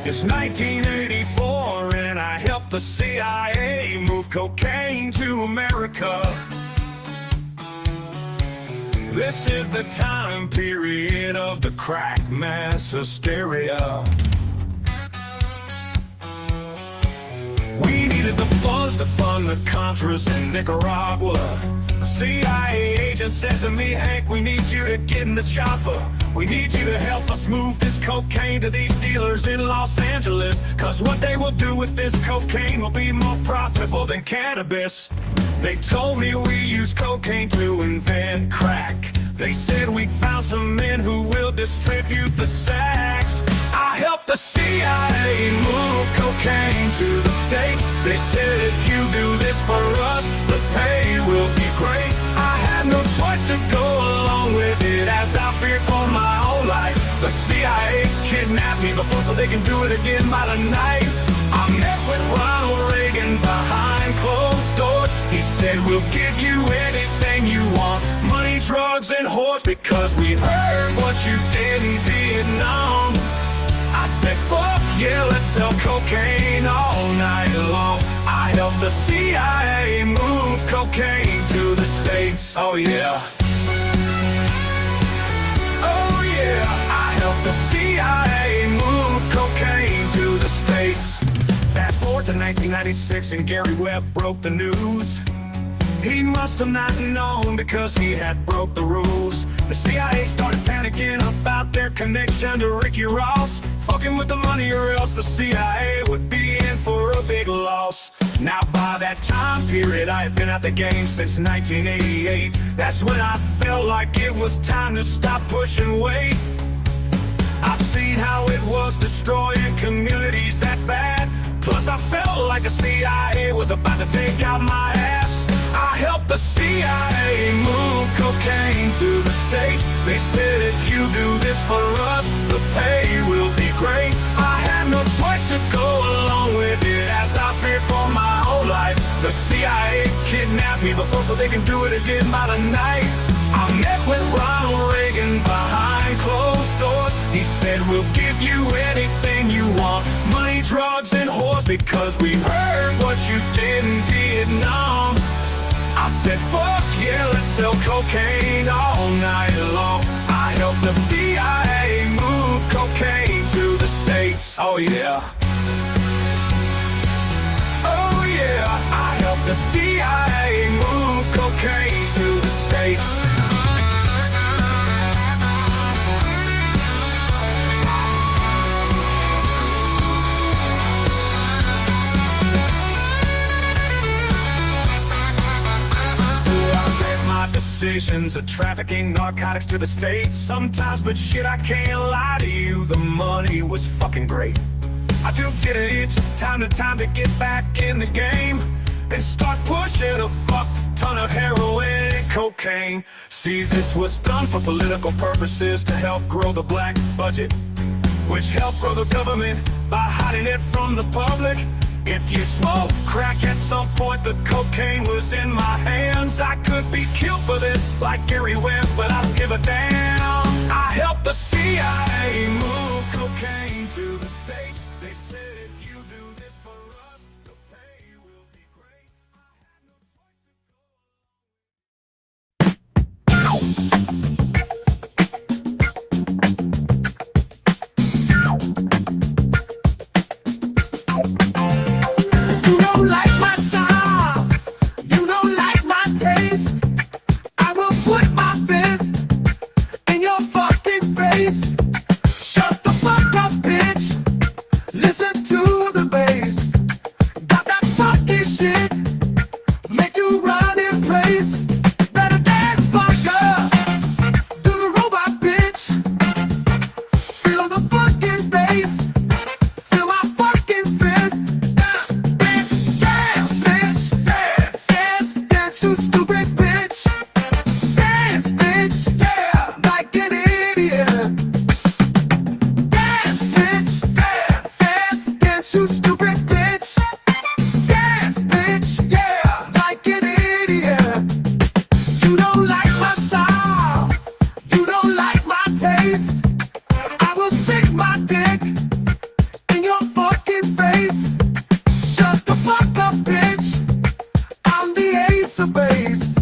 It's 1984 and I helped the CIA move cocaine to America. This is the time period of the crack mass hysteria. We needed the funds to fund the Contras in Nicaragua. The CIA agent said to me, Hank, we need you to get in the chopper. We need you to help us move this cocaine to these dealers in Los Angeles. Cause what they will do with this cocaine will be more profitable than cannabis. They told me we use cocaine to invent crack. They said we found some men who will distribute the sacks. I helped the CIA move cocaine to the States. They said if you do this for us, the pay will be great. I had no choice to go along with it as I feared for my own life. The CIA kidnapped me before so they can do it again by the night. I met with Ronald Reagan behind closed doors. He said we'll give you anything you want, money, drugs, and whores, because we heard what you did in Vietnam. I said fuck yeah, let's sell cocaine all night long. I helped the CIA move cocaine to the States. Oh yeah. Oh yeah, I helped the CIA move cocaine to the States. Fast forward to 1996 and Gary Webb broke the news. He must have not known because he had broke the rules. The CIA started panicking about their connection to Ricky Ross, fucking with the money or else the CIA would be in for a big loss. Now by that time period I had been at the game since 1988. That's when I felt like it was time to stop pushing weight. I seen how it was destroying communities that bad. Plus I felt like the CIA was about to take out my ass. I helped the CIA move cocaine to the States. They said if you do this for us, the pay will be great. I had no choice to go along with it as I feared for my whole life. The CIA kidnapped me before so they can do it again by the night. I met with Ronald Reagan behind closed doors. He said we'll give you anything you want, money, drugs, and whores, because we heard what you did in Vietnam. I said fuck yeah, let's sell cocaine all night long. I helped the CIA move cocaine to the States. Oh yeah. Oh yeah, I helped the CIA move cocaine to the States. Decisions of trafficking narcotics to the States sometimes, but shit, I can't lie to you, the money was fucking great. I do get an itch time to time to get back in the game and start pushing a fuck ton of heroin and cocaine. See, this was done for political purposes to help grow the black budget, which helped grow the government by hiding it from the public. If you smoke crack at some point, the cocaine was in my hands. I could be killed for this like Gary Webb, but I don't give a damn. I helped the CIA move cocaine to the States. They said if you do this for us, the pay will be great. I had no You don't like my style, you don't like my taste. I will put my fist in your fucking face. Shut the fuck up, bitch. Listen to the bass.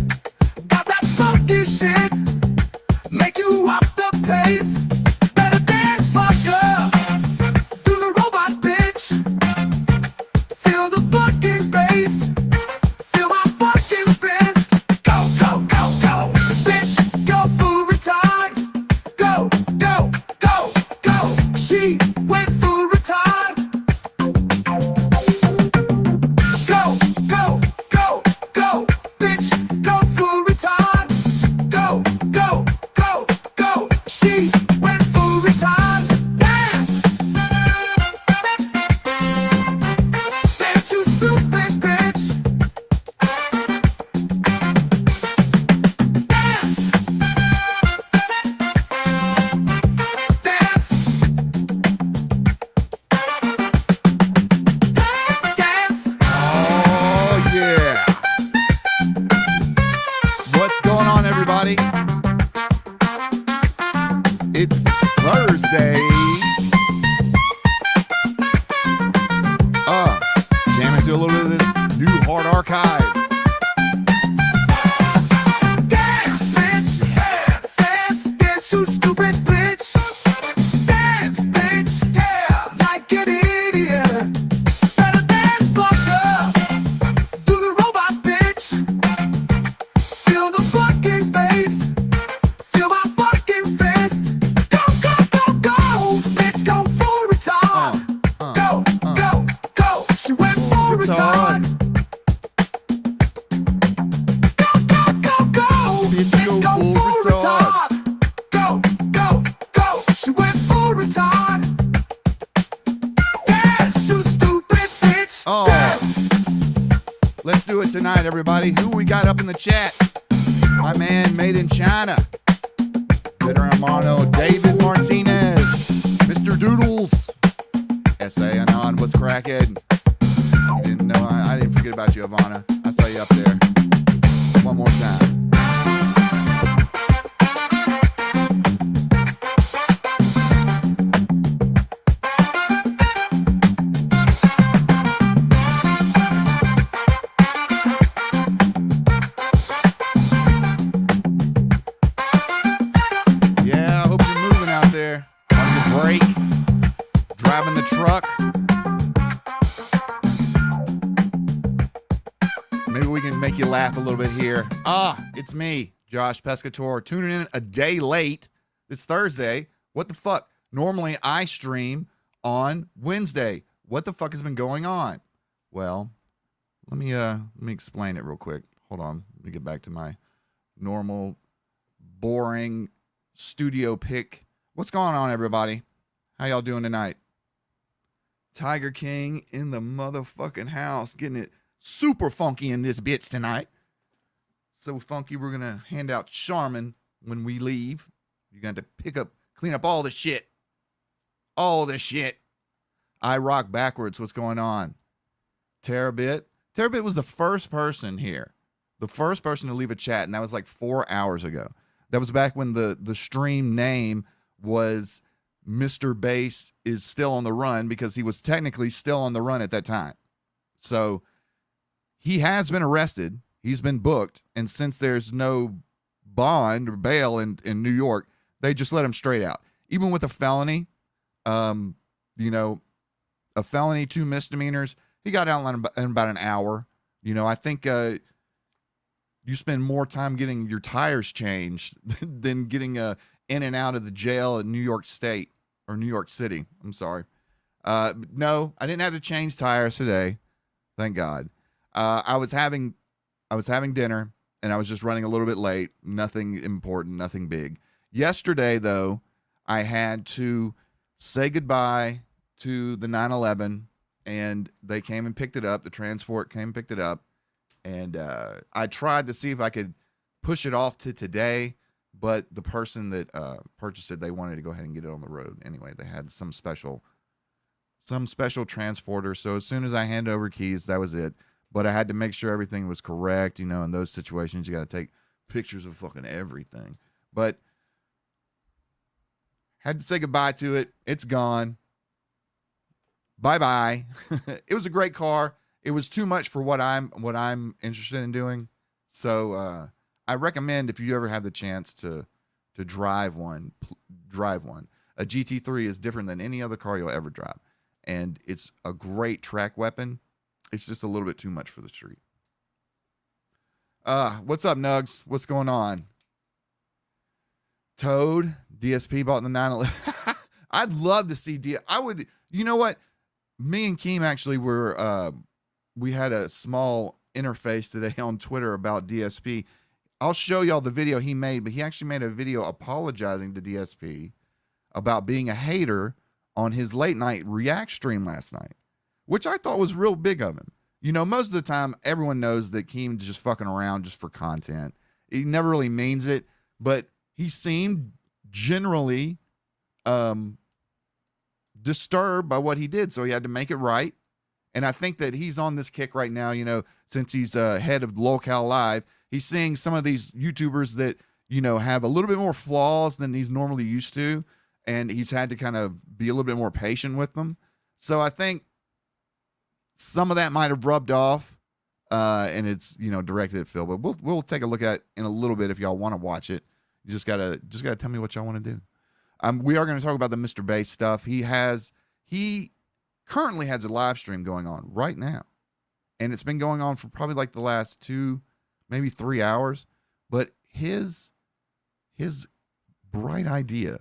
Got that funky shit, make you up the pace. Better dance, fucker. Do the robot, bitch. Feel the fucking bass. Feel my fucking fist. Go, go, go, go. Bitch, go full retard. Go, go, go, go. She went full retard. Go, go, go, go. Bitch, go full retard. Go, go, go, go. She went full retard. Dance. Dance, you stupid bitch. Dance. Dance. Dance. Oh, yeah. What's going on, everybody? It's Thursday. Jam into a little bit of this new hard archive. Dance, bitch. Dance, dance, dance, you stupid bitch. Dance, bitch. Yeah, like an idiot. Better dance, fucker. Do the robot, bitch. Feel the fucking bass. Feel my fucking fist. Go, go, go, go. Bitch, go full retard. Go, go, go. She went full retard. Go, go, go, go. Bitch, go full retard. Go, go, go. She went full retard. Dance, you stupid bitch. Oh. Dance. Let's do it tonight, everybody. Who we got up in the chat? My man, Made in China. Bitter Hermano, David Martinez, Mr. Doodles, S.A. Anon, what's cracking? You didn't know, I didn't forget about you, Ivana. I saw you up there. One more time. Yeah, I hope you're moving out there on your break, driving the truck. Maybe we can make you laugh a little bit here. It's me, Josh Pescator, tuning in a day late. It's Thursday. What the fuck? Normally I stream on Wednesday. What the fuck has been going on? Well, let me explain it real quick. Hold on. Let me get back to my normal, boring studio pick. What's going on, everybody? How y'all doing tonight? Tiger King in the motherfucking house, getting it super funky in this bitch tonight. So funky, we're gonna hand out Charmin when we leave. You're going to clean up all the shit. All the shit. I rock backwards. What's going on? Terabit. Terabit was the first person here. The first person to leave a chat, and that was like 4 hours ago. That was back when the stream name was Mr. Bass is still on the run, because he was technically still on the run at that time. So he has been arrested. He's been booked. And since there's no bond or bail in New York, they just let him straight out. Even with a felony, a felony, 2 misdemeanors, he got out in about an hour. I think you spend more time getting your tires changed than getting in and out of the jail in New York State or New York City. I'm sorry. No, I didn't have to change tires today. Thank God. I was having dinner and I was just running a little bit late. Nothing important, nothing big. Yesterday, though, I had to say goodbye to the 911, and they came and picked it up. The transport came and picked it up. And I tried to see if I could push it off to today, but the person that purchased it, they wanted to go ahead and get it on the road. Anyway, they had some special transporter. So as soon as I handed over keys, that was it. But I had to make sure everything was correct. In those situations, you got to take pictures of fucking everything. But had to say goodbye to it. It's gone. Bye-bye. It was a great car. It was too much for what I'm interested in doing. So I recommend if you ever have the chance to drive one, drive one. A GT3 is different than any other car you'll ever drive, and it's a great track weapon. It's just a little bit too much for the street. What's up, Nugs? What's going on? Toad, DSP bought the 911. I'd love to see I would, you know what? Me and Keem actually were, we had a small interface today on Twitter about DSP. I'll show y'all the video he made, but he actually made a video apologizing to DSP about being a hater on his late night react stream last night, which I thought was real big of him. You know, most of the time, everyone knows that Keem's just fucking around just for content. He never really means it, but he seemed generally disturbed by what he did, so he had to make it right. And I think that he's on this kick right now, you know, since he's head of Locale Live. He's seeing some of these YouTubers that, you know, have a little bit more flaws than he's normally used to, and he's had to kind of be a little bit more patient with them. So I think some of that might have rubbed off, and it's, you know, directed at Phil. But we'll take a look at it in a little bit if y'all want to watch it. You just gotta tell me what y'all want to do. We are going to talk about the Mr. Bass stuff. He currently has a live stream going on right now, and it's been going on for probably like the last 2, maybe 3 hours. But his bright idea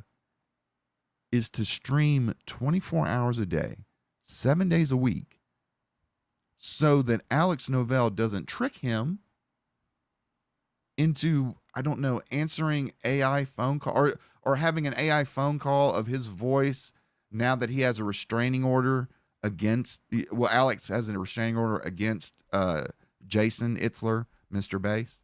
is to stream 24 hours a day, 7 days a week, so that Alex Novell doesn't trick him into, I don't know, answering AI phone call or having an AI phone call of his voice now that he has a restraining order against, well, Alex has a restraining order against Jason Itzler, Mr. Bass.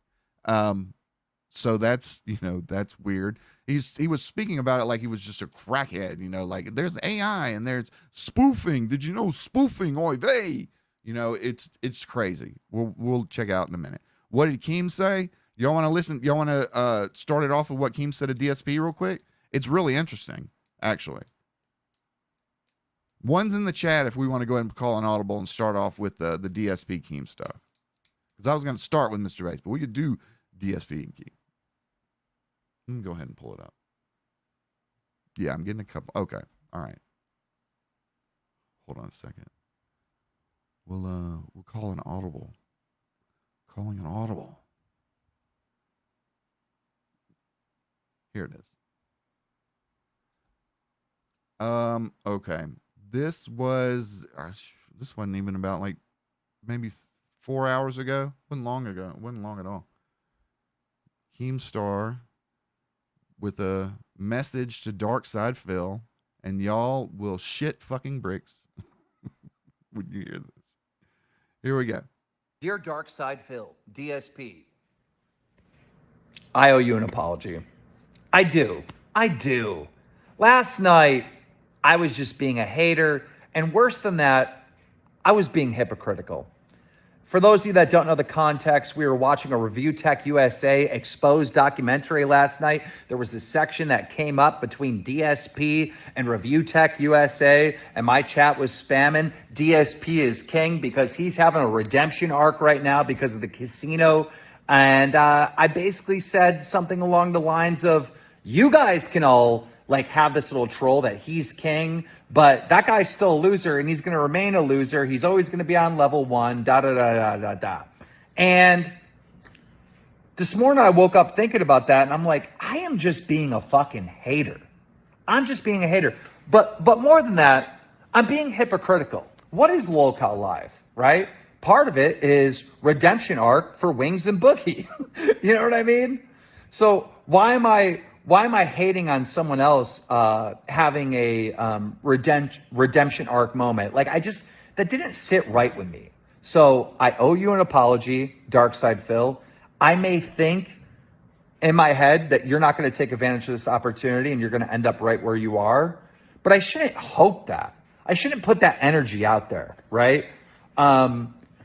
So that's, you know, that's weird. He was speaking about it like he was just a crackhead, you know, like there's AI and there's spoofing. Did you know spoofing? Oy vey. You know, it's crazy. We'll check out in a minute. What did Keem say? Y'all want to listen? Y'all want to start it off with what Keem said to DSP real quick? It's really interesting, actually. One's in the chat if we want to go ahead and call an audible and start off with the DSP Keem stuff. Because I was going to start with Mr. Bass, but we could do DSP and Keem. Let me go ahead and pull it up. Yeah, I'm getting a couple. Okay. All right. Hold on a second. We'll call an audible. Calling an audible. Here it is. Okay. This wasn't even about like maybe 4 hours ago. Wasn't long ago. It wasn't long at all. Keemstar with a message to Dark Side Phil, and y'all will shit fucking bricks when you hear this. Here we go. Dear Dark Side Phil, DSP, I owe you an apology. I do. Last night, I was just being a hater, and worse than that, I was being hypocritical. For those of you that don't know the context, we were watching a Review Tech USA exposed documentary last night. There was this section that came up between DSP and Review Tech USA, and my chat was spamming DSP is king because he's having a redemption arc right now because of the casino. And I basically said something along the lines of, you guys can all like have this little troll that he's king, but that guy's still a loser and he's going to remain a loser. He's always going to be on level 1, And this morning I woke up thinking about that, and I'm like, I am just being a fucking hater. I'm just being a hater. But more than that, I'm being hypocritical. What is Locale Live, right? Part of it is redemption arc for Wings and Boogie. You know what I mean? So why am I hating on someone else having a redemption arc moment? Like, that didn't sit right with me. So I owe you an apology, Dark Side Phil. I may think in my head that you're not going to take advantage of this opportunity and you're going to end up right where you are, but I shouldn't hope that. I shouldn't put that energy out there, right?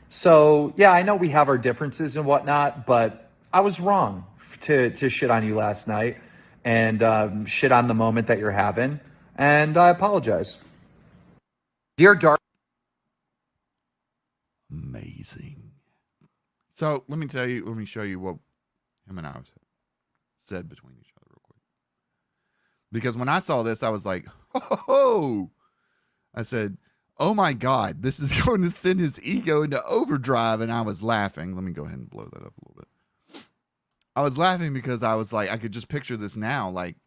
So yeah, I know we have our differences and whatnot, but I was wrong to shit on you last night and shit on the moment that you're having, and I apologize. Dear Dark. Amazing. So let me show you what him and I said between each other real quick. Because when I saw this, I was like, oh, I said, oh my God, this is going to send his ego into overdrive. And I was laughing. Let me go ahead and blow that up a little bit. I was laughing because I was like, I could just picture this now. Like,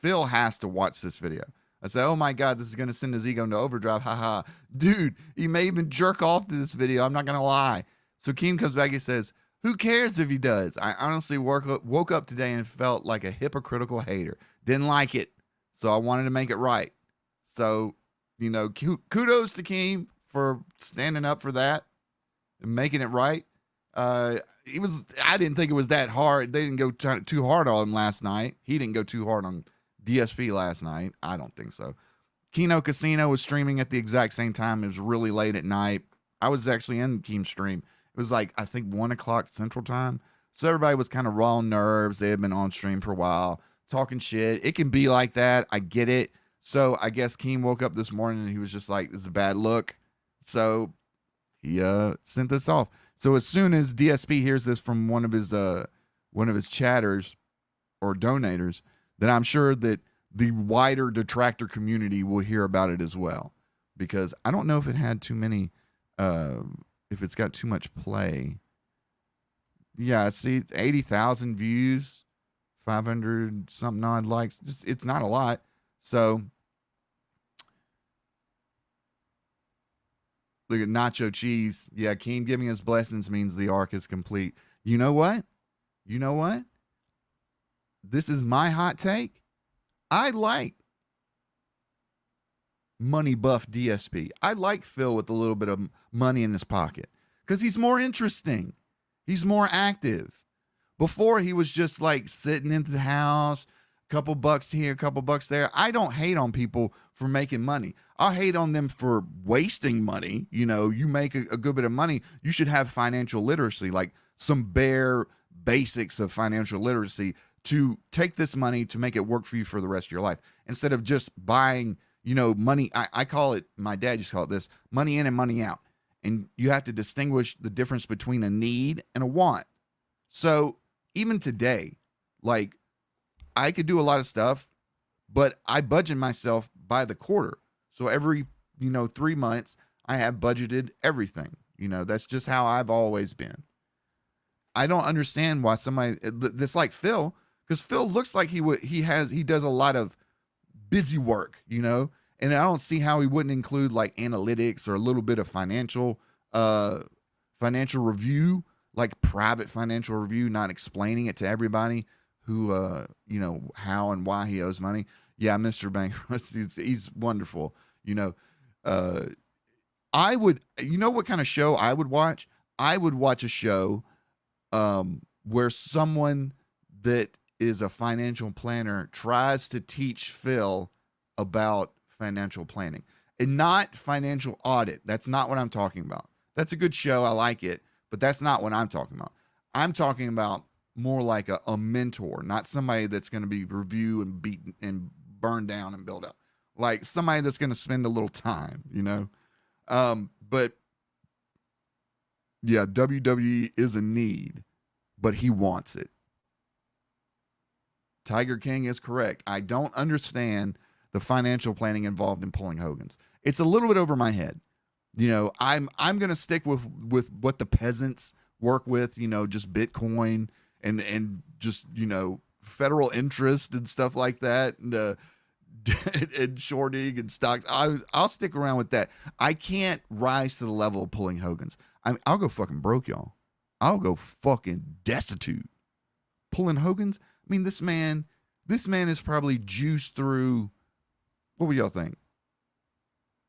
Phil has to watch this video. I said, oh my God, this is going to send his ego into overdrive. Haha. Dude, he may even jerk off to this video. I'm not going to lie. So Keem comes back and says, who cares if he does? I honestly woke up today and felt like a hypocritical hater. Didn't like it. So I wanted to make it right. So, you know, kudos to Keem for standing up for that and making it right. I didn't think it was that hard. They didn't go too hard on him last night. He didn't go too hard on DSP last night. I don't think so. Keno Casino was streaming at the exact same time. It was really late at night. I was actually in Keem's stream. It was like, I think 1 o'clock Central Time. So everybody was kind of raw on nerves. They had been on stream for a while, talking shit. It can be like that. I get it. So I guess Keem woke up this morning and he was just like, this is a bad look. So he sent this off. So as soon as DSP hears this from one of his chatters or donators, then I'm sure that the wider detractor community will hear about it as well. Because I don't know if it had too many, if it's got too much play. Yeah, see, 80,000 views, 500 something odd likes. It's not a lot. So look at Nacho Cheese. Yeah, Keem giving his blessings means the arc is complete. You know what? This is my hot take. I like money buff DSP. I like Phil with a little bit of money in his pocket because he's more interesting. He's more active. Before he was just like sitting in the house, a couple bucks here, a couple bucks there. I don't hate on people for making money. I hate on them for wasting money. You know, you make a good bit of money. You should have financial literacy, like some bare basics of financial literacy to take this money to make it work for you for the rest of your life. Instead of just buying, you know, money. I call it, my dad used to call it this, money in and money out. And you have to distinguish the difference between a need and a want. So even today, like I could do a lot of stuff, but I budget myself by the quarter. So every, 3 months I have budgeted everything. You know, that's just how I've always been. I don't understand why somebody that's like Phil, because Phil looks like he does a lot of busy work, and I don't see how he wouldn't include like analytics or a little bit of financial review, like private financial review, not explaining it to everybody who, how and why he owes money. Yeah, Mr. Bankrupt, he's wonderful. I would, what kind of show I would watch? I would watch a show where someone that is a financial planner tries to teach Phil about financial planning and not financial audit. That's not what I'm talking about. That's a good show. I like it, but that's not what I'm talking about. I'm talking about more like a mentor, not somebody that's going to be review and beat and burn down and build up. Like somebody that's going to spend a little time, but yeah, WWE is a need, but he wants it. Tiger King is correct. I don't understand the financial planning involved in pulling Hogan's. It's a little bit over my head. I'm going to stick with what the peasants work with, just Bitcoin and just, federal interest and stuff like that. And, and shorting and stocks. I'll stick around with that. I can't rise to the level of pulling Hogan's. I'll go fucking broke, y'all. I'll go fucking destitute. Pulling Hogan's? I mean, this man is probably juiced through, what would y'all think?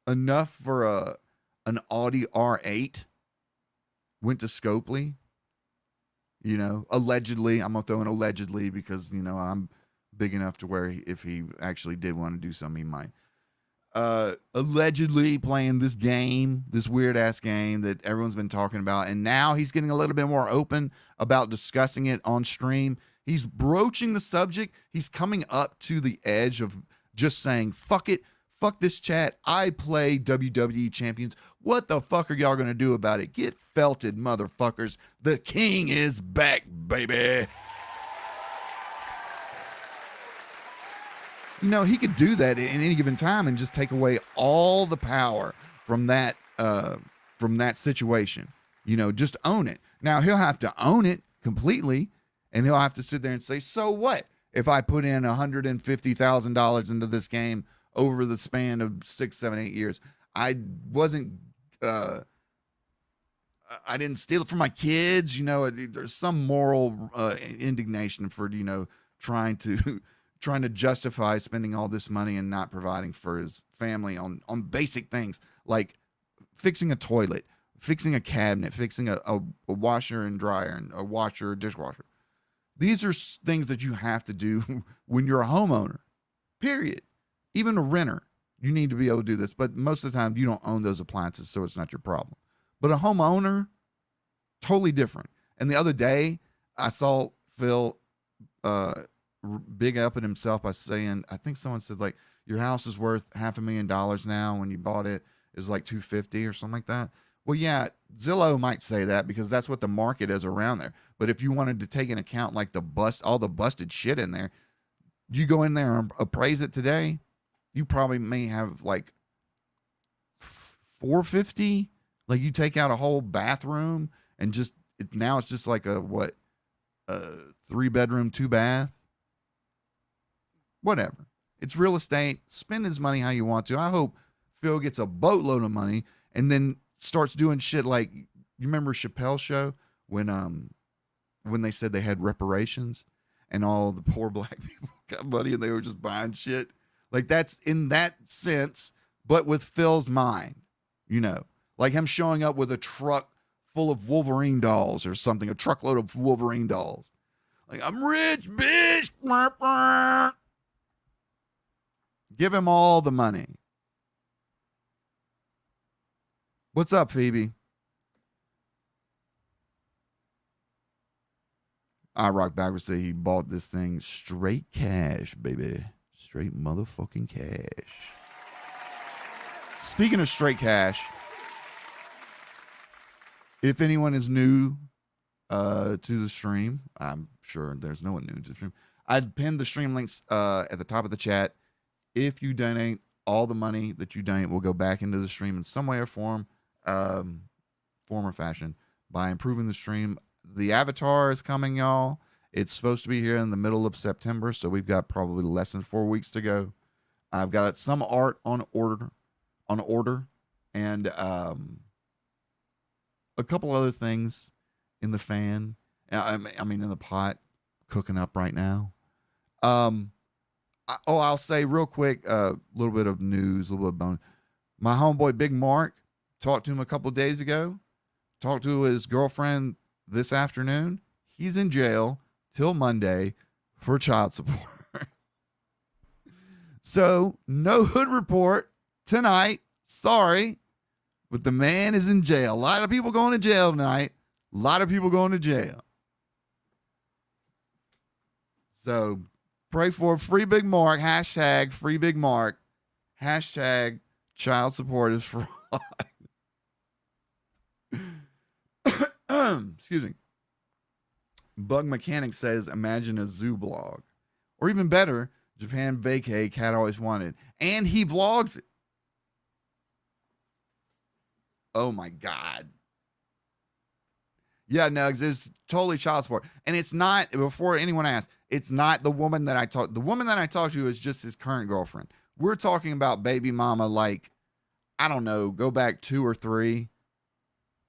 Enough for an Audi R8. Went to Scopely. Allegedly. I'm going to throw in allegedly because, I'm big enough to where if he actually did want to do something, he might. Allegedly playing this game, this weird ass game that everyone's been talking about. And now he's getting a little bit more open about discussing it on stream. He's broaching the subject. He's coming up to the edge of just saying, fuck it. Fuck this chat. I play WWE champions. What the fuck are y'all going to do about it? Get felted, motherfuckers. The king is back, baby. You know, he could do that in any given time and just take away all the power from that situation. You know, just own it. Now, he'll have to own it completely, and he'll have to sit there and say, so what if I put in $150,000 into this game over the span of 6, 7, 8 years? I didn't steal it from my kids. You know, there's some moral indignation for, you know, trying to justify spending all this money and not providing for his family on basic things like fixing a toilet, fixing a cabinet, fixing a washer and dryer, and a washer or dishwasher. These are things that you have to do when you're a homeowner, period. Even a renter, you need to be able to do this. But most of the time, you don't own those appliances, so it's not your problem. But a homeowner, totally different. And the other day, I saw Phil big up at himself by saying, I think someone said, like, your house is worth $500,000 now. When you bought it, it was like $250,000 or something like that. Well, yeah, Zillow might say that because that's what the market is around there. But if you wanted to take into account like all the busted shit in there, you go in there and appraise it today, you probably may have like $450,000. Like, you take out a whole bathroom and now it's just like a 3-bedroom, 2-bath. Whatever. It's real estate. Spend his money how you want to. I hope Phil gets a boatload of money and then starts doing shit like, you remember Chappelle's show when they said they had reparations and all the poor black people got money and they were just buying shit? Like, that's in that sense, but with Phil's mind, you know, like him showing up with a truck full of Wolverine dolls or something, a truckload of Wolverine dolls. Like, I'm rich, bitch. Give him all the money. What's up, Phoebe? I rock backwards say he bought this thing straight cash, baby. Straight motherfucking cash. Speaking of straight cash, if anyone is new to the stream, I'm sure there's no one new to the stream. I'd pinned the stream links at the top of the chat. If you donate, all the money that you donate will go back into the stream in some way or form or fashion by improving the stream. The avatar is coming, y'all. It's supposed to be here in the middle of September, so we've got probably less than 4 weeks to go. I've got some art on order, and a couple other things in the fan. I mean, in the pot, cooking up right now. I'll say real quick, a little bit of news, a little bit of bonus. My homeboy Big Mark, talked to him a couple of days ago. Talked to his girlfriend this afternoon. He's in jail till Monday for child support. So, no hood report tonight. Sorry, but the man is in jail. A lot of people going to jail tonight. A lot of people going to jail. So, pray for Free Big Mark. Hashtag Free Big Mark. Hashtag child support is fraud. Excuse me. Bug Mechanic says, imagine a zoo blog. Or even better, Japan vacay, cat always wanted. And he vlogs it. Oh my God. Yeah, Nugs, it's totally child support. And it's not, before anyone asks, it's not the woman that I talked. The woman that I talked to is just his current girlfriend. We're talking about baby mama, like, I don't know, go back 2 or 3.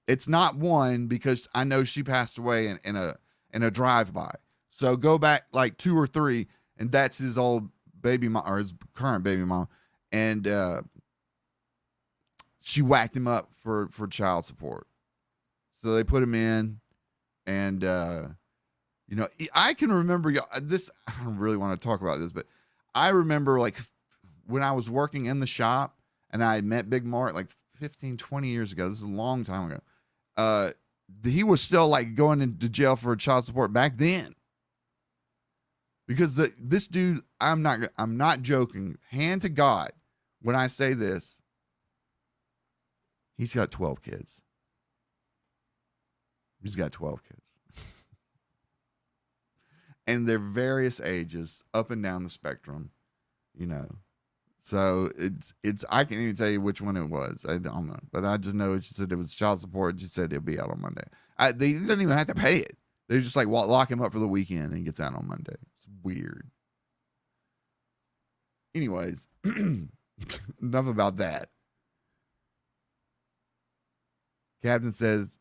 It's not 1 because I know she passed away in a drive-by. So go back like 2 or 3, and that's his old baby mom, or his current baby mom, and she whacked him up for child support. So they put him in, and you know, I can remember this. I don't really want to talk about this, but I remember like when I was working in the shop and I met Big Mark like 15, 20 years ago. This is a long time ago. He was still like going into jail for child support back then. Because this dude, I'm not joking, hand to God, when I say this, he's got 12 kids. He's got 12 kids. And they're various ages, up and down the spectrum, you know. So it's I can't even tell you which one it was. I don't know. But I just know she said it was child support. She said it'll be out on Monday. They didn't even have to pay it. They just like lock him up for the weekend and he gets out on Monday. It's weird. Anyways, enough about that. Captain says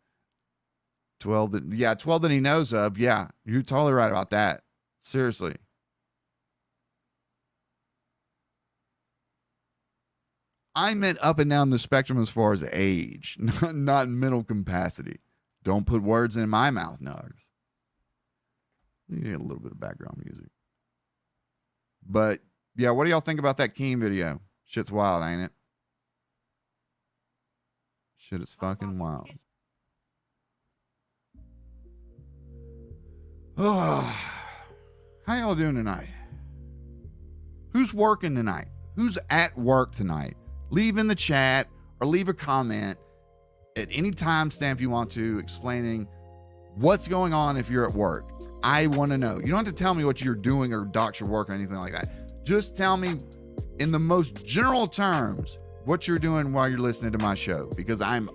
12 that he knows of. Yeah, you're totally right about that. Seriously. I meant up and down the spectrum as far as age, not mental capacity. Don't put words in my mouth, Nugs. You need a little bit of background music. But, yeah, what do y'all think about that Keem video? Shit's wild, ain't it? Shit is fucking wild. Oh, how y'all doing tonight? Who's working tonight? Who's at work tonight? Leave in the chat or leave a comment at any timestamp you want to explaining what's going on if you're at work. I want to know. You don't have to tell me what you're doing or docs your work or anything like that. Just tell me in the most general terms what you're doing while you're listening to my show, because I'm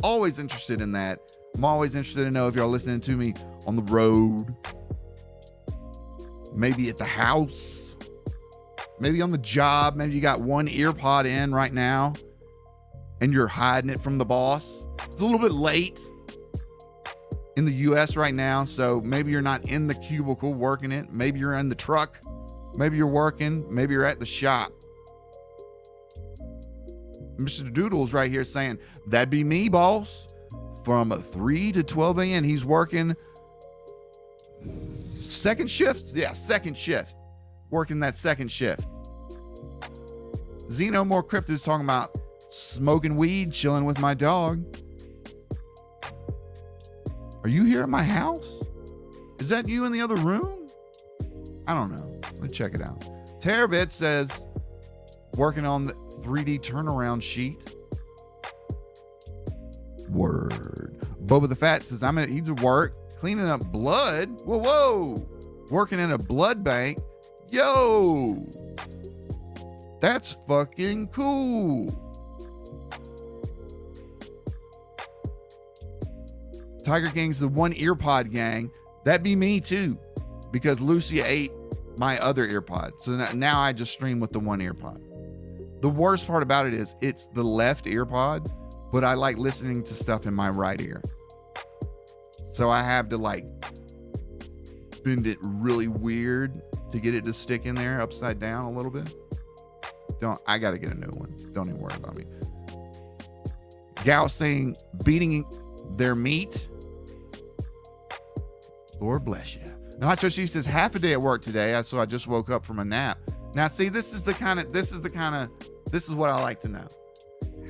always interested in that. I'm always interested to know if y'all listening to me on the road, maybe at the house, maybe on the job. Maybe you got one ear pod in right now and you're hiding it from the boss. It's a little bit late in the US right now, so maybe you're not in the cubicle working it. Maybe you're in the truck. Maybe you're working. Maybe you're at the shop. Mr. Doodle's right here saying, that'd be me, boss. From 3 to 12 a.m. He's working second shift? Yeah, second shift. Working that second shift. Xeno More Cryptid is talking about smoking weed, chilling with my dog. Are you here at my house? Is that you in the other room? I don't know. Let's check it out. Terabit says, working on the 3D turnaround sheet. Word. Boba the Fat says, he's at work cleaning up blood. Whoa. Working in a blood bank. Yo. That's fucking cool. Tiger King's the one earpod gang. That'd be me too, because Lucia ate my other earpod. So now I just stream with the one earpod. The worst part about it is it's the left earpod, but I like listening to stuff in my right ear. So I have to like bend it really weird to get it to stick in there upside down a little bit. I got to get a new one. Don't even worry about me. Gal saying beating their meat. Lord bless you. Nacho, she says half a day at work today. So I just woke up from a nap. Now, see, this is what I like to know.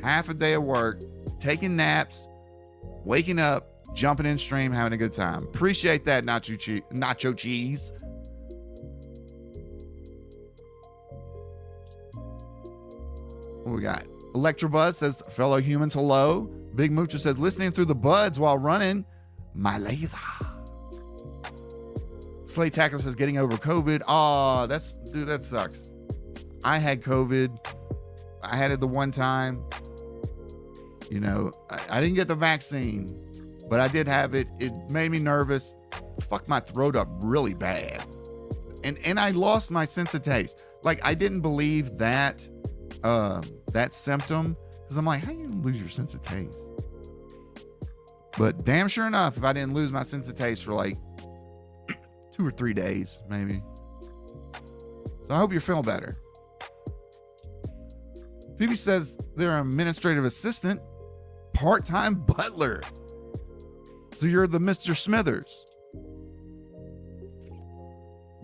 Half a day at work, taking naps, waking up, jumping in stream, having a good time. Appreciate that, nacho cheese. What we got? Electrobuzz says, fellow humans, hello. Big Moocher says, listening through the buds while running my laser. Slay Tackle says, getting over COVID. Oh, that sucks. I had COVID. I had it the one time. You know, I didn't get the vaccine, but I did have it. It made me nervous. Fucked my throat up really bad. And I lost my sense of taste. Like, I didn't believe that symptom, because I'm like, how you lose your sense of taste? But damn sure enough, if I didn't lose my sense of taste for like 2 or 3 days, maybe. So I hope you're feeling better. Phoebe says they're an administrative assistant, part-time butler. So you're the Mr. Smithers.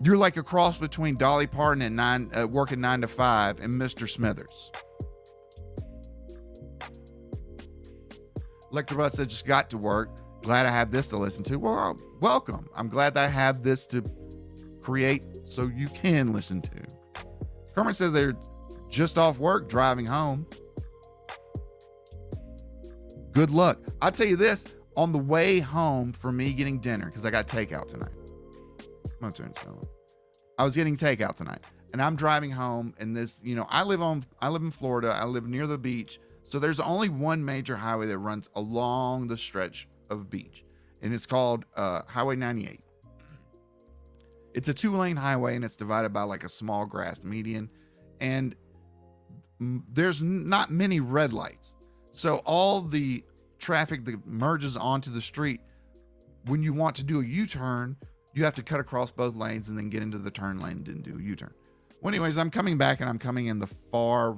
You're like a cross between Dolly Parton and working 9 to 5 and Mr. Smithers. Electrobot said, just got to work. Glad I have this to listen to. Well, welcome. I'm glad that I have this to create so you can listen to. Carmen said they're just off work, driving home. Good luck. I'll tell you this, on the way home for me getting dinner, because I got takeout tonight. I'm gonna turn this on. I was getting takeout tonight, and I'm driving home, and this, I live in Florida. I live near the beach, so there's only one major highway that runs along the stretch of beach, and it's called Highway 98. It's a 2-lane highway, and it's divided by like a small grass median, and there's not many red lights. So all the traffic that merges onto the street, when you want to do a U-turn, you have to cut across both lanes and then get into the turn lane and do a U-turn. Well, anyways, I'm coming back, and I'm coming in the far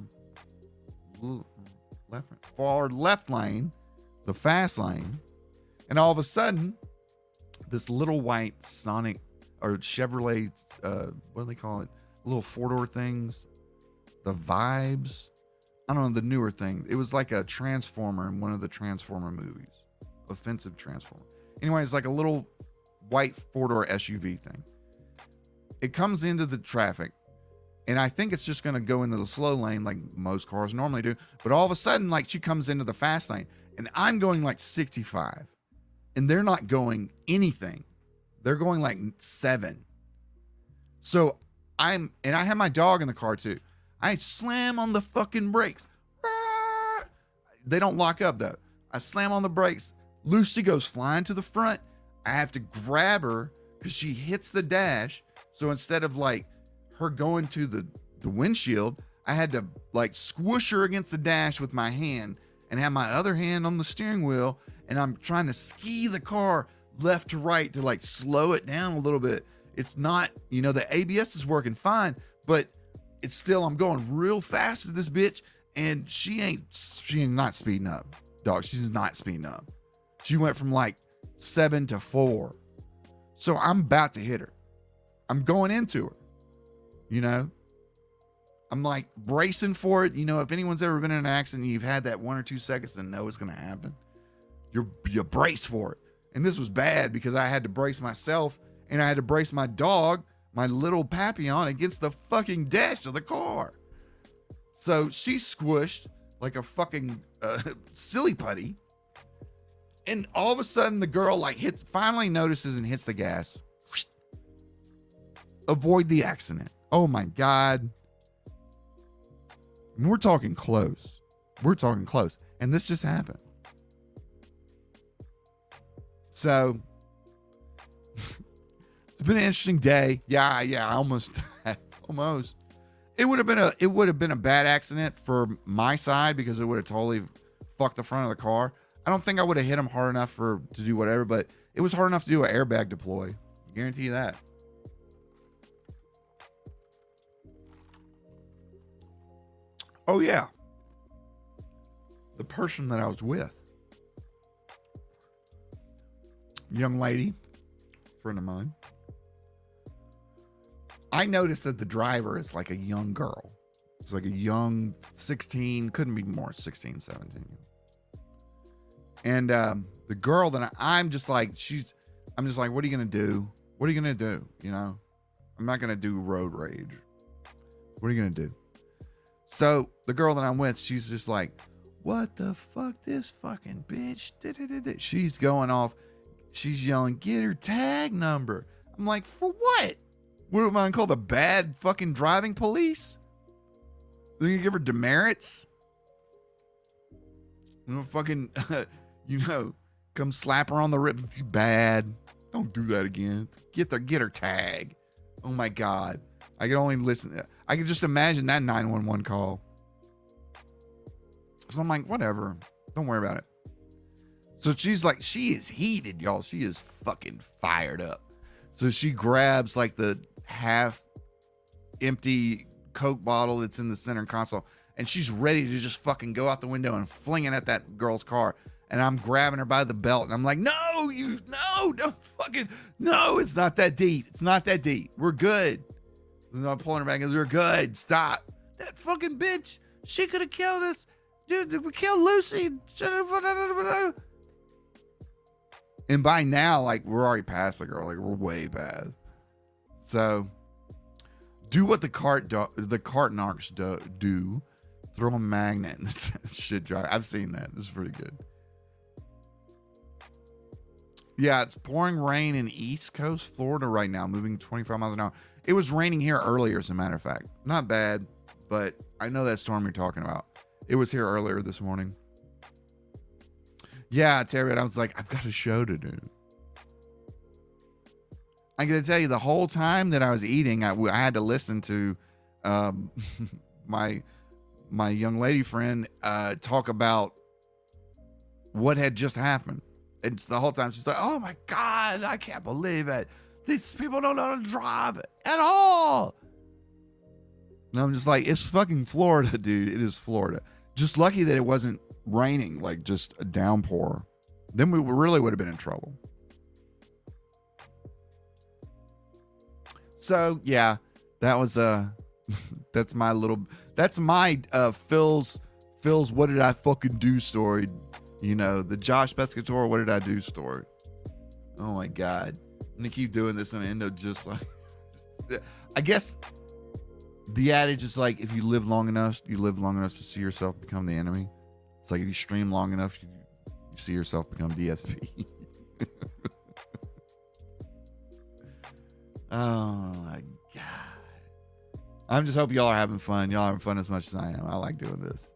left lane, the fast lane, and all of a sudden, this little white Sonic or Chevrolet, what do they call it? Little 4-door things, the Vibes. I don't know, the newer thing. It was like a Transformer in one of the Transformer movies. Offensive Transformer. Anyway, it's like a little white 4-door SUV thing. It comes into the traffic, and I think it's just going to go into the slow lane like most cars normally do. But all of a sudden, like, she comes into the fast lane, and I'm going like 65, and they're not going anything. They're going like 7. So I have my dog in the car too. I slam on the fucking brakes. They don't lock up though. I slam on the brakes. Lucy goes flying to the front. I have to grab her because she hits the dash. So instead of like her going to the windshield, I had to like squish her against the dash with my hand and have my other hand on the steering wheel. And I'm trying to ski the car left to right to like slow it down a little bit. It's not, the ABS is working fine, but it's still, I'm going real fast at this bitch, and she ain't not speeding up, dog. She's not speeding up. She went from like 7 to 4. So I'm about to hit her. I'm going into her, I'm like bracing for it. If anyone's ever been in an accident, you've had that 1 or 2 seconds to know it's going to happen. You brace for it. And this was bad because I had to brace myself, and I had to brace my dog, my little Papillon, against the fucking dash of the car. So she squished like a fucking silly putty. And all of a sudden the girl finally notices and hits the gas. Avoid the accident. Oh my God. And we're talking close. And this just happened. So it's been an interesting day. Yeah, almost. It would have been a bad accident for my side because it would have totally fucked the front of the car. I don't think I would have hit him hard enough to do whatever, but it was hard enough to do an airbag deploy. Guarantee you that. Oh yeah. The person that I was with. Young lady, friend of mine. I noticed that the driver is like a young girl. It's like a young 16, couldn't be more, 16, 17. And the girl that I'm just like, what are you going to do? What are you going to do? I'm not going to do road rage. What are you going to do? So the girl that I'm with, she's just like, what the fuck, this fucking bitch. She's going off. She's yelling, get her tag number. I'm like, for what? What am I going to call the bad fucking driving police? They're going to give her demerits? Fucking, come slap her on the ribs. It's bad. Don't do that again. Get her tag. Oh my God. I can only listen. I can just imagine that 911 call. So I'm like, whatever. Don't worry about it. So she's like, she is heated, y'all. She is fucking fired up. So she grabs like the half empty Coke bottle that's in the center console, and she's ready to just fucking go out the window and fling it at that girl's car. And I'm grabbing her by the belt, and I'm like, no, don't fucking, no, it's not that deep. It's not that deep. We're good. And I'm pulling her back, and we're good. Stop. That fucking bitch, she could have killed us. Dude, we killed Lucy. And by now, like, we're already past the girl. Like, we're way past. So Do what the cart narcs do. Throw a magnet in the shit jar. I've seen that. This is pretty good. Yeah, it's pouring rain in East Coast Florida right now, moving 25 miles an hour. It was raining here earlier, as a matter of fact. Not bad, but I know that storm you're talking about. It was here earlier this morning. Yeah, Terry, I was like, I've got a show to do. I gotta tell you, the whole time that I was eating, I had to listen to my young lady friend talk about what had just happened. And the whole time she's like, oh my God, I can't believe it. These people don't know how to drive at all. And I'm just like, it's fucking Florida, dude. It is Florida. Just lucky that it wasn't raining, like just a downpour. Then we really would have been in trouble. So yeah, that was that's my Phil's what did I fucking do story. You know, the Josh Pescatore, what did I do story. Oh my God. I'm gonna keep doing this and end up just like, I guess the adage is like, if you live long enough, you live long enough to see yourself become the enemy. It's like if you stream long enough, you see yourself become DSP. Oh my God. I'm just hoping y'all are having fun. Y'all are having fun as much as I am. I like doing this.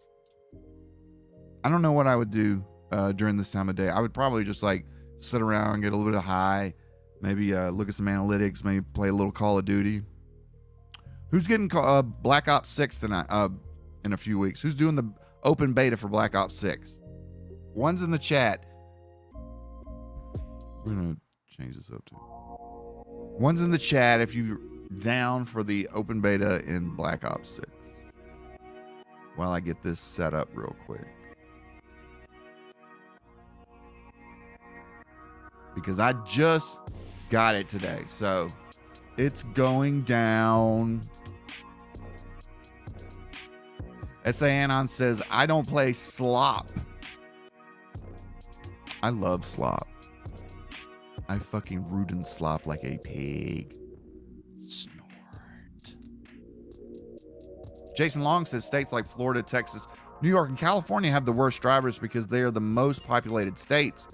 I don't know what I would do during this time of day. I would probably just like sit around and get a little bit of high. Maybe look at some analytics. Maybe play a little Call of Duty. Who's getting Black Ops 6 tonight? In a few weeks. Who's doing the open beta for Black Ops 6? One's in the chat. We're gonna change this up too. One's in the chat if you're down for the open beta in Black Ops 6. While I get this set up real quick. Because I just got it today. So it's going down. S.A. Anon says, I don't play slop. I love slop. I fucking root and slop like a pig. Snort. Jason Long says states like Florida, Texas, New York, and California have the worst drivers because they are the most populated states.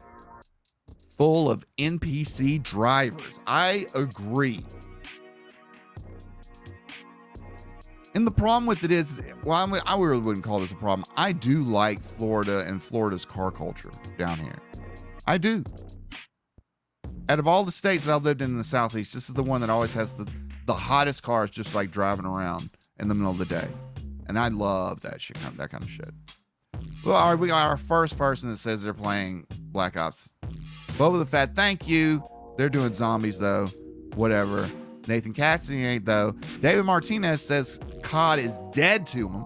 Full of NPC drivers. I agree. And the problem with it is, well, I really wouldn't call this a problem. I do like Florida and Florida's car culture down here. I do. Out of all the states that I've lived in the Southeast, this is the one that always has the hottest cars just like driving around in the middle of the day. And I love that shit, that kind of shit. Well, all right, we got our first person that says they're playing Black Ops. Boba the Fat, thank you. They're doing zombies, though. Whatever. Nathan Cassidy ain't, though. David Martinez says COD is dead to him.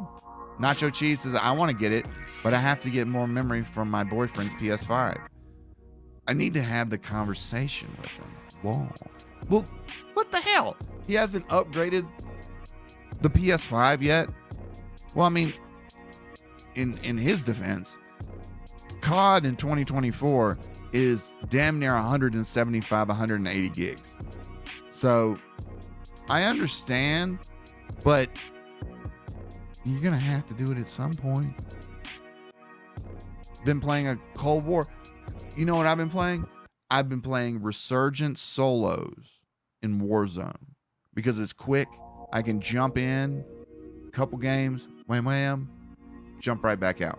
Nacho Cheese says, I want to get it, but I have to get more memory from my boyfriend's PS5. I need to have the conversation with him. Whoa. Well, what the hell? He hasn't upgraded the PS5 yet? Well, I mean, in his defense, COD in 2024 is damn near 175, 180 gigs. So I understand, but you're going to have to do it at some point. Been playing a Cold War. You know what I've been playing? I've been playing Resurgent solos in Warzone because it's quick. I can jump in, couple games, wham wham, jump right back out.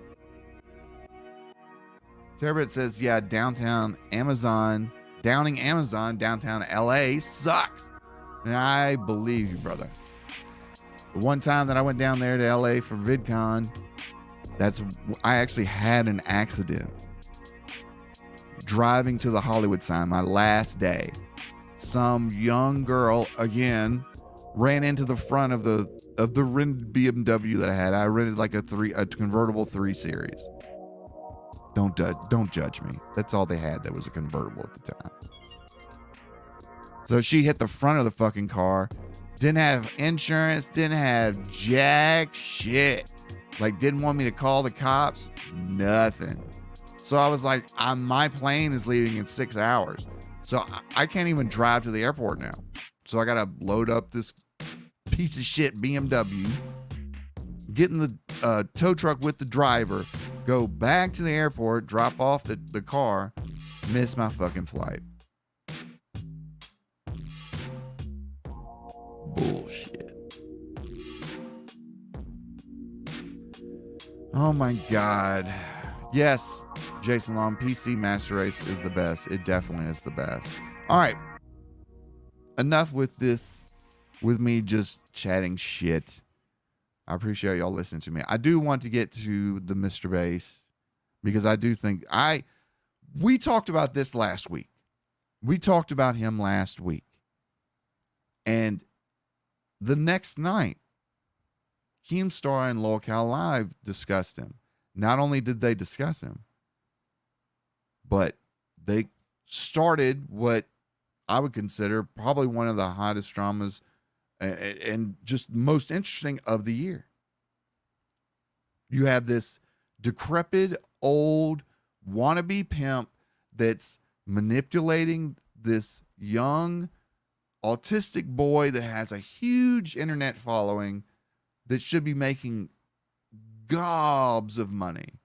Terabit says, yeah, downing Amazon, downtown LA sucks. And I believe you, brother. The one time that I went down there to LA for VidCon, I actually had an accident. Driving to the Hollywood sign, my last day. Some young girl, again, ran into the front of the rented BMW that I had. I rented like a convertible 3 Series. Don't judge me. That's all they had that was a convertible at the time. So she hit the front of the fucking car. Didn't have insurance. Didn't have jack shit. Like, didn't want me to call the cops. Nothing. So I was like, my plane is leaving in 6 hours. So I can't even drive to the airport now. So I got to load up this piece of shit BMW, get in the tow truck with the driver, go back to the airport, drop off the car, miss my fucking flight. Bullshit. Oh my God. Yes, Jason Long, PC Master Race is the best. It definitely is the best. All right. Enough with this, with me just chatting shit. I appreciate y'all listening to me. I do want to get to the Mr. Bass because I do think we talked about this last week. We talked about him last week. And the next night, Keemstar and Lolcal Live discussed him. Not only did they discuss him, but they started what I would consider probably one of the hottest dramas and just most interesting of the year. You have this decrepit old wannabe pimp that's manipulating this young autistic boy that has a huge internet following that should be making gobs of money,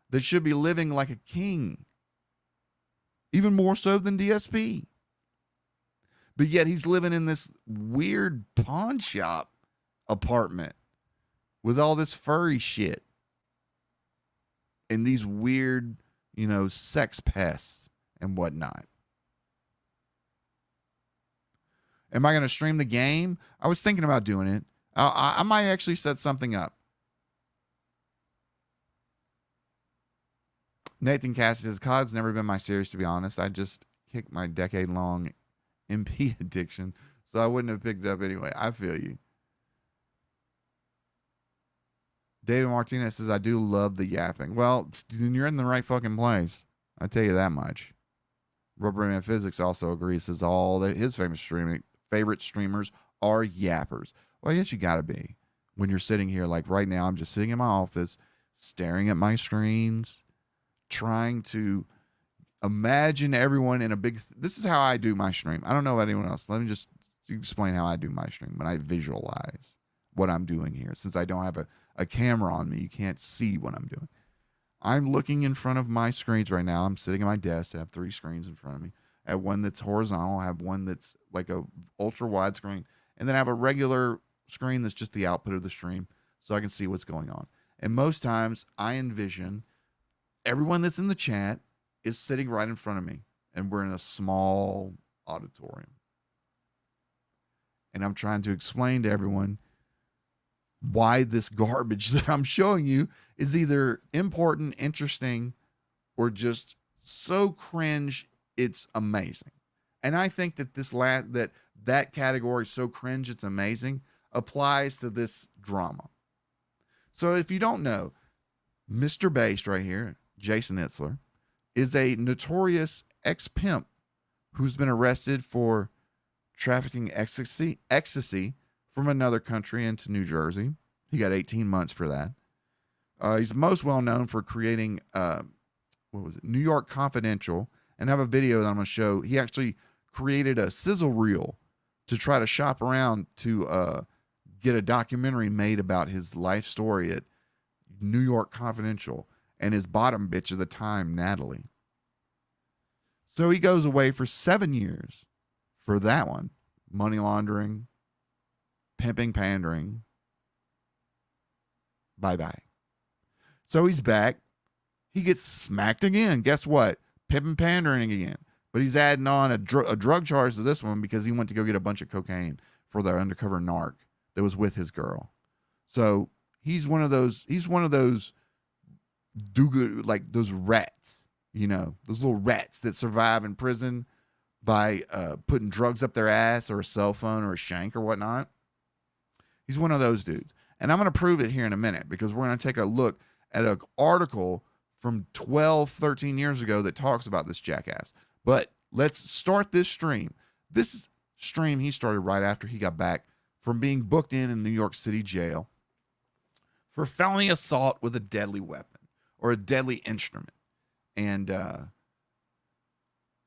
that should be living like a king, even more so than DSP. But yet he's living in this weird pawn shop apartment with all this furry shit and these weird, sex pests and whatnot. Am I going to stream the game? I was thinking about doing it. I might actually set something up. Nathan Cassidy says, COD's never been my series, to be honest. I just kicked my decade-long MP addiction, so I wouldn't have picked it up anyway. I feel you. David Martinez says, I do love the yapping. Well, you're in the right fucking place. I tell you that much. Rubberman Physics also agrees, says his favorite streamers are yappers. Well, I guess you gotta be. When you're sitting here, like right now, I'm just sitting in my office, staring at my screens, trying to imagine everyone in a big... This is how I do my stream. I don't know about anyone else. Let me just explain how I do my stream. When I visualize what I'm doing here. Since I don't have a camera on me, you can't see what I'm doing. I'm looking in front of my screens right now. I'm sitting at my desk. I have 3 screens in front of me. I have one that's horizontal. I have one that's like a ultra wide screen. And then I have a regular screen that's just the output of the stream so I can see what's going on. And most times I envision everyone that's in the chat is sitting right in front of me, and we're in a small auditorium. And I'm trying to explain to everyone why this garbage that I'm showing you is either important, interesting, or just so cringe it's amazing. And I think that that category, so cringe it's amazing, applies to this drama. So if you don't know, Mr. Based right here, Jason Itzler, is a notorious ex-pimp who's been arrested for trafficking ecstasy from another country into New Jersey. He got 18 months for that. He's most well known for creating, New York Confidential, and I have a video that I'm going to show. He actually created a sizzle reel to try to shop around to get a documentary made about his life story at New York Confidential and his bottom bitch of the time, Natalie. So he goes away for 7 years for that one. Money laundering, pimping, pandering. Bye-bye. So he's back. He gets smacked again. Guess what? Pimping, pandering again. But he's adding on a drug charge to this one because he went to go get a bunch of cocaine for their undercover narc that was with his girl. So he's one of those like those rats, those little rats that survive in prison by putting drugs up their ass or a cell phone or a shank or whatnot. He's one of those dudes. And I'm going to prove it here in a minute because we're going to take a look at an article from 12, 13 years ago that talks about this jackass. But let's start this stream. This stream he started right after he got back from being booked in New York City jail for felony assault with a deadly weapon or a deadly instrument. And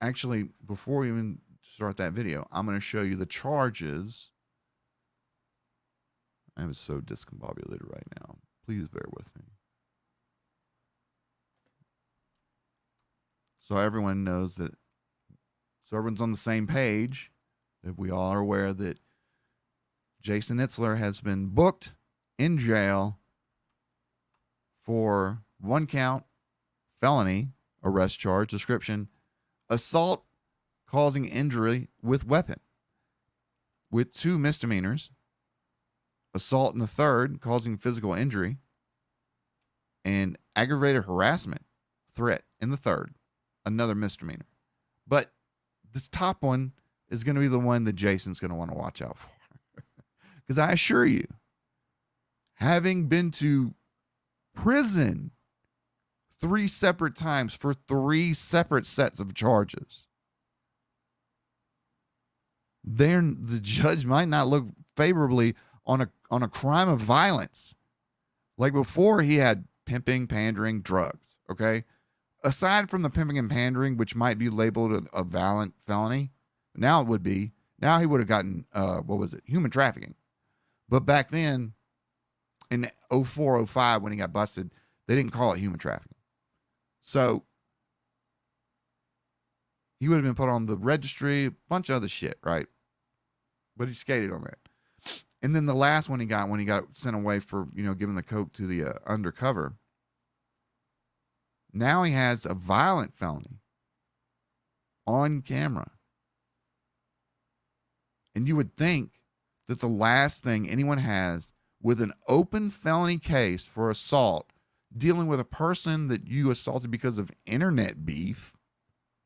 actually, before we even start that video, I'm going to show you the charges I am so discombobulated right now. Please bear with me. So everyone knows that, so everyone's on the same page, that we all are aware that Jason Itzler has been booked in jail for 1 count felony arrest charge, description, assault causing injury with weapon, with 2 misdemeanors, assault in the 3rd causing physical injury, and aggravated harassment threat in the 3rd, another misdemeanor. But this top one is going to be the one that Jason's going to want to watch out for. Because I assure you, having been to prison 3 separate times for 3 separate sets of charges, then the judge might not look favorably on a crime of violence. Like before, he had pimping, pandering, drugs. Okay, aside from the pimping and pandering, which might be labeled a violent felony, now it would be. Now he would have gotten human trafficking. But back then, in 04, 05, when he got busted, they didn't call it human trafficking. So he would have been put on the registry, a bunch of other shit, right? But he skated on that. And then the last one he got, when he got sent away for, giving the coke to the undercover, now he has a violent felony on camera. And you would think that the last thing anyone has with an open felony case for assault, dealing with a person that you assaulted because of internet beef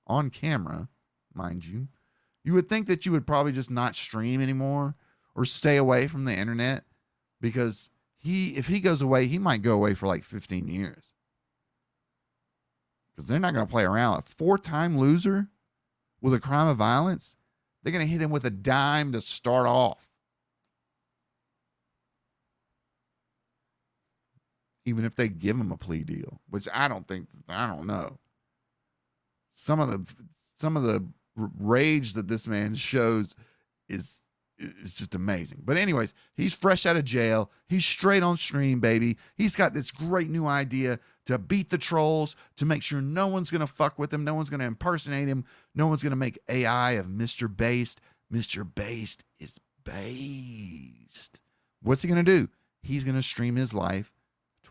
on camera, mind you, you would think that you would probably just not stream anymore or stay away from the internet, because if he goes away, he might go away for like 15 years. Because they're not going to play around. A 4-time loser with a crime of violence, they're going to hit him with a dime to start off. Even if they give him a plea deal, which I don't know. Some of the rage that this man shows is just amazing. But anyways, he's fresh out of jail. He's straight on stream, baby. He's got this great new idea to beat the trolls, to make sure no one's going to fuck with him. No one's going to impersonate him. No one's going to make AI of Mr. Based. Mr. Based is based. What's he going to do? He's going to stream his life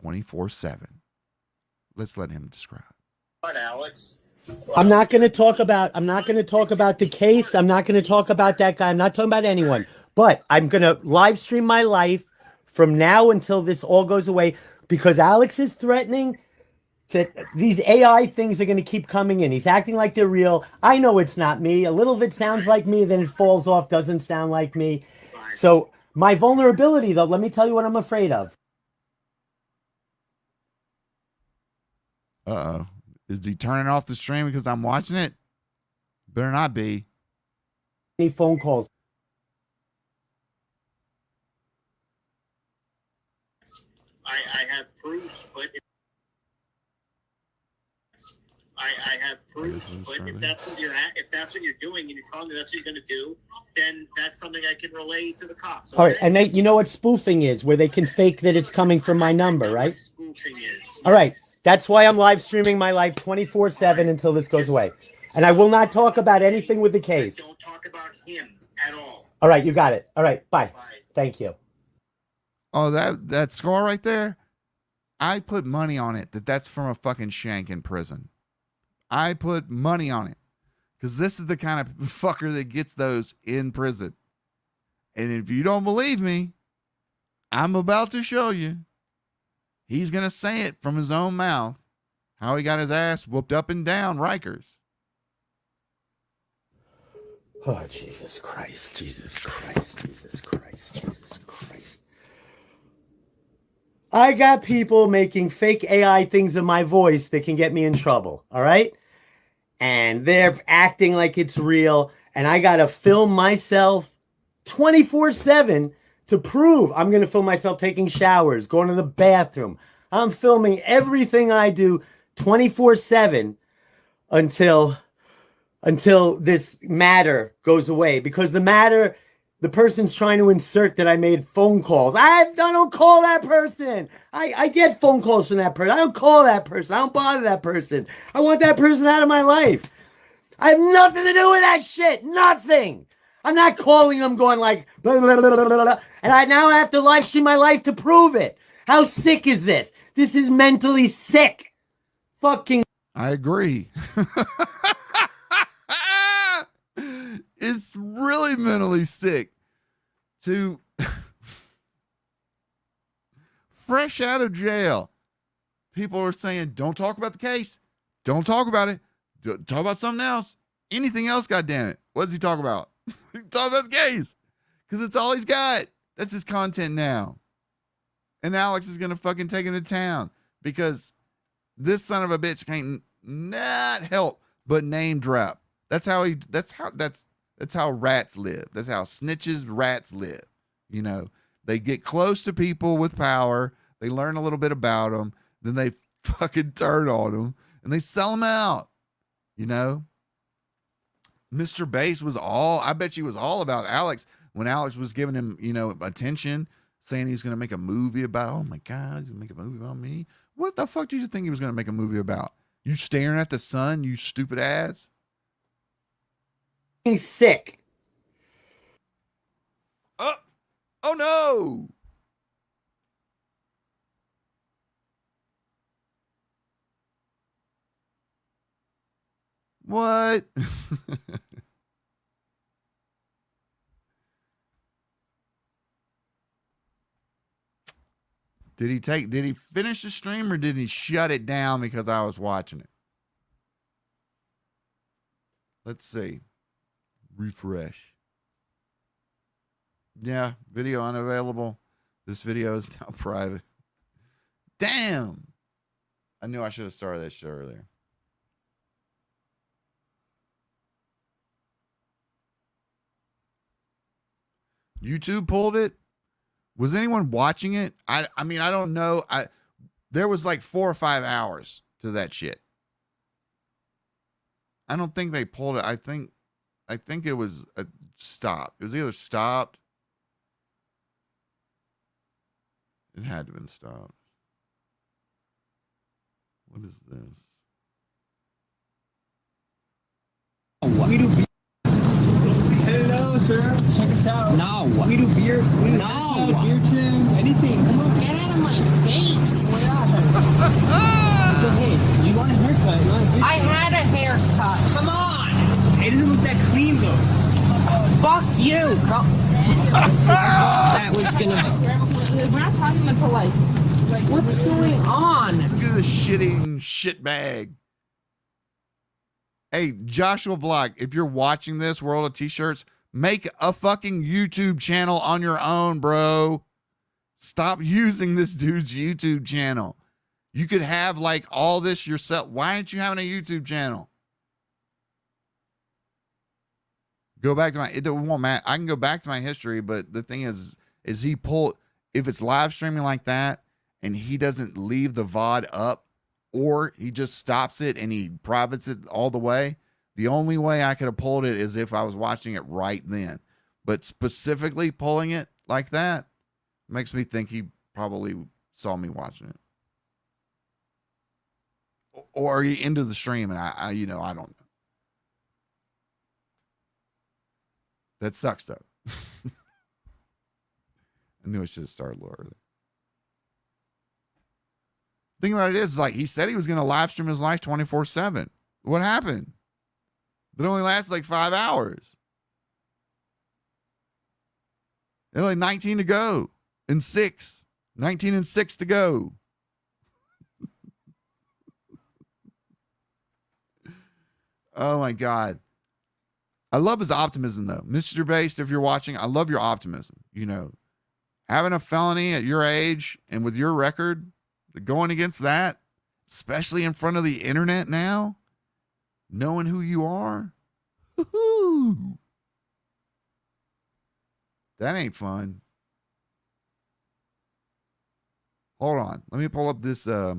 24/7. Let's let him describe. What, Alex? I'm not going to talk about the case. I'm not going to talk about that guy. I'm not talking about anyone. But I'm going to live stream my life from now until this all goes away, because Alex is threatening that these AI things are going to keep coming in. He's acting like they're real. I know it's not me. A little of it sounds like me, then it falls off, doesn't sound like me. So my vulnerability, though, let me tell you what I'm afraid of. Uh-oh. Is he turning off the stream because I'm watching it? Better not be. Any phone calls? I have proof, but I have proof, but if that's what you're doing, and you're telling me that's what you're going to do, then that's something I can relay to the cops. Okay? All right, and you know what spoofing is, where they can fake that it's coming from my number, right? Spoofing is. All right. That's why I'm live streaming my life 24/7 until this goes away. And I will not talk about anything with the case. Don't talk about him at all. All right, you got it. All right, bye. Thank you. Oh, that scar right there, I put money on it that's from a fucking shank in prison. I put money on it, because this is the kind of fucker that gets those in prison. And if you don't believe me, I'm about to show you. He's going to say it from his own mouth, how he got his ass whooped up and down Rikers. Oh, Jesus Christ, Jesus Christ, Jesus Christ, Jesus Christ. I got people making fake AI things in my voice that can get me in trouble, all right? And they're acting like it's real, and I got to film myself 24/7 to prove. I'm going to film myself taking showers, going to the bathroom. I'm filming everything I do 24/7 until this matter goes away, because the matter The person's trying to insert that I made phone calls. I don't call that person. I get phone calls from that person. I don't call that person. I don't bother that person. I want that person out of my life. I have nothing to do with that shit. Nothing. I'm not calling them going like, blah, blah, blah, blah, blah, blah. And now I have to live stream my life to prove it. How sick is this? This is mentally sick. Fucking. I agree. It's really mentally sick to fresh out of jail. People are saying, don't talk about the case. Don't talk about it. Talk about something else. Anything else, goddammit. What does he talk about? He talk about the case. Because it's all he's got. That's his content now. And Alex is going to fucking take him to town because this son of a bitch can't not help but name drop. That's how rats live. That's how snitches, rats live. You know, they get close to people with power. They learn a little bit about them. Then they fucking turn on them and they sell them out. You know, Mr. Bass I bet you was all about Alex when Alex was giving him, you know, attention, saying he was going to make a movie about, oh my God, he's going to make a movie about me. What the fuck did you think he was going to make a movie about? You staring at the sun, you stupid ass. He's sick. Oh no. What? Did he finish the stream or did he shut it down because I was watching it? Let's see. Refresh. Yeah, video unavailable. This video is now private. Damn. I knew I should have started that show earlier. YouTube pulled it. Was anyone watching it? I mean, I don't know. There was like 4 or 5 hours to that shit. I don't think they pulled it. I think it was stopped. It was either stopped. It had to have been stopped. What is this? We do. Hello, sir. Check us out. No. We do beer. No. Beer tin. Anything. Come on. Get out of my face. So, hey, you want a haircut? I had a haircut. Come on. It doesn't look that clean, though. Fuck you. That was gonna. We're not talking until like what's going on? Look at this shitting shit bag. Hey, Joshua Block, if you're watching this World of T-Shirts, make a fucking YouTube channel on your own, bro. Stop using this dude's YouTube channel. You could have like all this yourself. Why aren't you having a YouTube channel? Go back to it won't matter. I can go back to my history, but the thing is he pulled, if it's live streaming like that and he doesn't leave the VOD up, or he just stops it and he privates it all the way. The only way I could have pulled it is if I was watching it right then. But specifically pulling it like that makes me think he probably saw me watching it. Or he into the stream and I don't know. That sucks though. I knew I should have started a little early. Thing about it is, like, he said he was going to live stream his life 24/7. What happened? It only lasted like 5 hours. There's only 19 to go. And 6. 19 and 6 to go. Oh my God. I love his optimism though. Mr. Based, if you're watching, I love your optimism. You know, having a felony at your age and with your record, going against that, especially in front of the internet now, knowing who you are, woo-hoo. That ain't fun. Hold on. Let me pull up this, the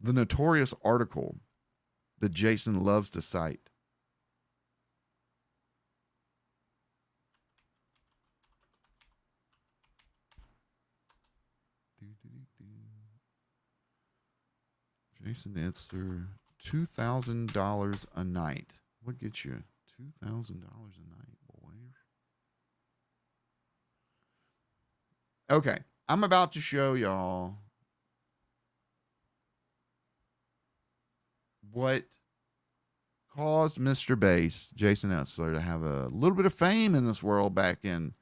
notorious article that Jason loves to cite. Jason Itzler, $2,000 a night. What gets you $2,000 a night, boys? Okay, I'm about to show y'all what caused Mr. Bass, Jason Itzler, to have a little bit of fame in this world back in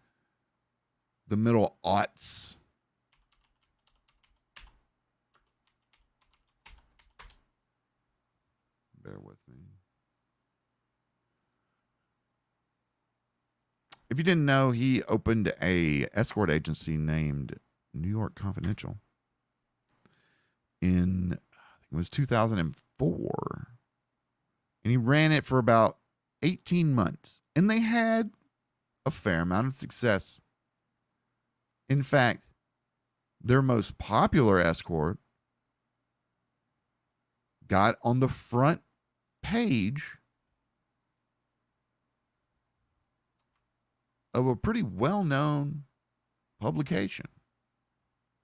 the middle aughts. Bear with me. If you didn't know, he opened a escort agency named New York Confidential in, I think it was 2004. And he ran it for about 18 months. And they had a fair amount of success. In fact, their most popular escort got on the front page of a pretty well-known publication.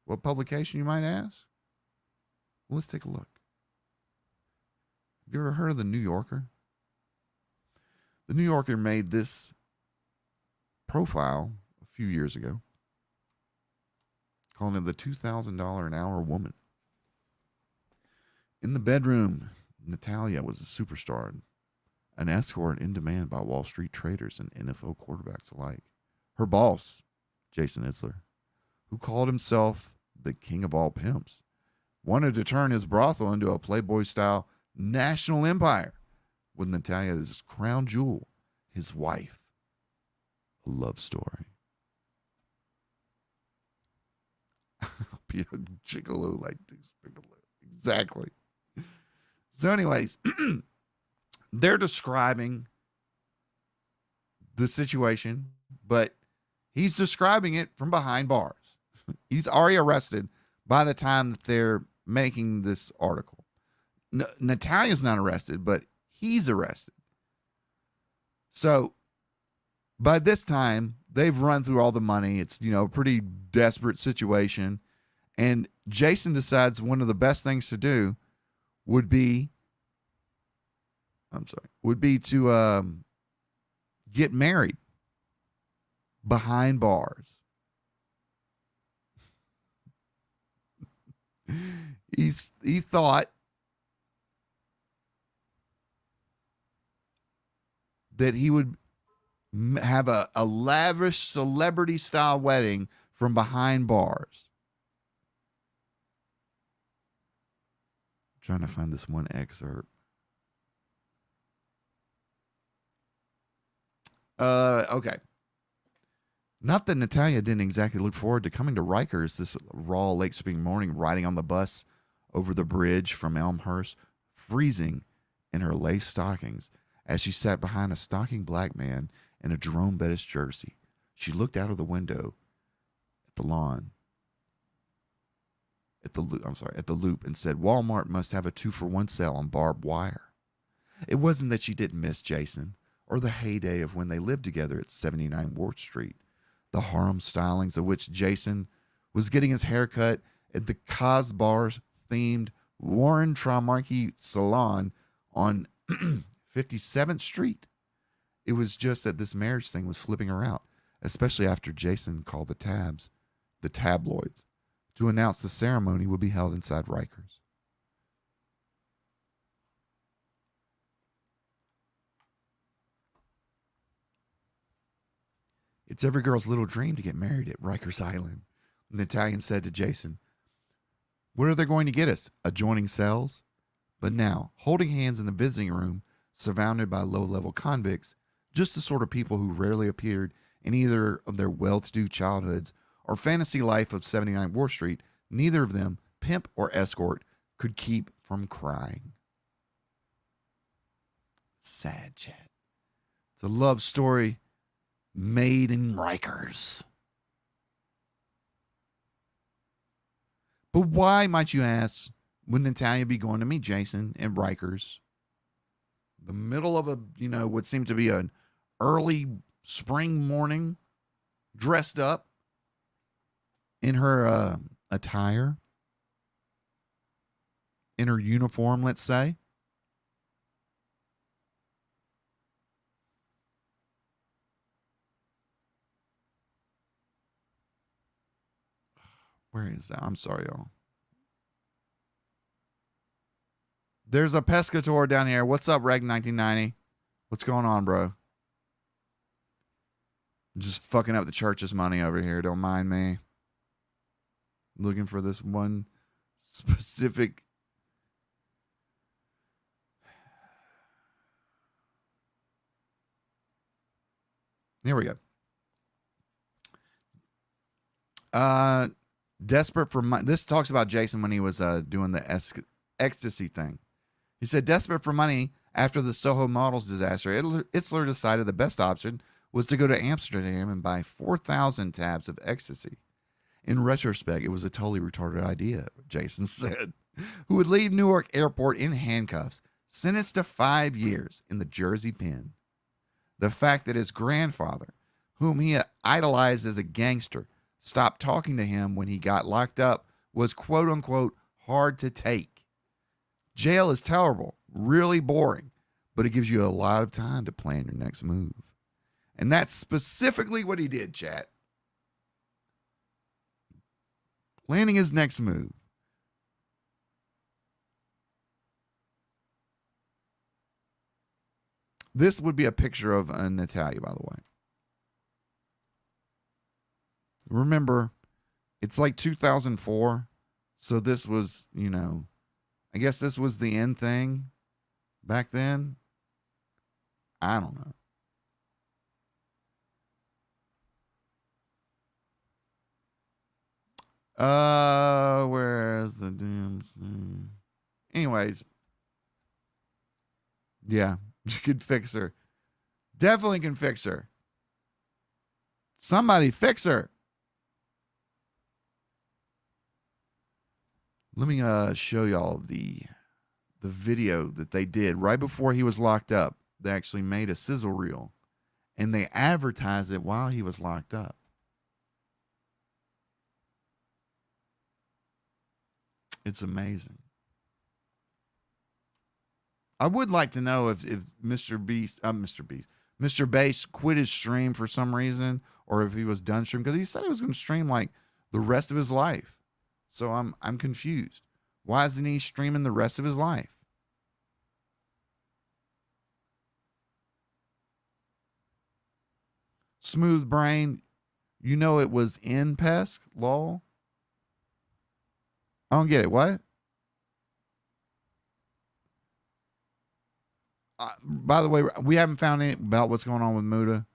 What publication, you might ask? Well, let's take a look. Have you ever heard of the New Yorker? The New Yorker made this profile a few years ago, calling it the $2,000 an hour woman. In the bedroom, Natalia was a superstar, an escort in demand by Wall Street traders and NFL quarterbacks alike. Her boss, Jason Itzler, who called himself the king of all pimps, wanted to turn his brothel into a Playboy-style national empire with Natalia as his crown jewel, his wife. A love story. I'll be a gigolo like this. Exactly. So anyways, they're describing the situation, but he's describing it from behind bars. He's already arrested by the time that they're making this article. Natalia's not arrested, but he's arrested. So by this time, they've run through all the money. It's, a pretty desperate situation. And Jason decides one of the best things to do would be to get married behind bars. He thought that he would have a lavish celebrity style wedding from behind bars. I'm trying to find this one excerpt. Okay. Not that Natalia didn't exactly look forward to coming to Rikers this raw late spring morning, riding on the bus over the bridge from Elmhurst, freezing in her lace stockings as she sat behind a stocking black man in a Jerome Bettis jersey. She looked out of the window at the lawn, at the loop, and said, "Walmart must have a 2-for-1 sale on barbed wire." It wasn't that she didn't miss Jason or the heyday of when they lived together at 79 Ward Street, the harem stylings of which Jason was getting his haircut at the Cosbars themed Warren Trimarchy Salon on 57th Street. It was just that this marriage thing was flipping her out, especially after Jason called the tabloids, to announce the ceremony would be held inside Rikers. It's every girl's little dream to get married at Rikers Island, the Italian said to Jason. What are they going to get us? Adjoining cells? But now, holding hands in the visiting room, surrounded by low-level convicts, just the sort of people who rarely appeared in either of their well-to-do childhoods or fantasy life of 79 Ward Street, neither of them, pimp or escort, could keep from crying. Sad chat. It's a love story made in Rikers. But why, might you ask, would Natalia be going to meet Jason at Rikers? The middle of what seemed to be an early spring morning, dressed up in her attire in her uniform, let's say. Where is that? I'm sorry, y'all. There's a pescator down here. What's up, Reg1990? What's going on, bro? Just fucking up the church's money over here. Don't mind me. Looking for this one specific. Here we go. Desperate for money. This talks about Jason when he was doing the ecstasy thing. He said, desperate for money after the Soho Models disaster, Itzler decided the best option was to go to Amsterdam and buy 4,000 tabs of ecstasy. In retrospect, it was a totally retarded idea, Jason said, who would leave Newark Airport in handcuffs, sentenced to 5 years in the Jersey pen. The fact that his grandfather, whom he idolized as a gangster, stopped talking to him when he got locked up was quote unquote hard to take. Jail is terrible, really boring, but it gives you a lot of time to plan your next move. And that's specifically what he did, chat. Planning his next move. This would be a picture of Natalia, by the way. Remember, it's like 2004. So this was, you know, I guess this was the end thing back then. I don't know. Where's the damn thing? Anyways. Yeah, you could fix her. Definitely can fix her. Somebody fix her. Let me show y'all the video that they did right before he was locked up. They actually made a sizzle reel and they advertised it while he was locked up. It's amazing. I would like to know if Mr. Bass quit his stream for some reason, or if he was done streaming, because he said he was going to stream like the rest of his life. So I'm confused. Why isn't he streaming the rest of his life? Smooth Brain, you know it was in Pesk, lol. I don't get it. What? By the way, we haven't found any about what's going on with Muda.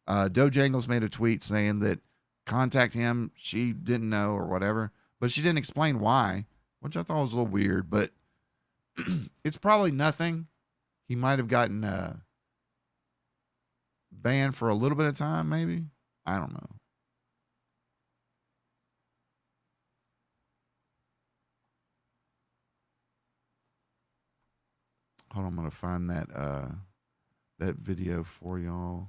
Dojangles made a tweet saying that contact him. She didn't know or whatever, but she didn't explain why, which I thought was a little weird, but it's probably nothing. He might have gotten banned for a little bit of time, maybe. I don't know. Hold on, I'm gonna find that that video for y'all.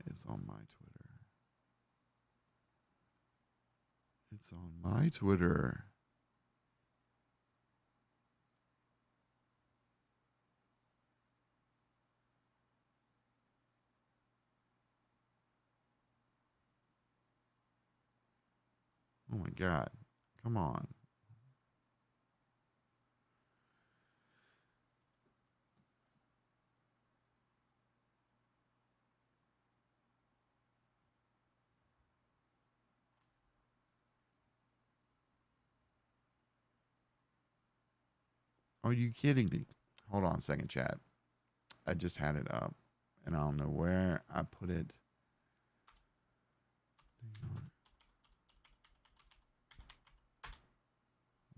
It's on my Twitter. It's on my Twitter. Oh my God. Come on. Are you kidding me? Hold on a second, chat. I just had it up and I don't know where I put it. I'm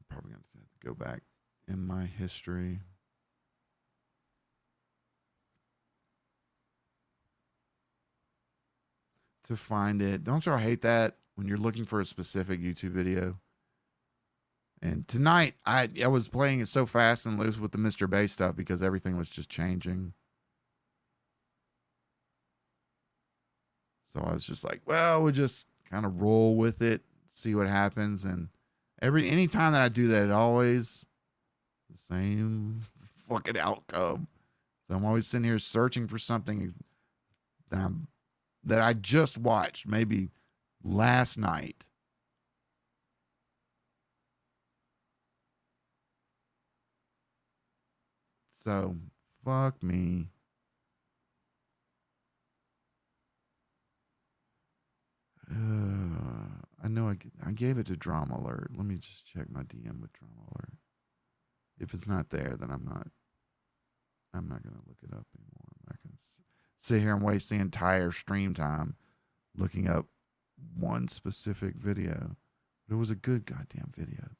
probably going to have to go back in my history. To find it. Don't y'all hate that when you're looking for a specific YouTube video? And tonight, I was playing it so fast and loose with the Mr. Bass stuff because everything was just changing. So I was just like, well, we'll just kind of roll with it, see what happens. And anytime that I do that, it always the same fucking outcome. So I'm always sitting here searching for something that I just watched maybe last night. So fuck me. I know I gave it to Drama Alert. Let me just check my DM with Drama Alert. If it's not there, then I'm not going to look it up anymore. I'm not going to sit here and waste the entire stream time looking up one specific video. But it was a good goddamn video, though.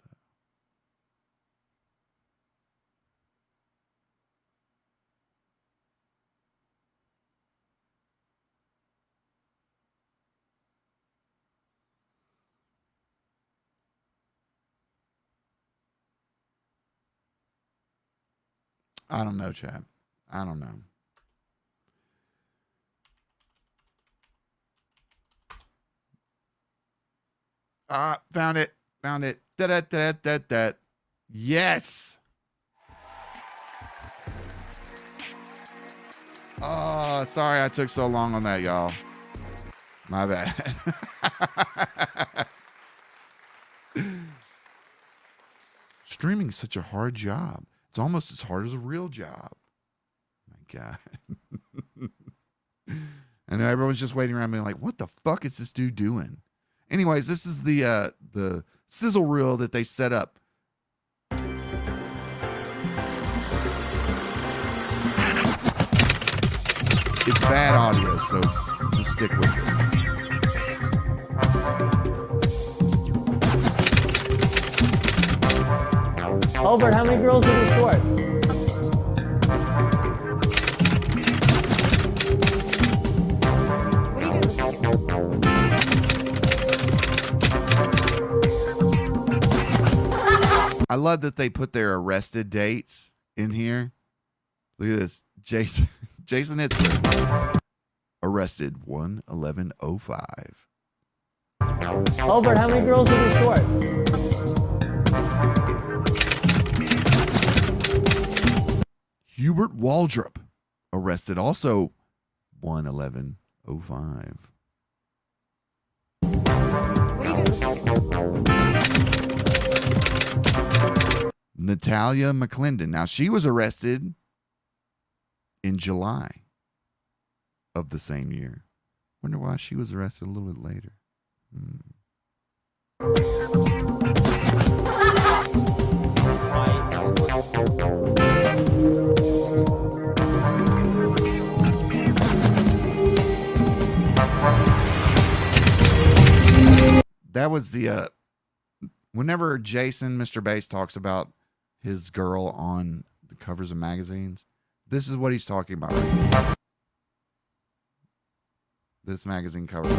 I don't know, Chad. I don't know. Found it. Found it. Da-da-da-da-da. Yes. Oh, sorry I took so long on that, y'all. My bad. Streaming is such a hard job. It's almost as hard as a real job. My God. I know everyone's just waiting around being like, what the fuck is this dude doing? Anyways, this is the sizzle reel that they set up. It's bad audio, so just stick with it. Albert, how many girls are you short? I love that they put their arrested dates in here. Look at this. Jason Itzler. Arrested 1/11/05. Albert, how many girls are you short? Hubert Waldrop. Arrested also 1/11/05. Natalia McClendon. Now, she was arrested in July of the same year. Wonder why she was arrested a little bit later. That was the whenever Jason, Mr. Bass, talks about his girl on the covers of magazines, this is what he's talking about right now. This magazine cover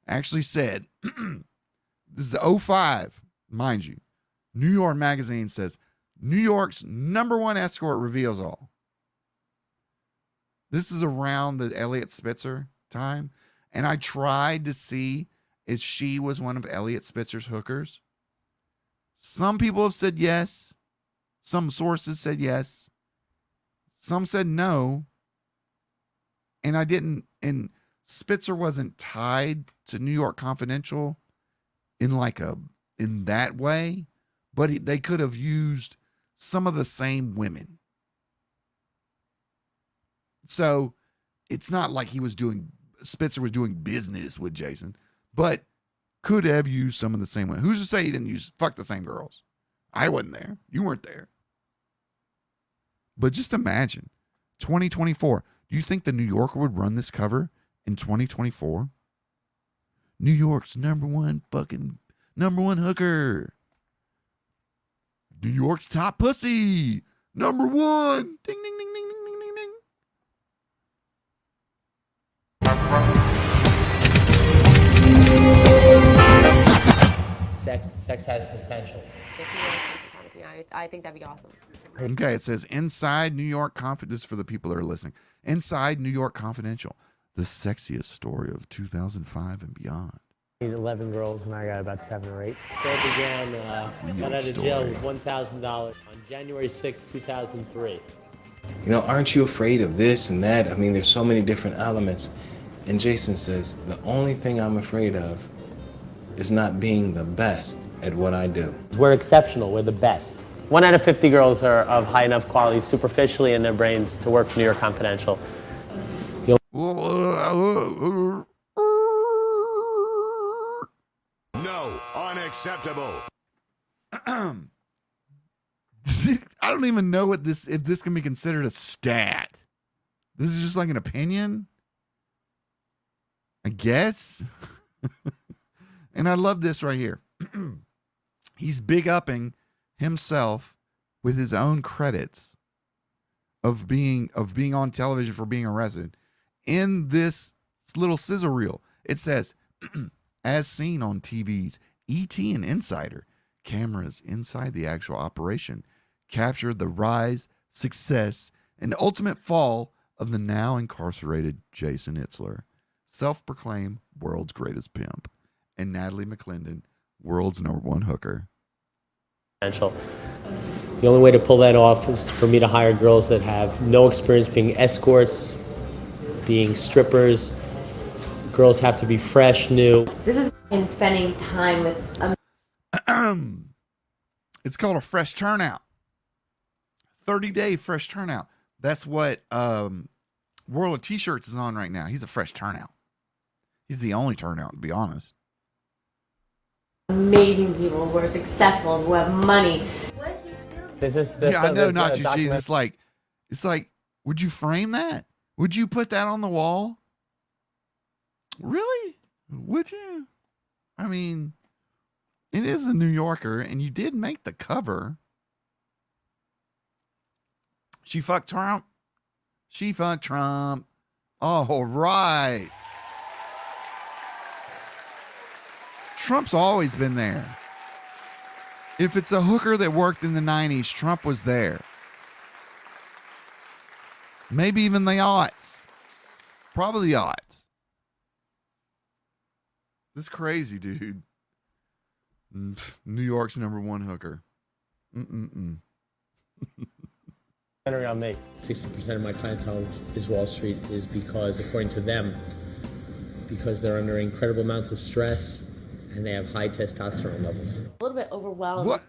actually said, this is 05, mind you. New York Magazine says, New York's #1 escort reveals all. This is around the Elliot Spitzer time. And I tried to see if she was one of Elliot Spitzer's hookers. Some people have said yes. Some sources said yes. Some said no. And I didn't. And Spitzer wasn't tied to New York Confidential in that way, but they could have used some of the same women. So it's not like Spitzer was doing business with Jason, but could have used some of the same women. Who's to say he didn't fuck the same girls? I wasn't there. You weren't there. But just imagine 2024. Do you think the New Yorker would run this cover in 2024? New York's #1 hooker. New York's top pussy. #1. Ding, ding, ding, ding, ding, ding, ding, ding. Sex has potential. If you want to spend some time with me, I think that'd be awesome. Okay, it says inside New York Confidential. This is for the people that are listening. Inside New York Confidential. the sexiest story of 2005 and beyond. 11 girls, and I got about 7 or 8. So I began, got out of jail with $1,000 on January 6, 2003. You know, aren't you afraid of this and that? I mean, there's so many different elements. And Jason says, the only thing I'm afraid of is not being the best at what I do. We're exceptional. We're the best. 1 out of 50 girls are of high enough quality superficially in their brains to work for New York Confidential. No, unacceptable. I don't even know if this can be considered a stat. This is just like an opinion, I guess. And I love this right here. He's big upping himself with his own credits of being on television for being arrested. In this little scissor reel, it says, as seen on TV's ET and Insider, cameras inside the actual operation captured the rise, success, and ultimate fall of the now incarcerated Jason Itzler, self-proclaimed world's greatest pimp, and Natalie McClendon, world's #1 hooker. The only way to pull that off is for me to hire girls that have no experience being escorts, being strippers. Girls have to be fresh, new. This is in spending time with It's called a fresh turnout. 30-day fresh turnout. That's what World of T-Shirts is on right now. He's a fresh turnout. He's the only turnout, to be honest. amazing people who are successful, who have money. Yeah, I know, not you, G. It's like, would you frame that? Would you put that on the wall? Really? Would you? I mean, it is a New Yorker, and you did make the cover. She fucked Trump. She fucked Trump. All right. Trump's always been there. If it's a hooker that worked in the 90s, Trump was there. Maybe even the aughts. Probably the aughts. This crazy dude. New York's #1 hooker. Around me, 60% of my clientele is Wall Street is because, according to them, because they're under incredible amounts of stress and they have high testosterone levels. A little bit overwhelmed. What?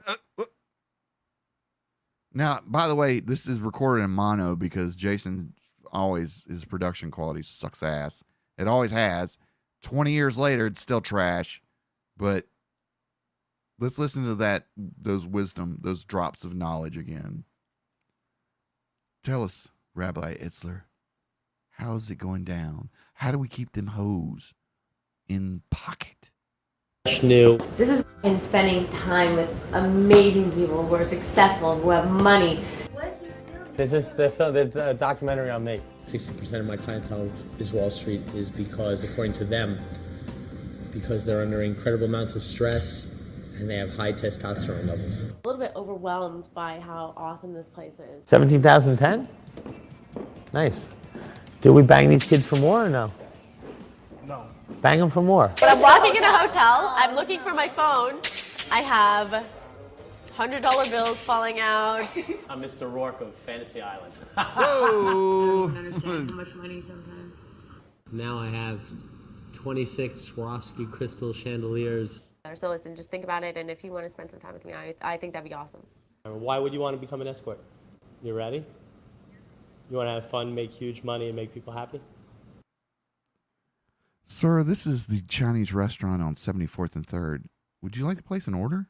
Now, by the way, this is recorded in mono because Jason always, his production quality sucks ass. It always has. 20 years later, it's still trash. But let's listen to those drops of knowledge again. Tell us, Rabbi Itzler, how's it going down? How do we keep them hoes in pocket? New. This is in spending time with amazing people who are successful, who have money. The documentary on me. 60% of my clientele is Wall Street is because, according to them, because they're under incredible amounts of stress and they have high testosterone levels. A little bit overwhelmed by how awesome this place is. 17,010? Nice. Do we bang these kids for more or no? No. Bang them for more. When I'm walking in a hotel, I'm looking for my phone. I have $100 bills falling out. I'm Mr. Rourke of Fantasy Island. Whoa! I don't understand how much money sometimes. Now I have 26 Swarovski crystal chandeliers. So listen, just think about it, and if you want to spend some time with me, I think that'd be awesome. Why would you want to become an escort? You ready? You want to have fun, make huge money, and make people happy? Sir, this is the Chinese restaurant on 74th and 3rd. Would you like to place an order?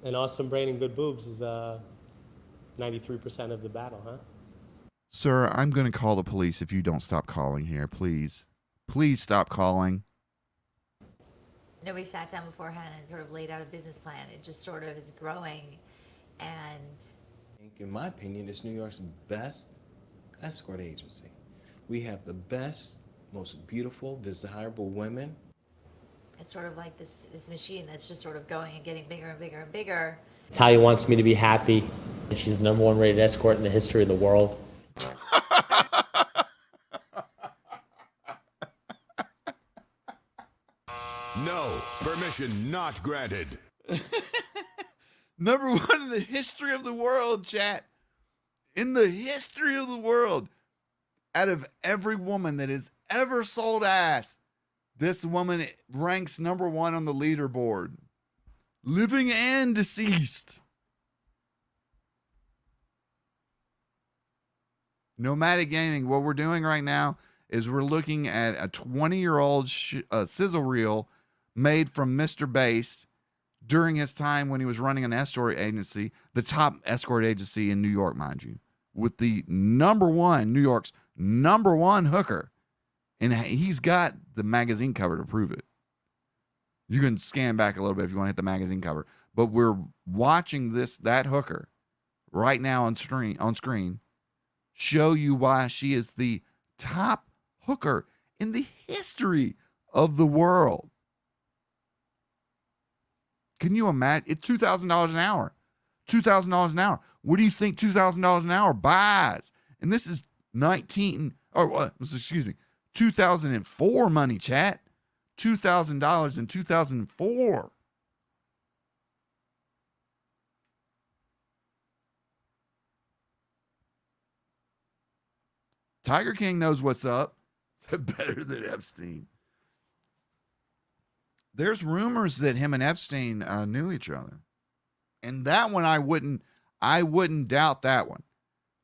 An awesome brain and good boobs is 93% of the battle, huh? Sir, I'm going to call the police if you don't stop calling here, please. Please stop calling. Nobody sat down beforehand and sort of laid out a business plan. It just sort of is growing, and In my opinion, it's New York's best escort agency. We have the best, most beautiful, desirable women. it's sort of like this machine that's just sort of going and getting bigger and bigger and bigger. Talia wants me to be happy. She's the #1 rated escort in the history of the world. Permission not granted. Number one in the history of the world, chat. In the history of the world, out of every woman that has ever sold ass, this woman ranks number one on the leaderboard. Living and deceased. Nomadic Gaming, what we're doing right now is we're looking at a 20-year-old sizzle reel made from Mr. Bass during his time when he was running an escort agency, the top escort agency in New York, mind you, with the New York's number one hooker. And he's got the magazine cover to prove it. You can scan back a little bit if you want to hit the magazine cover. But we're watching that hooker right now on screen show you why she is the top hooker in the history of the world. Can you imagine? It's $2,000 an hour. $2,000 an hour. What do you think $2,000 an hour buys? And this is 2004 money, chat. $2,000 in 2004. Tiger King knows what's up. Better than Epstein. There's rumors that him and Epstein knew each other. And that one I wouldn't doubt that one.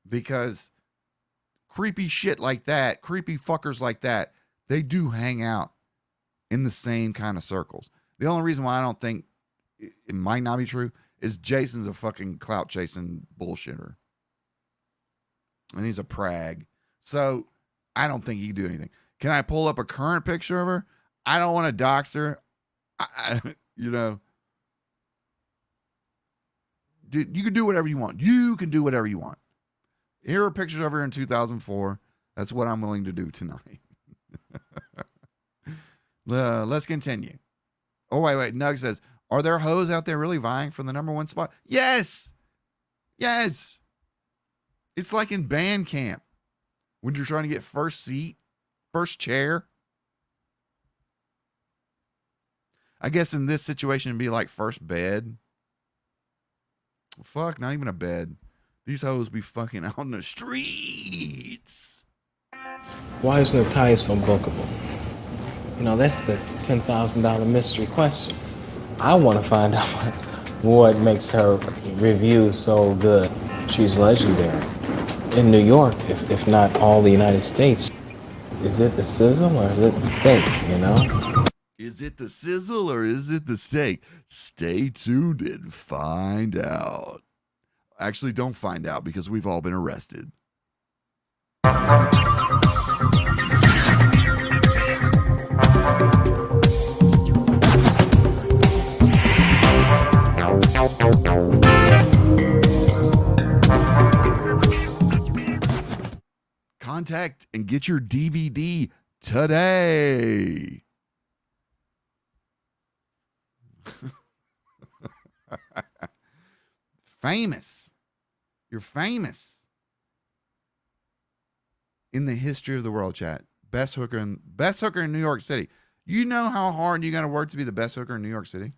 Because creepy shit like that, creepy fuckers like that, they do hang out in the same kind of circles. The only reason why I don't think it might not be true is Jason's a fucking clout chasing bullshitter. And he's a prag. So I don't think he can do anything. Can I pull up a current picture of her? I don't want to dox her. Dude, you can do whatever you want. You can do whatever you want. Here are pictures of her in 2004. That's what I'm willing to do tonight. Let's continue. Oh, wait. Nug says, are there hoes out there really vying for the number one spot? Yes. Yes. It's like in band camp when you're trying to get first seat, first chair. I guess in this situation, it'd be like first bed. Fuck, not even a bed. These hoes be fucking out in the streets. Why is Natalia so bookable? That's the $10,000 mystery question. I want to find out what makes her review so good. She's legendary. In New York, if not all the United States. Is it the sizzle or is it the steak, Is it the sizzle or is it the steak? Stay tuned and find out. Actually, don't find out because we've all been arrested. Contact and get your DVD today. Famous. You're famous in the history of the world, chat. Best hooker in New York City. You know how hard you got to work to be the best hooker in New York City?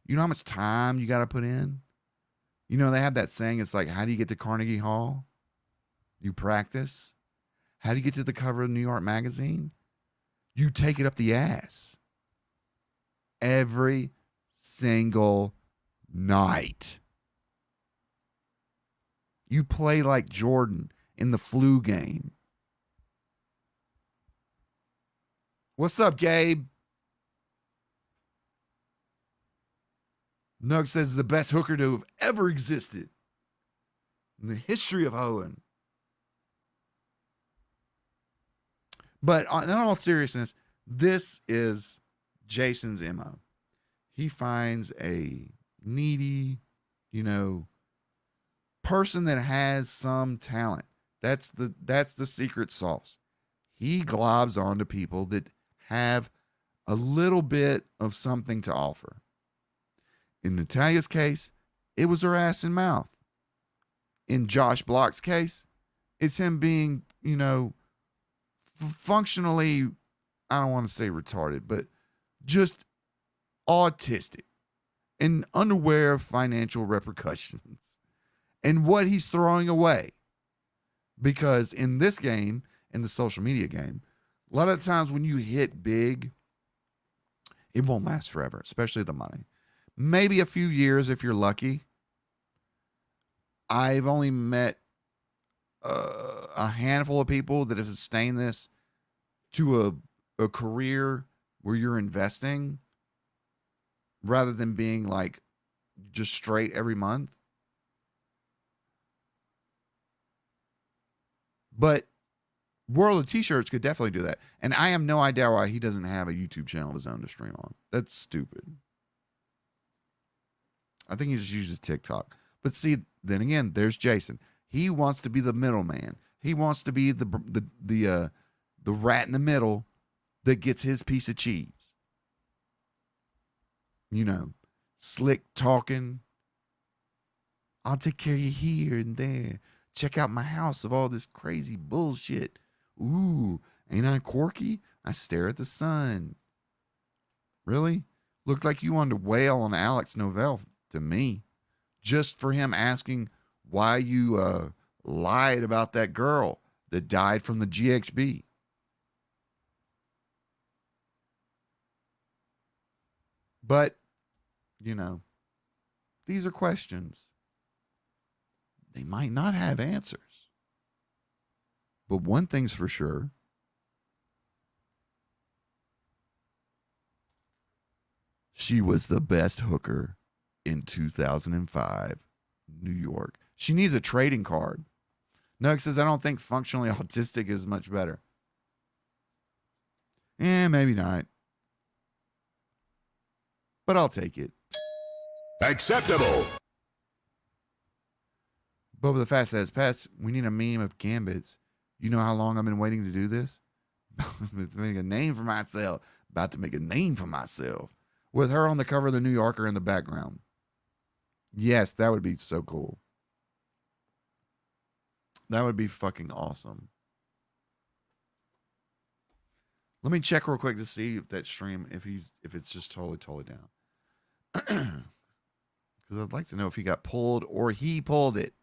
You know how much time you got to put in? They have that saying, it's like, how do you get to Carnegie Hall? You practice. How do you get to the cover of New York Magazine? You take it up the ass. Every single night. You play like Jordan in the flu game. What's up, Gabe? Nug says the best hooker to have ever existed in the history of hoeing. But in all seriousness, this is Jason's MO. He finds a needy, person that has some talent. That's the secret sauce. He globs onto people that have a little bit of something to offer. In Natalia's case, it was her ass and mouth. In Josh Block's case, it's him being, functionally, I don't want to say retarded, but just autistic and unaware of financial repercussions and what he's throwing away. Because in this game, in the social media game, a lot of times when you hit big, it won't last forever, especially the money. Maybe a few years if you're lucky. I've only met a handful of people that have sustained this to a career where you're investing rather than being like just straight every month. But World of T-Shirts could definitely do that. And I have no idea why he doesn't have a YouTube channel of his own to stream on. That's stupid. I think he just uses TikTok. But see, then again, there's Jason. He wants to be the middleman. He wants to be the rat in the middle that gets his piece of cheese. You know, slick talking. I'll take care of you here and there. Check out my house of all this crazy bullshit. Ooh, ain't I quirky? I stare at the sun. Really? Looked like you wanted to wail on Alex Novell to me. Just for him asking why you lied about that girl that died from the GHB. But, you know, these are questions. They might not have answers. But one thing's for sure. She was the best hooker in 2005, New York. She needs a trading card. Nug says, I don't think functionally autistic is much better. Maybe not. But I'll take it. Acceptable. Boba the Fast says, Pets, we need a meme of Gambits. You know how long I've been waiting to do this? It's making a name for myself. About to make a name for myself. With her on the cover of the New Yorker in the background. Yes, that would be so cool. That would be fucking awesome. Let me check real quick to see if that stream, if it's just totally down. Because I'd like to know if he got pulled or he pulled it.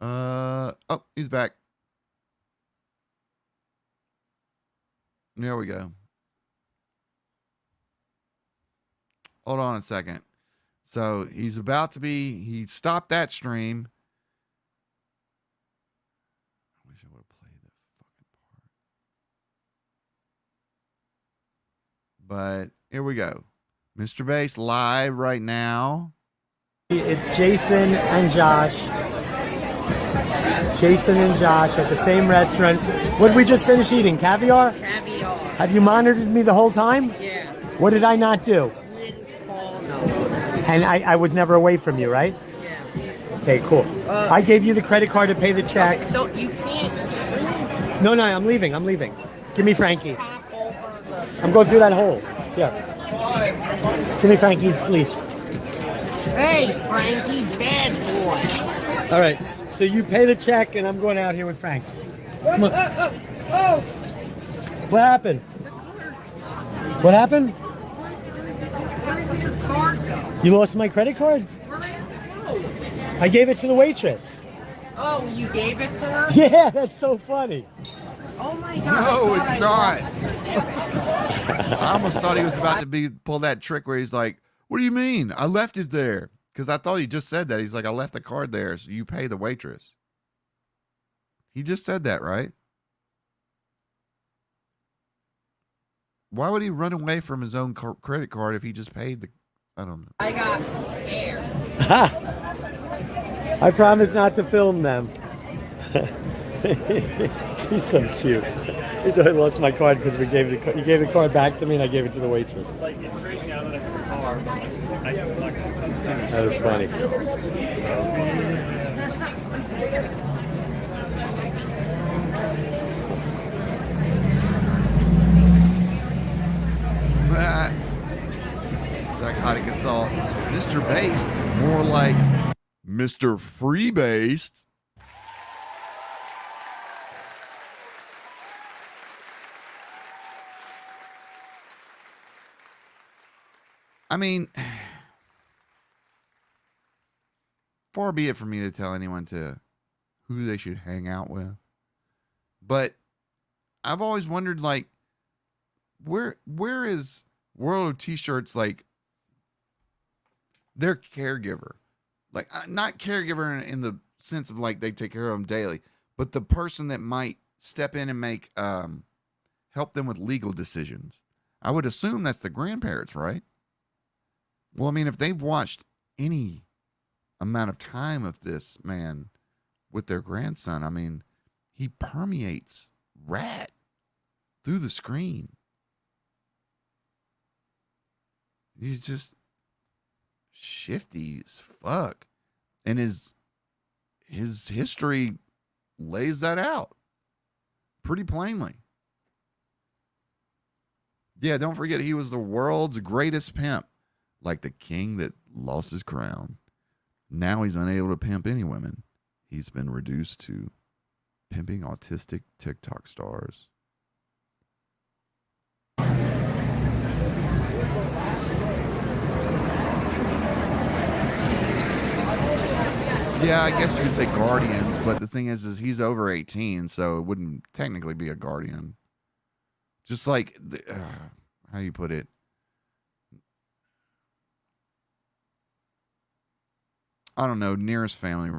Oh, he's back. There we go. Hold on a second. So he's about to be, he stopped that stream. I wish I would have played that fucking part. But here we go. Mr. Bass live right now. It's Jason and Josh. Jason and Josh at the same restaurant. What did we just finish eating? Caviar? Caviar. Have you monitored me the whole time? Yeah. What did I not do? You didn't call, no. And I was never away from you, right? Yeah. Okay, cool. I gave you the credit card to pay the check. No, you can't. No, I'm leaving. Give me Frankie. Pop over the... I'm going through that hole. Yeah. Give me Frankie's leash. Hey, Frankie, bad boy. All right. So you pay the check, and I'm going out here with Frank. Come on. What happened? What happened? Where did your card go? You lost my credit card? Where did it go? I gave it to the waitress. Oh, you gave it to her? Yeah, that's so funny. Oh my God. No, I thought it's I not. lost your debit. I almost thought he was about to pull that trick where he's like, what do you mean? I left it there. Because I thought he just said that. He's like, I left the card there, so you pay the waitress. He just said that, right? Why would he run away from his own credit card if he just paid the... I don't know. I got scared. I promise not to film them. He's so cute. He thought I lost my card because he gave the card back to me and I gave it to the waitress. Like, it's great now that I have a car. That was funny. Psychotic assault. Mr. Based, more like Mr. Free-Based. I mean, far be it for me to tell anyone to who they should hang out with. But I've always wondered, like, where is World of T-Shirts, like, their caregiver? Like, not caregiver in the sense of, like, they take care of them daily, but the person that might step in and make, help them with legal decisions. I would assume that's the grandparents, right? Well, I mean, if they've watched any amount of time of this man with their grandson, I mean, he permeates rat through the screen. He's just shifty as fuck. And his history lays that out pretty plainly. Yeah, don't forget he was the world's greatest pimp, like the king that lost his crown. Now he's unable to pimp any women. He's been reduced to pimping autistic TikTok stars. Yeah, I guess you could say guardians, but the thing is he's over 18, so it wouldn't technically be a guardian. Just like, how you put it? I don't know, nearest family,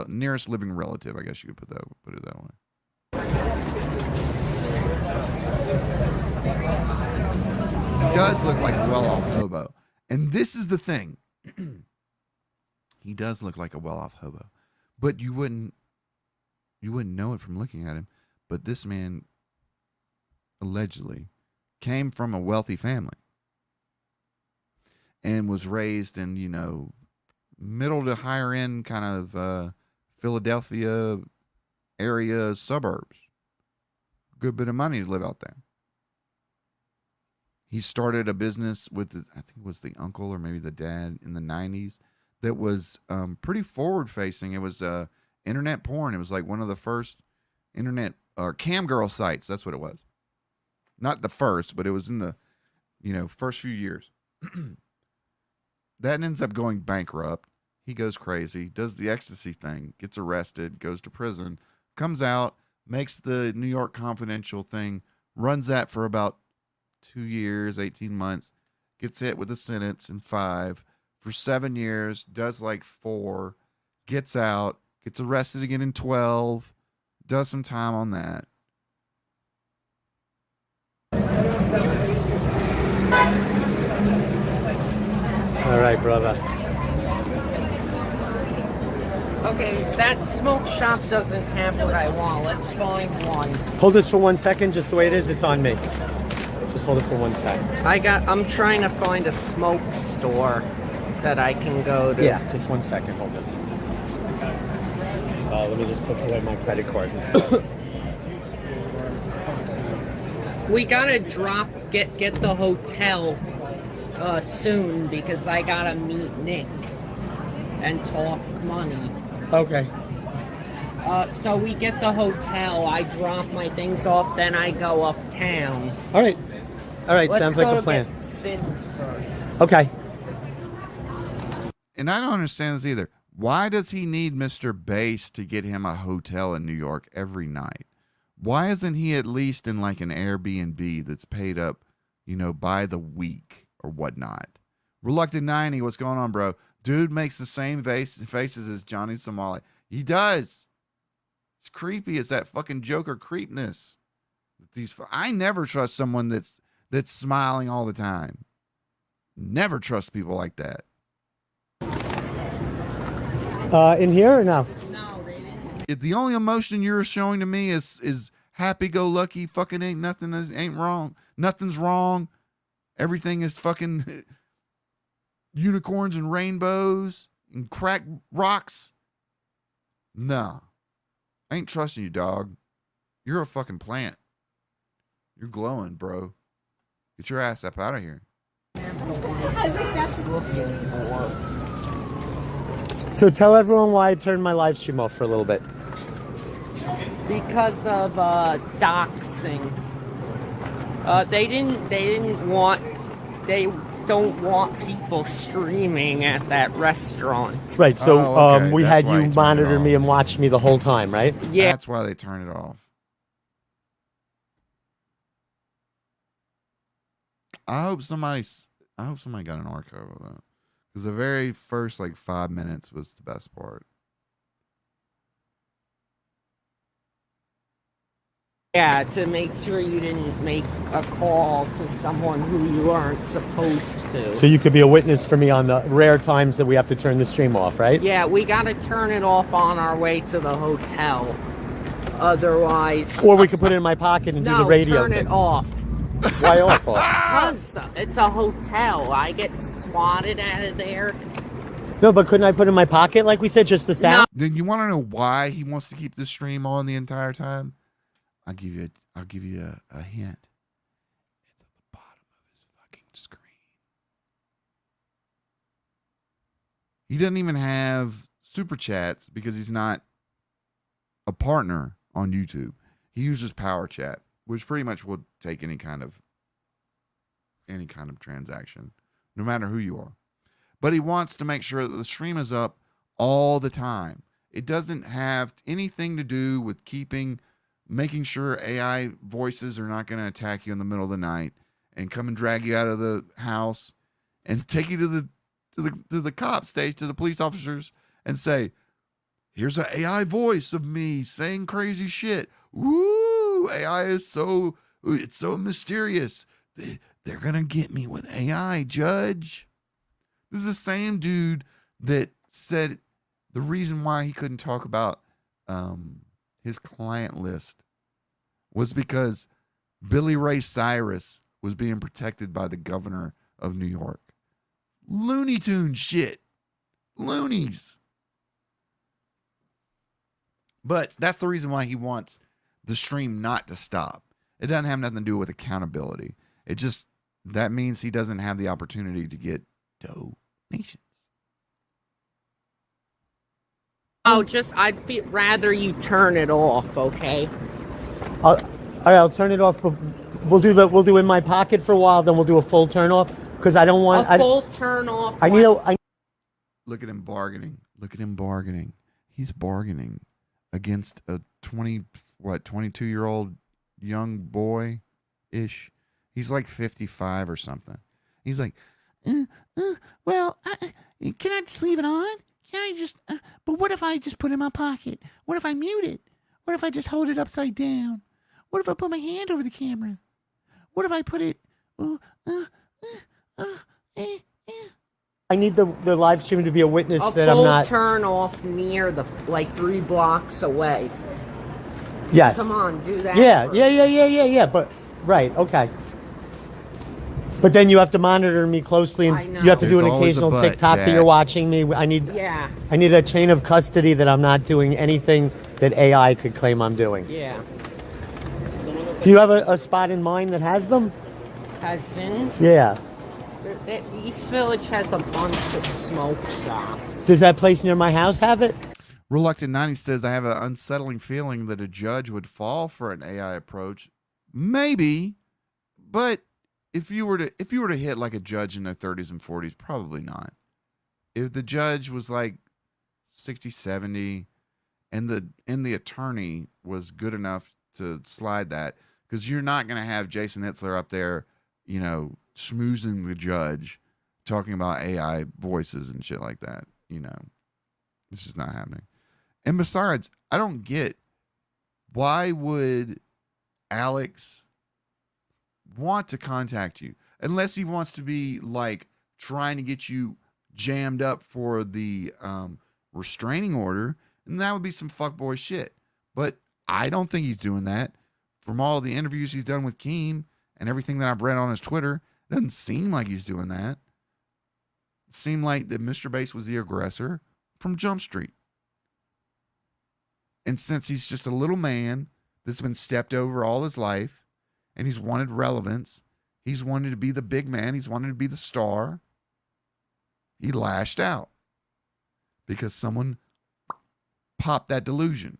nearest living relative, I guess you could put it that way. He does look like a well-off hobo. And this is the thing. He does look like a well-off hobo. But you wouldn't know it from looking at him. But this man allegedly came from a wealthy family and was raised in, you know, middle to higher end kind of Philadelphia area suburbs. Good bit of money to live out there. He started a business with, I think it was the uncle or maybe the dad in the 90s that was pretty forward facing. It was internet porn. It was like one of the first internet or cam girl sites. That's what it was. Not the first, but it was in the, first few years. That ends up going bankrupt. He goes crazy, does the ecstasy thing, gets arrested, goes to prison, comes out, makes the New York Confidential thing, runs that for about 2 years, 18 months, gets hit with a sentence in 5 for 7 years, does like 4, gets out, gets arrested again in 12, does some time on that. All right, brother. Okay, that smoke shop doesn't have what I want. Let's find one. Hold this for 1 second, just the way it is. It's on me. Just hold it for 1 second. I'm trying to find a smoke store that I can go to. Yeah, just 1 second. Hold this. Let me just put away my credit card. We gotta get the hotel soon because I gotta meet Nick and talk money. Okay. So we get the hotel, I drop my things off, then I go uptown. All right. Sounds like a plan. Let's go get Sid's first. Okay. And I don't understand this either. Why does he need Mr. Bass to get him a hotel in New York every night? Why isn't he at least in like an Airbnb that's paid up, by the week or whatnot? Reluctant 90, what's going on, bro? Dude makes the same faces as Johnny Somali. He does. It's creepy. It's that fucking Joker creepness. I never trust someone that's smiling all the time. Never trust people like that. In here or no? No, they didn't. If the only emotion you're showing to me is happy-go-lucky, fucking ain't wrong. Nothing's wrong. Everything is fucking unicorns and rainbows and crack rocks. No. I ain't trusting you, dog. You're a fucking plant. You're glowing, bro. Get your ass up out of here. So tell everyone why I turned my live stream off for a little bit. Because of doxing. They don't want people streaming at that restaurant. Right. So Oh, okay. we That's had why he you turned it monitor me off. and watch me the whole time, right? Yeah. That's why they turn it off. I hope somebody got an archive of that, because the very first like 5 minutes was the best part. Yeah, to make sure you didn't make a call to someone who you aren't supposed to. So you could be a witness for me on the rare times that we have to turn the stream off, right? Yeah, we gotta turn it off on our way to the hotel. Otherwise... Or we could put it in my pocket and do the radio turn thing. it off. Why off? Because it's a hotel. I get swatted out of there. No, but couldn't I put it in my pocket like we said, just the sound? Then you want to know why he wants to keep the stream on the entire time? I'll give you a hint. It's at the bottom of his fucking screen. He doesn't even have super chats because he's not a partner on YouTube. He uses Power Chat, which pretty much will take any kind of transaction, no matter who you are. But he wants to make sure that the stream is up all the time. It doesn't have anything to do with making sure AI voices are not going to attack you in the middle of the night and come and drag you out of the house and take you to the cop station, to the police officers, and say, here's an AI voice of me saying crazy shit. Woo! AI is so mysterious. They're going to get me with AI, Judge. This is the same dude that said the reason why he couldn't talk about his client list was because Billy Ray Cyrus was being protected by the governor of New York. Looney Tune shit. Loonies. But that's the reason why he wants the stream not to stop. It doesn't have nothing to do with accountability. That means he doesn't have the opportunity to get donations. I'd rather you turn it off, okay? All right, I'll turn it off. We'll do in my pocket for a while, then we'll do a full turn off because I don't want a full turn off. Look at him bargaining. Look at him bargaining. He's bargaining against a 22-year-old young boy ish. He's like 55 or something. He's like, well, can I just leave it on? Can I just, but what if I just put it in my pocket? What if I mute it? What if I just hold it upside down? What if I put my hand over the camera? What if I put it, I need the live stream to be a witness that I'm not. A full turn off near 3 blocks away. Yes. Come on, do that. Yeah. But, right, okay. But then you have to monitor me closely, and you have to do an occasional TikTok that you're watching me. I need a chain of custody that I'm not doing anything that AI could claim I'm doing. Yeah. Do you have a spot in mind that has them? Cousins? Yeah. East Village has a bunch of smoke shops. Does that place near my house have it? Reluctant 90 says, I have an unsettling feeling that a judge would fall for an AI approach. Maybe, but if you were to hit like a judge in their 30s and 40s, probably not. If the judge was like 60, 70, and the attorney was good enough to slide that, because you're not going to have Jason Itzler up there, schmoozing the judge, talking about AI voices and shit like that. This is not happening. And besides, I don't get, why would Alex want to contact you unless he wants to be like trying to get you jammed up for the restraining order, and that would be some fuckboy shit. But I don't think he's doing that. From all the interviews he's done with Keem and everything that I've read on his Twitter, it doesn't seem like he's doing that. It seemed like that Mr. Bass was the aggressor from Jump Street. And since he's just a little man that's been stepped over all his life, and he's wanted relevance, he's wanted to be the big man, he's wanted to be the star, he lashed out because someone popped that delusion.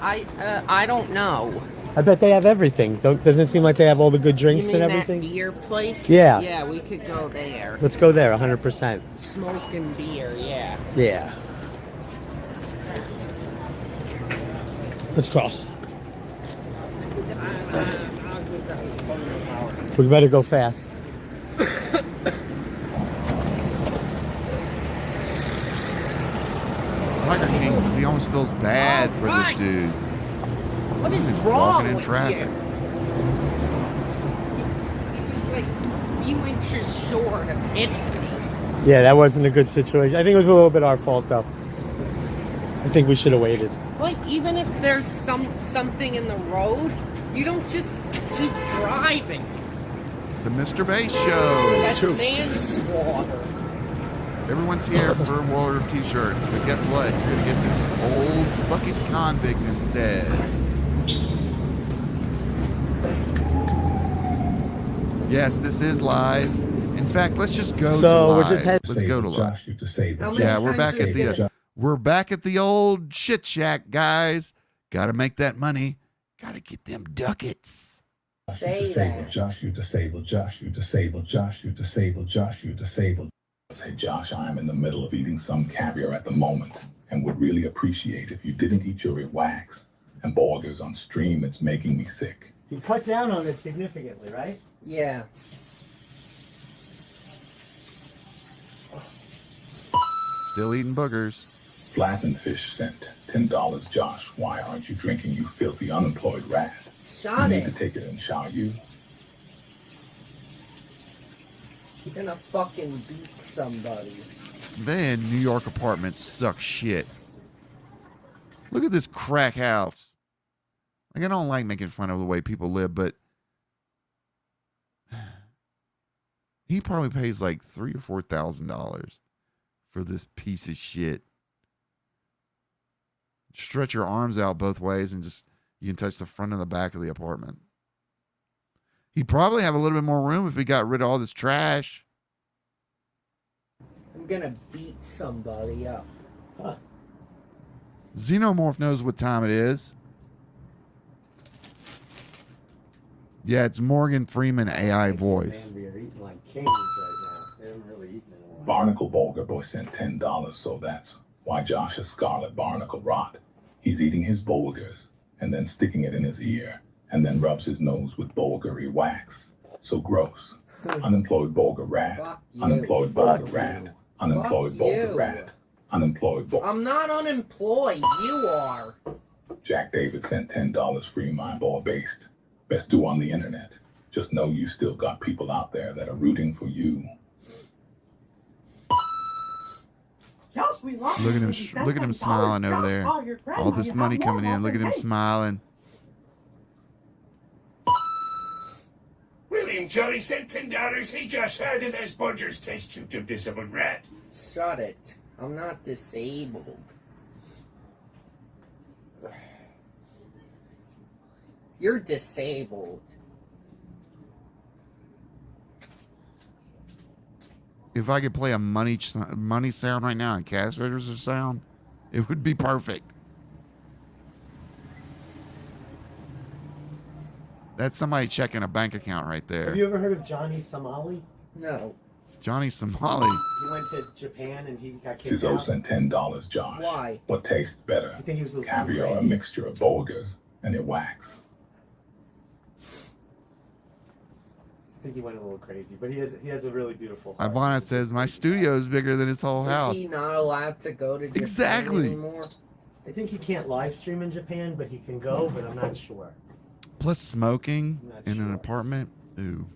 I don't know. I bet they have everything. Doesn't it seem like they have all the good You drinks mean and that everything? beer place? Yeah. Yeah, we could go there. Let's go there, 100%. Smoking beer, yeah. Yeah. Let's cross. We better go fast. Tiger King says he almost feels bad for this dude. What is He's wrong walking in with traffic. you? He's like a few inches short of hitting me. Yeah, that wasn't a good situation. I think it was a little bit our fault, though. I think we should have waited. Like, even if there's something in the road, you don't just keep driving. It's the Mr. Bass Show. That's manslaughter. Everyone's here for a world of t-shirts, but guess what? You're gonna get this old fucking convict instead. Yes, this is live. In fact, let's just go to live. Let's go to live. Yeah, we're back at the old shit shack, guys. Gotta make that money. Gotta get them ducats. Josh, you disabled, Josh, you disabled, Josh, you disabled, Josh, you disabled. Hey, Josh, I am in the middle of eating some caviar at the moment and would really appreciate if you didn't eat your wax and burgers on stream. It's making me sick. He cut down on it significantly, right? Yeah. Still eating boogers. Flattened Fish sent $10. Josh, why aren't you drinking, you filthy unemployed rat? Shot you it. need to take it and shower you. You're gonna fucking beat somebody. Man, New York apartments suck shit. Look at this crack house. Like, I don't like making fun of the way people live, but he probably pays like $3,000 or $4,000 for this piece of shit. Stretch your arms out both ways and just you can touch the front and the back of the apartment. He'd probably have a little bit more room if he got rid of all this trash. I'm gonna beat somebody up. Huh. Xenomorph knows what time it is. Yeah, it's Morgan Freeman AI voice. Man, we are eating like kings right now. They haven't really eaten in a while. Barnacle Burger Boy sent $10, so that's why Josh has scarlet barnacle rot. He's eating his burgers and then sticking it in his ear and then rubs his nose with bulgari wax. So gross. Unemployed burger rat. Unemployed burger rat. Unemployed burger rat. Unemployed burger. I'm not unemployed. You are. Jack David sent $10 free mind ball based. Best do on the internet. Just know you still got people out there that are rooting for you. Look at him smiling over there. All this money coming in. Look at him smiling. William Jolly sent $10. He just heard of those burgers taste you to disabled rat. Shut it. I'm not disabled. You're disabled. If I could play a money sound right now and cash register sound, it would be perfect. That's somebody checking a bank account right there. Have you ever heard of Johnny Somali? No. Johnny Somali. He went to Japan and he got kicked Tizzo out. sent $10, Josh. Why? What tastes better? I think he was a little Caviar, a crazy. mixture of burgers and a wax. I think he went a little crazy, but he has a really beautiful heart. Ivana says, my studio is bigger than his whole house. Is he not allowed to go to Japan Exactly. anymore? I think he can't live stream in Japan, but he can go, but I'm not sure. Plus smoking I'm not in an sure. apartment. Ooh.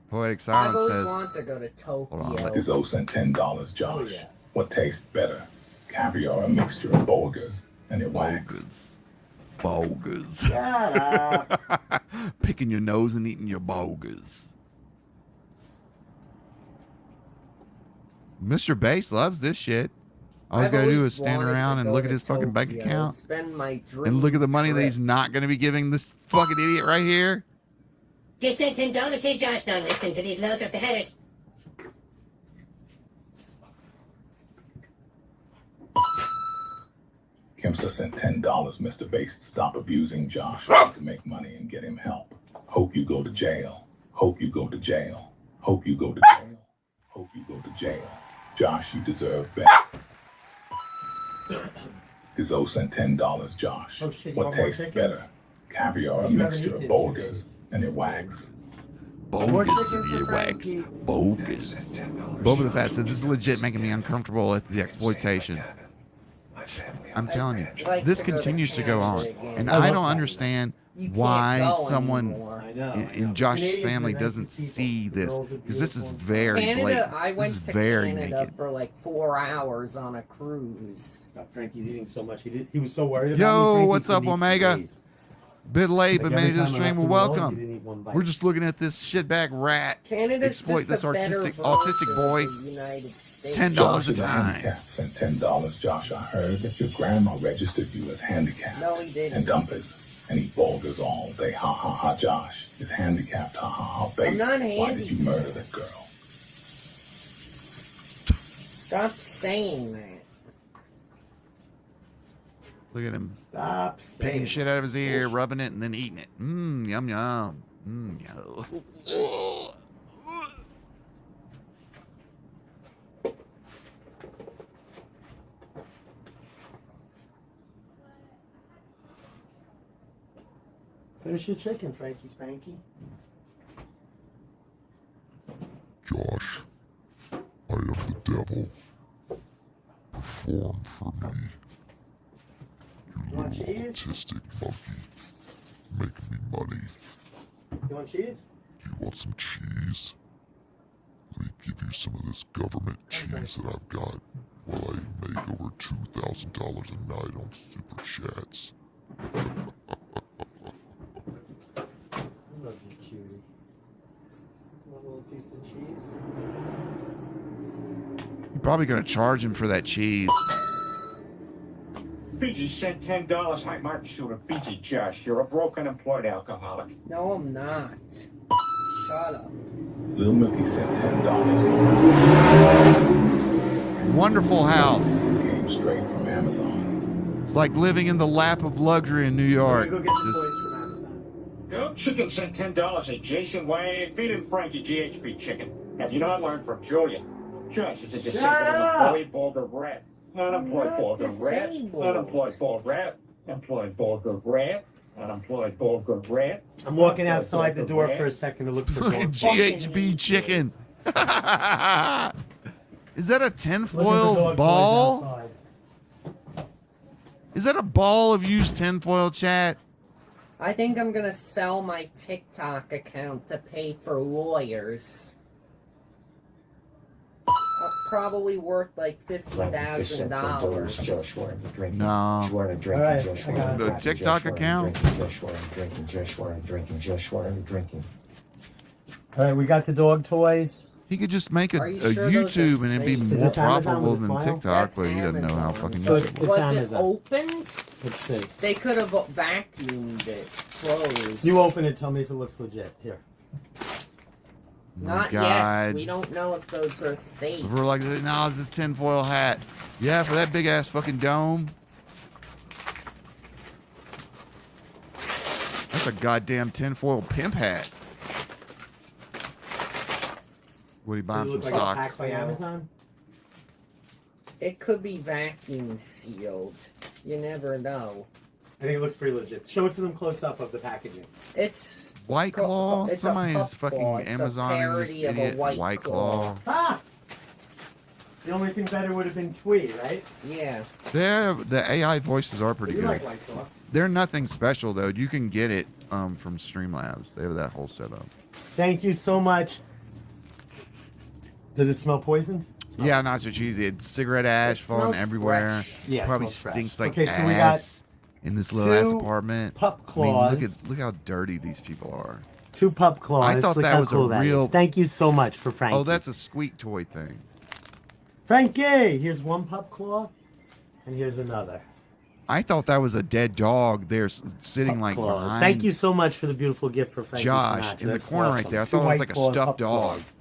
Poetic I've Silence always says, wanted to go to Tokyo. Hold on, Tizzo sent $10, Josh. Oh, yeah. What tastes better? Caviar, a mixture of burgers and a wax. Bogus. Shut up. Picking your nose and eating your bogus. Mr. Bass loves this shit. All he's I've got to do always is stand wanted around to and go look at to his fucking bank Tokyo. account It's been my dream and look at the money that trip. he's not going to be giving this fucking idiot right here. Just sent $10. Hey, Josh, don't listen to these loser of the headers. Keemstar sent $10, Mr. Bates. Stop abusing Josh. We can make money and get him help. Hope you go to jail. Hope you go to jail. Hope you go to jail. Hope you go to jail. Josh, you deserve better. Gizzo sent $10, Josh. Oh, shit, you What want more tastes chicken? better? Caviar or a You haven't mixture eaten of in 2 bulgars days. and earwax? Bogus in the earwax. Bogus. Boba the Fat said, this is legit making me uncomfortable at the exploitation. I'm telling you, this continues to go on. And I don't understand why someone in Josh's family doesn't see this. Because this is very Canada, blatant. I This went is to very Canada naked. for like 4 hours on a cruise. Frankie's eating so much. He was so worried about me. Yo, Frankie what's up, couldn't eat for Omega? days. Bit late, but Like, made every it to the time I stream. left Well, him alone, he welcome. didn't eat one bite. We're just looking at this shitbag rat Canada's exploit just this a better autistic boy. version of the United States. $10 Josh a is time. handicap. Sent $10, Josh. I heard that your grandma registered you as handicapped. No, he didn't. And dumpers. And he bulgars all day. Ha ha ha. Josh is handicapped. Ha ha ha. Baby, I'm not why did you handicapped. murder that girl? Stop saying that. Look at him. Stop Picking saying shit out of his ear, rubbing it, and then eating it. Mmm, yum, yum. Mmm, yum. Finish your chicken, Frankie Spanky. Josh, I am the devil. Perform for me. You want cheese? Autistic monkey. Make me money. You want cheese? You want some cheese? Let me give you some of this government cheese that I've got while I make over $2,000 a night on super chats. I love you, cutie. Want a little piece of cheese? You're probably going to charge him for that cheese. Fiji sent $10. Hi, Martin Shooter. Fiji, Josh. You're a broke, unemployed alcoholic. No, I'm not. Shut up. Lil Milky sent $10. Wonderful house. Came straight from Amazon. It's like living in the lap of luxury in New York. Go get the Just- toys from Amazon. Go Chicken sent $10. Hey, Jason Wayne. Feed him Frankie GHB chicken. Have you not learned from Julia? Josh is a disabled unemployed vulgar rat. Unemployed vulgar rat. Unemployed vulgar rat. Employed vulgar rat. Unemployed vulgar rat. I'm walking outside the door for a second to look for Look at dogs. GHB chicken. Is that a Look at the tinfoil dog ball? toys outside. Is that a ball of used tinfoil, chat? I think I'm gonna sell my TikTok account to pay for lawyers. Probably worth like $50,000. Josh, we're drinking. No. We're drinking. All right, Josh, I got it. The TikTok account? Josh, we're drinking. Josh, we're drinking. Josh, we're drinking. All right, we got the dog toys. He could just make a Are you sure those YouTube are and it'd be safe? Is more this Amazon profitable with a than smile? TikTok, That's but he doesn't know how Amazon. fucking So YouTube it's works. Was Amazon. it opened? Let's see. They could have vacuumed it closed. You open it. Tell me if it looks legit. Here. Not yet. God. We don't know if those are safe. We're like, no, it's this tinfoil hat. Yeah, for that big ass fucking dome. That's a goddamn tinfoil pimp hat. Would he buy him Does some it look like a socks? pack by Amazon? It could be vacuum sealed. You never know. I think it looks pretty legit. Show it to them close up of the packaging. It's White Claw? It's a Somebody's puff fucking claw. It's a Amazoning this parody of a idiot. White Claw. Ah! The only thing better would have been Tweet, right? Yeah. The AI voices are pretty You good. like White Claw. They're nothing special though. You can get it from Streamlabs. They have that whole setup. Thank you so much. Does it smell poison? Yeah, nacho cheese. It's cigarette ash It falling smells everywhere. fresh. Yeah, it probably smells fresh. stinks like Okay, so we got ass in this little ass two apartment. pup I mean, claws. look how dirty these people are. 2 pup claws. I thought Look that how was cool a that real. is. Thank you so much for Frankie. Oh, that's a squeak toy thing. Frankie! Here's one pup claw, and here's another. I thought that was a dead dog there sitting Pup like claws. behind Thank you so much for the beautiful gift for Frankie Josh Sinatra. in the That's corner right awesome. there. I 2 thought it was white like a claw stuffed pup dog. claws.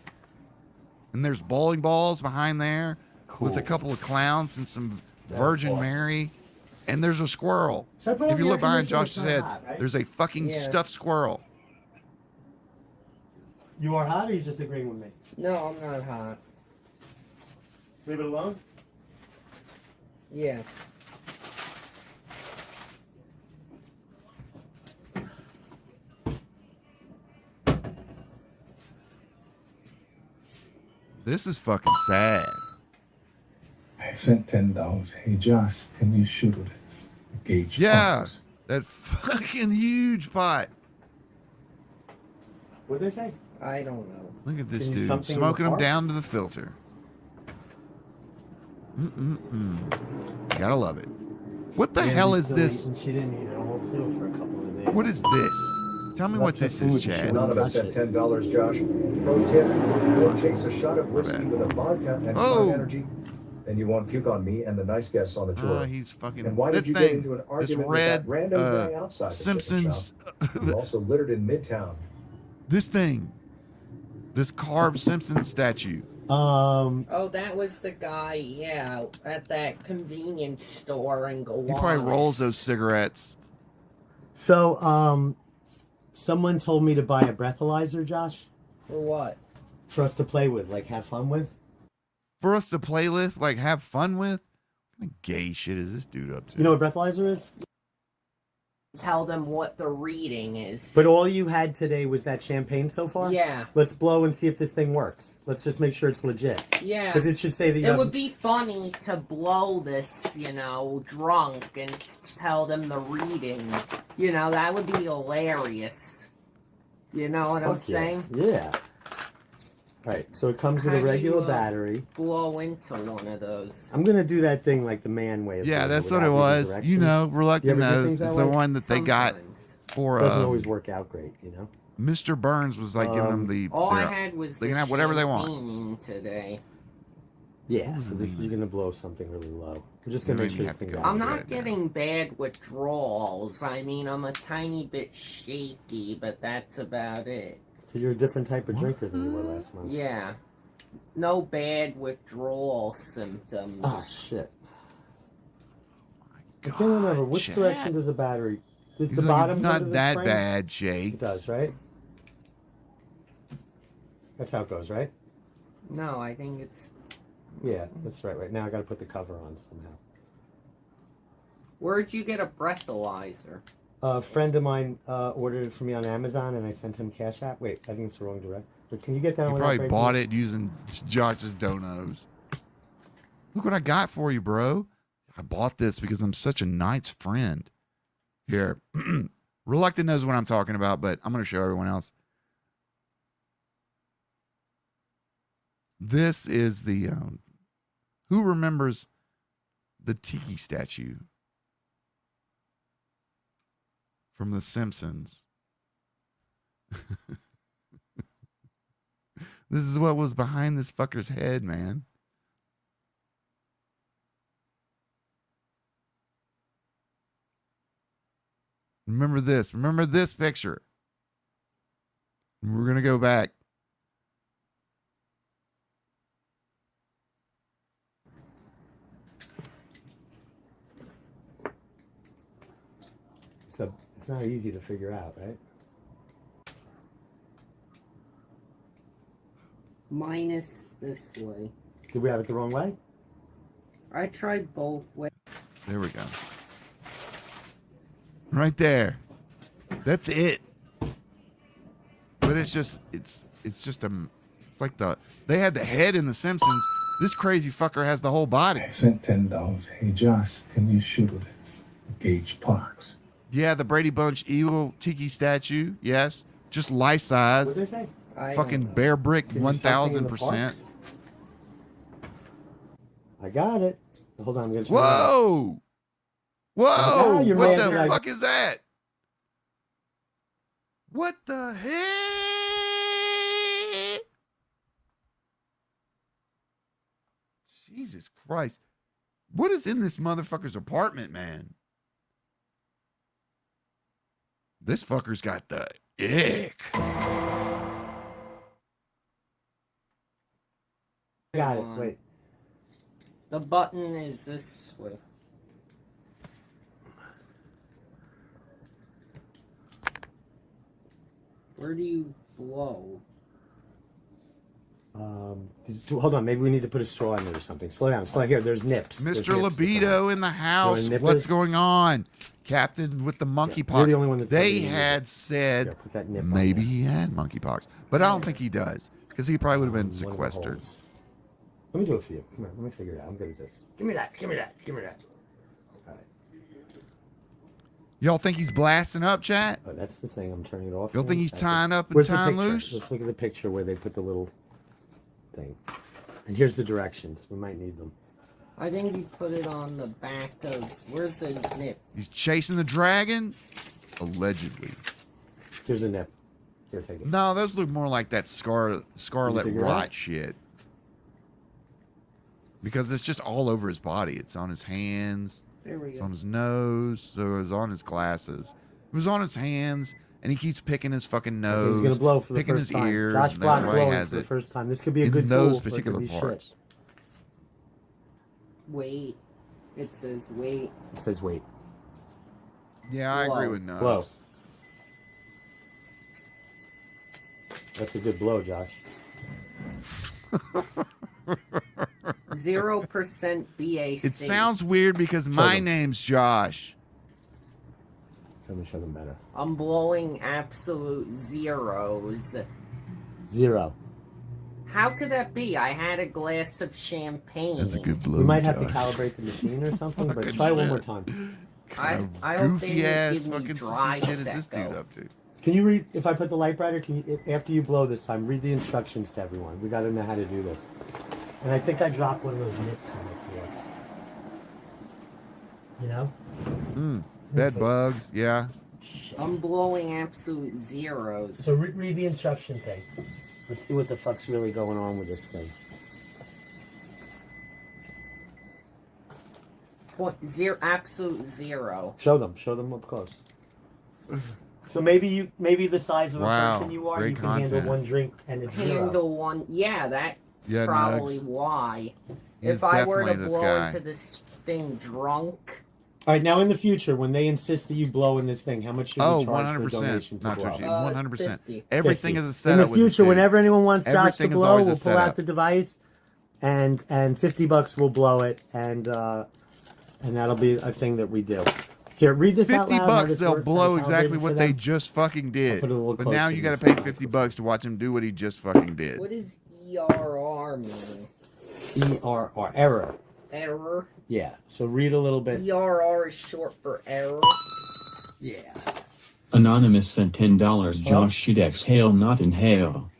And there's bowling balls behind there with a Cool. couple of clowns and some That's Virgin awesome. Mary And there's a squirrel. Should I put If on you the look air behind conditioner? Josh's It's not head, hot, right? there's a fucking Yeah. stuffed squirrel. You are hot, or you just agreeing with me? No, I'm not hot. Leave it alone. Yeah. This is fucking sad. I sent $10. Hey Josh, can you shoot it? Gauge Yeah, Parks. that fucking huge pot. What'd they say? I don't know. Look at this Can you dude something in the smoking them parts? down to the filter. Gotta love it. What the hell is this? She didn't eat it a whole field for a couple of days. What is this? Tell me what this is, Chad. Anonymous at $10, Josh. Pro tip, you'll chase a shot of whiskey with a vodka and Oh. energy, and you won't puke on me and the nice guests on the tour. He's fucking. And why this did you thing, get into an this argument with red that random guy outside the chicken Simpsons. shop? You also littered in Midtown. This thing. This carved Simpson statue. Oh, that was the guy, yeah, at that convenience store in Gowanus. He probably rolls those cigarettes. So, someone told me to buy a breathalyzer, Josh, For what? for us to play with, like have fun with. For us to play with, like have fun with. What kind of gay shit is this dude up to? You know what a breathalyzer is? Tell them what the reading is. But all you had today was that champagne so far? Yeah. Let's blow and see if this thing works. Let's just make sure it's legit. Yeah. Because it should say that you It have... would be funny to blow this, drunk and tell them the reading. That would be hilarious. You know what I'm Fuck yeah. saying? Yeah. Right, so it comes with How a do regular you, battery. Blow into one of those. I'm going to do that thing like the man way. Of Yeah, doing that's without what it reading was. directions. You know, Reluctant You ever do Nose things is that the way? one that they got for Doesn't always work out great, Mr. Burns was like giving them the. All I their- had was they the can have whatever they want. champagne today. Yeah, so this is, you're going to blow something really low. We're just going to make sure this thing's I'm not getting bad withdrawals. I mean, I'm a tiny bit shaky, but that's about it. Because you're a different type of drinker than you were last month. Yeah. No bad withdrawal symptoms. Oh, shit. I can't remember. Which Chad. direction does a battery... Does He's the like, bottom it's go to not the that spring? bad, Shakes. It does, right? That's how it goes, right? No, I think it's... Yeah, that's right. Right now I got to put the cover on somehow. Where'd you get a breathalyzer? A friend of mine ordered it for me on Amazon, and I sent him Cash App. Wait, I think it's the wrong direct. But can you get that You on probably bought it using Josh's donos. Look what I got for you, bro. I bought this because I'm such a nice friend. Here. Reluctant knows what I'm talking about, but I'm going to show everyone else. This is the... who remembers the Tiki statue from The Simpsons? This is what was behind this fucker's head, man. Remember this. Remember this picture. We're going to go back. It's not easy to figure out, right? Minus this way. Did we have it the wrong way? I tried both ways. There we go. Right there. That's it. But it's just it's like they had the head in The Simpsons. This crazy fucker has the whole body. I sent $10. Hey Josh, can you shoot it? Gauge Parks. Yeah, the Brady Bunch evil tiki statue. Yes, just life size. What'd they say? Fucking bear brick, Can you something in the 1000%. parks? I got it. Hold on, I'm gonna turn it on. Whoa! Whoa! Oh, you're What mad the that I- fuck is that? What the heck? Jesus Christ. What is in this motherfucker's apartment, man? This fucker's got the ick. Got it. Wait. The button is this way. Where do you blow? Hold on, maybe we need to put a straw in it or something. Slow down, slow here. There's nips. There's Mr. nips Libido in the house. nip What's it? going on? Captain with the monkeypox. you're the only one that said They you needed had it. said Here, put that nip on maybe there. he had monkeypox, but I don't think he does because he probably would have been sequestered. Let me do it for you. Come here, let me figure it out. I'm good at this. Give me that, give me that, give me that. All right. Y'all think he's blasting up, chat? Oh, that's the thing. I'm turning it off. Y'all think he's tying up and Where's the tying picture? loose? Let's look at the picture where they put the little thing. And here's the directions. We might need them. I think you put it on the back of. Where's the nip? He's chasing the dragon? Allegedly. Here's a nip. Here, take it. No, those look more like that scarlet figure it rot out? shit. Because it's just all over his body. It's on his hands. There we It's go. on his nose. So it's on his glasses. It was on his hands, and he keeps picking his fucking nose. He's gonna blow for the picking first his time. ears. Josh And Block that's why he blowing has for the it first time. This could be a in good those tool, or it could particular be shit. parts. Wait. It says wait. It says wait. Yeah, I agree Blow. with Nubs. Blow. That's a good blow, Josh. 0% BAC. It sounds weird because my them. name's Josh. Let me show them better. I'm blowing absolute zeros. 0. How could that be? I had a glass of champagne. That's a good blow. We might have to Josh. calibrate the machine or something, but Fucking try it one shit. more time. I hope they Goofy didn't ass give me fucking dry shit is this dude secco. up to? Can you read, if I put the light brighter, can you, after you blow this time, read the instructions to everyone. We got to know how to do this. And I think I dropped one of those nips on the floor. You know? Bed bugs, yeah. I'm blowing absolute zeros. So read the instruction thing. Let's see what the fuck's really going on with this thing. Absolute zero. Show them up close. So maybe the size of a Wow, person you are, great you can content. handle one drink and it's zero. Handle one. Yeah, that's Yeah, probably Nugs. why. He's If I were to definitely this blow guy. into this thing drunk, All right, now in the future, when they insist that you blow in this thing, how much should Oh, we charge for a donation 100%. to Not blow? just you. 100%. 50. Everything 50. is a setup. In the future, whenever anyone wants Josh to Everything is blow, always a we'll pull out setup. the device, and $50 will blow it, and that'll be a thing that we do. Here, read this out 50 loud. how bucks, this they'll works. blow I'm exactly calibrated what for they them. just fucking did. put it a little But now closer you to got to the pay 50 bucks to watch him do what he just fucking did. what does ERR mean? ERR, error. Error? Yeah, so read a little bit. ERR is short for error. Yeah. Anonymous sent $10. Josh should exhale, not inhale.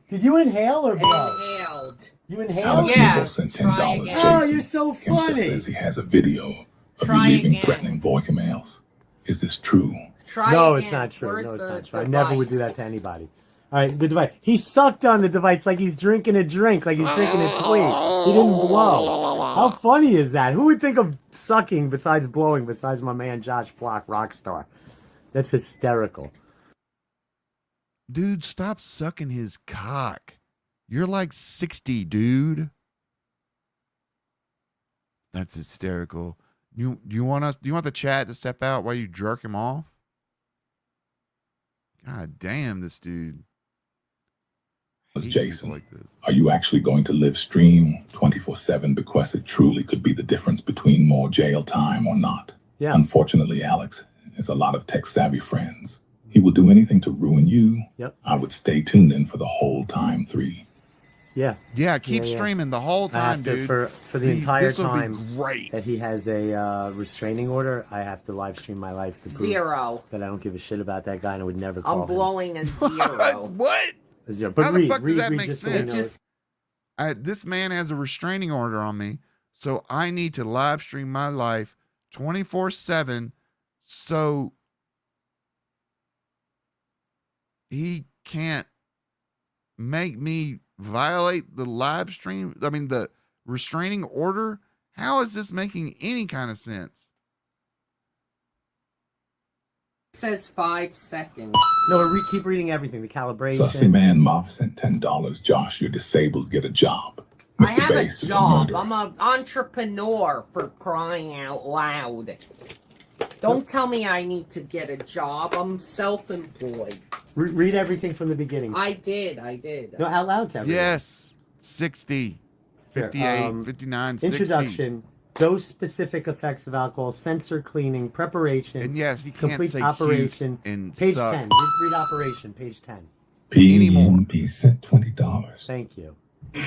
Did you inhale or blow? Inhaled. You inhaled? Alex Yeah, Nichols sent try $10. again. Oh, Jason. you're so Keemstar funny. says he has a video of Try you leaving again. threatening voicemails. Is this true? Try No, again. it's not true. Where's No, it's the not true. I never would do that device? to anybody. All right, the device. He sucked on the device like he's drinking a drink, like he's drinking a tweet. He didn't blow. How funny is that? Who would think of sucking besides blowing, besides my man Josh Block, Rockstar? That's hysterical. Dude, stop sucking his cock. You're like 60, dude. That's hysterical. Do you want the chat to step out while you jerk him off? God damn, this dude. I hate Jason, people like this. are you actually going to live stream 24/7 because it truly could be the difference between more jail time or not? Yeah. Unfortunately, Alex has a lot of tech-savvy friends. He will do anything to ruin you. Yep. I would stay tuned in for the whole time 3. Yeah. Yeah, keep Yeah, yeah. streaming the whole I time, have to, dude. for the entire This'll be time great. that he has a restraining order, I have to live stream my life to prove Zero. that I don't give a shit about that guy and I would never call I'm blowing a zero. What? him. Zero. But How read, the fuck does read, that read make just so we sense? know. Just This man has a restraining order on me, so I need to live stream my life 24/7 so he can't make me violate the live stream. I mean, the restraining order. How is this making any kind of sense? says 5 seconds. No, keep reading everything. The calibration. Sussy Man Moff sent $10. Josh, you're disabled. Get a job. I Mr. have a Bass is a job. murderer. I'm an entrepreneur, for crying out loud. Don't tell me I need to get a job. I'm self-employed. Read everything from the beginning. I did. No, out loud to everyone. Yes. 60, 58, 59, 60. Introduction. Dose specific effects of alcohol, sensor cleaning, preparation, And yes, you can't complete say operation. cute and Page suck. 10. Read operation, page 10. PNP sent $20. Thank you. I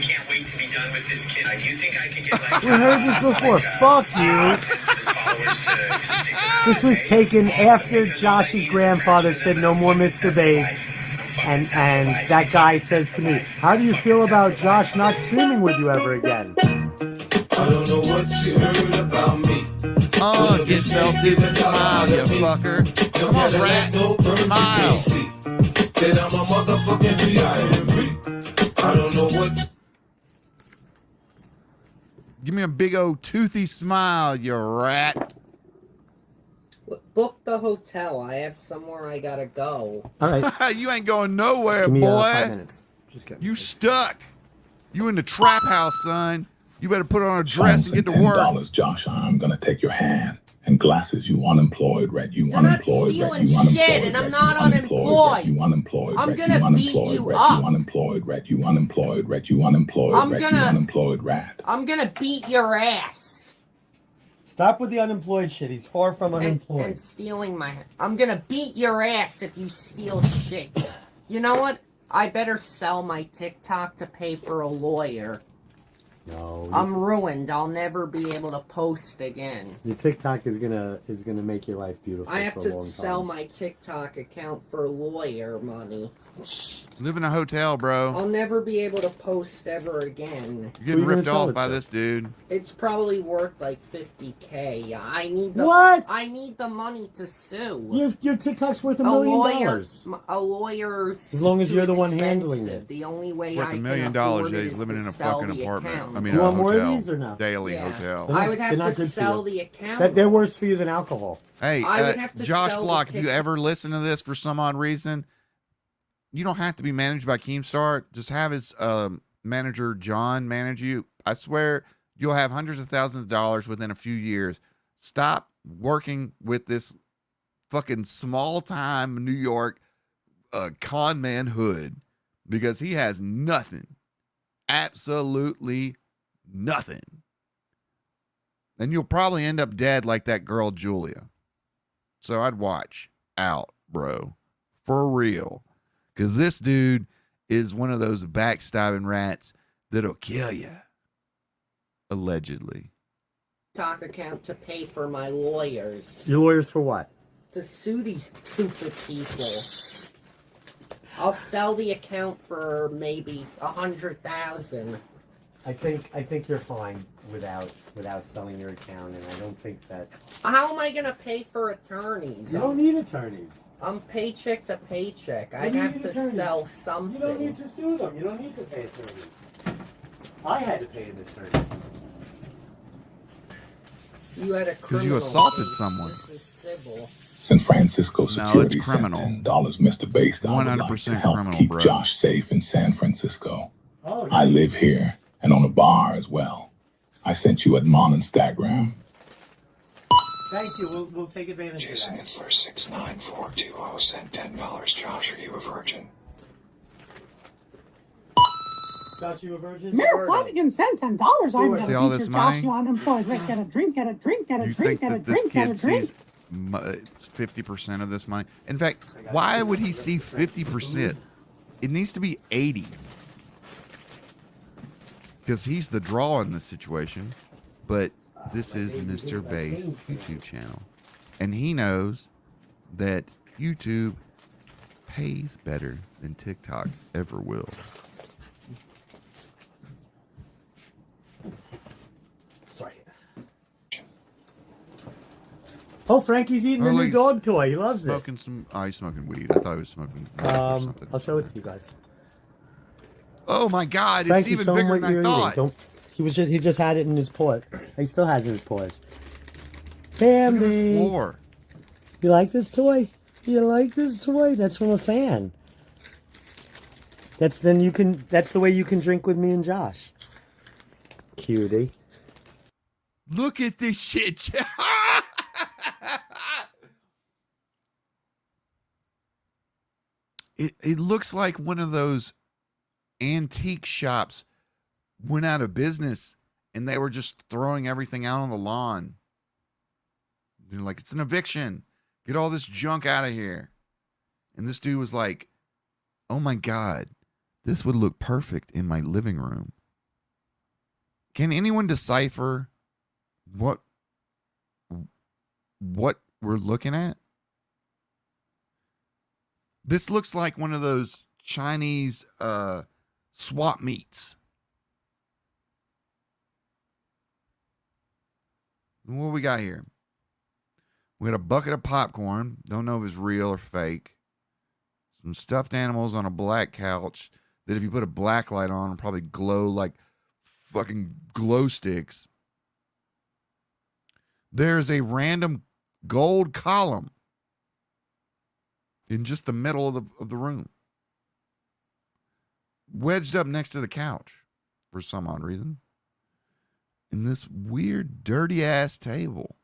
can't wait to be done with this kid. Do you think I can get like We heard this before. Fuck you. his followers to stick with This was taken after Josh's grandfather said no more Mr. Bass. And that guy says to me, how do you feel about Josh not streaming with you ever again? I don't know what you heard about me. Oh, get melted, smile, you fucker. Come on, rat, smile. Then I'm a motherfucking PIMP. I don't know what. Give me a big old toothy smile, you rat. Book the hotel. I have somewhere I gotta go. All right. You ain't going nowhere, Give me, boy. 5 minutes. Just kidding. You stuck. You in the trap house, son. You better put on a dress and get to work. $10, Josh. I'm gonna take your hand. And glasses, you unemployed, rat. You I'm not unemployed, rat. stealing You unemployed, shit, and I'm rat. not You unemployed, rat. You unemployed, I'm rat. gonna You beat unemployed, you rat. up. You unemployed, rat. You unemployed, rat. You unemployed, I'm rat. gonna- You unemployed, rat. I'm gonna beat your ass. Stop with the unemployed shit. He's far from unemployed. And stealing my. I'm gonna beat your ass if you steal shit. You know what? I better sell my TikTok to pay for a lawyer. No. I'm ruined. I'll never be able to post again. Your TikTok is gonna make your life beautiful. I have for a to long sell time. my TikTok account for lawyer money. Live in a hotel, bro. I'll never be able to post ever again. You're getting ripped off by this dude. It's probably worth like 50K. I need the What? I need the money to sue. Your TikTok's worth $1 A million. lawyer, a lawyer's As long as too you're the one handling expensive. it. The only way Worth I $1 can million. afford Yeah, it he's is living to in a sell fucking the apartment. account. I mean, You a want more of hotel. these or no? Daily Yeah. hotel. They're I not- would have they're not to good for sell you. the account. They're worse for you than alcohol. Hey, I would have to Josh sell the Block, if you ticket. ever listen to this for some odd reason, you don't have to be managed by Keemstar. Just have his manager, John, manage you. I swear you'll have hundreds of thousands of dollars within a few years. Stop working with this fucking small-time New York con man hood because he has nothing. Absolutely nothing. And you'll probably end up dead like that girl, Julia. So I'd watch out, bro. For real. Because this dude is one of those backstabbing rats that'll kill you. Allegedly. TikTok account to pay for my lawyers. Your lawyers for what? To sue these stupid people. I'll sell the account for maybe 100,000. I think you're fine without selling your account, and I don't think that How am I gonna pay for attorneys? you don't need attorneys. I'm paycheck to paycheck. I What do you have need to attorneys? sell something. You don't need to sue them. You don't need to pay attorneys. I had to pay an attorney. You had a Because you criminal assaulted case. someone. This is civil. San Francisco No, Security it's sent criminal. $10, Mr. Bass. I would like to 100% help criminal, keep bro. Josh safe in San Francisco. Oh, I live here and on a bar as well. I sent you at Mon Instagram. Thank you. We'll take advantage Jason of that. Itzler 69420 sent $10. Josh, are you a virgin? Josh, you a virgin? Marijuana can send $10. I'm Sure. See gonna all beat this your money? Joshua unemployed. Rick, get a drink, get a drink, get a You drink, think get a that this drink, get kid a drink. sees 50% of this money? In fact, why would he see 50%? It needs to be 80. Because he's the draw in this situation. But this is Mr. Bass YouTube channel. And he knows that YouTube pays better than TikTok ever will. Sorry. Oh, Frankie's eating Oh, a new he's dog toy. He loves it. Smoking some. Oh, he's smoking weed. I thought he was smoking meth or something. I'll show it to you guys. Oh my God! It's Frankie, even show him bigger what than I you're thought. eating. He just had it in his paw. He still has it in his paws. Look at this Bambi, floor. you like this toy? You like this toy? That's from a fan. That's the way you can drink with me and Josh. Cutie. Look at this shit. It looks like one of those antique shops went out of business and they were just throwing everything out on the lawn. They're like, it's an eviction. Get all this junk out of here. And this dude was like, oh my God, this would look perfect in my living room. Can anyone decipher what we're looking at? This looks like one of those Chinese swap meets. What we got here? We got a bucket of popcorn. Don't know if it's real or fake. Some stuffed animals on a black couch that if you put a black light on, will probably glow like fucking glow sticks. There's a random gold column in just the middle of the room, wedged up next to the couch for some odd reason. In this weird, dirty ass table.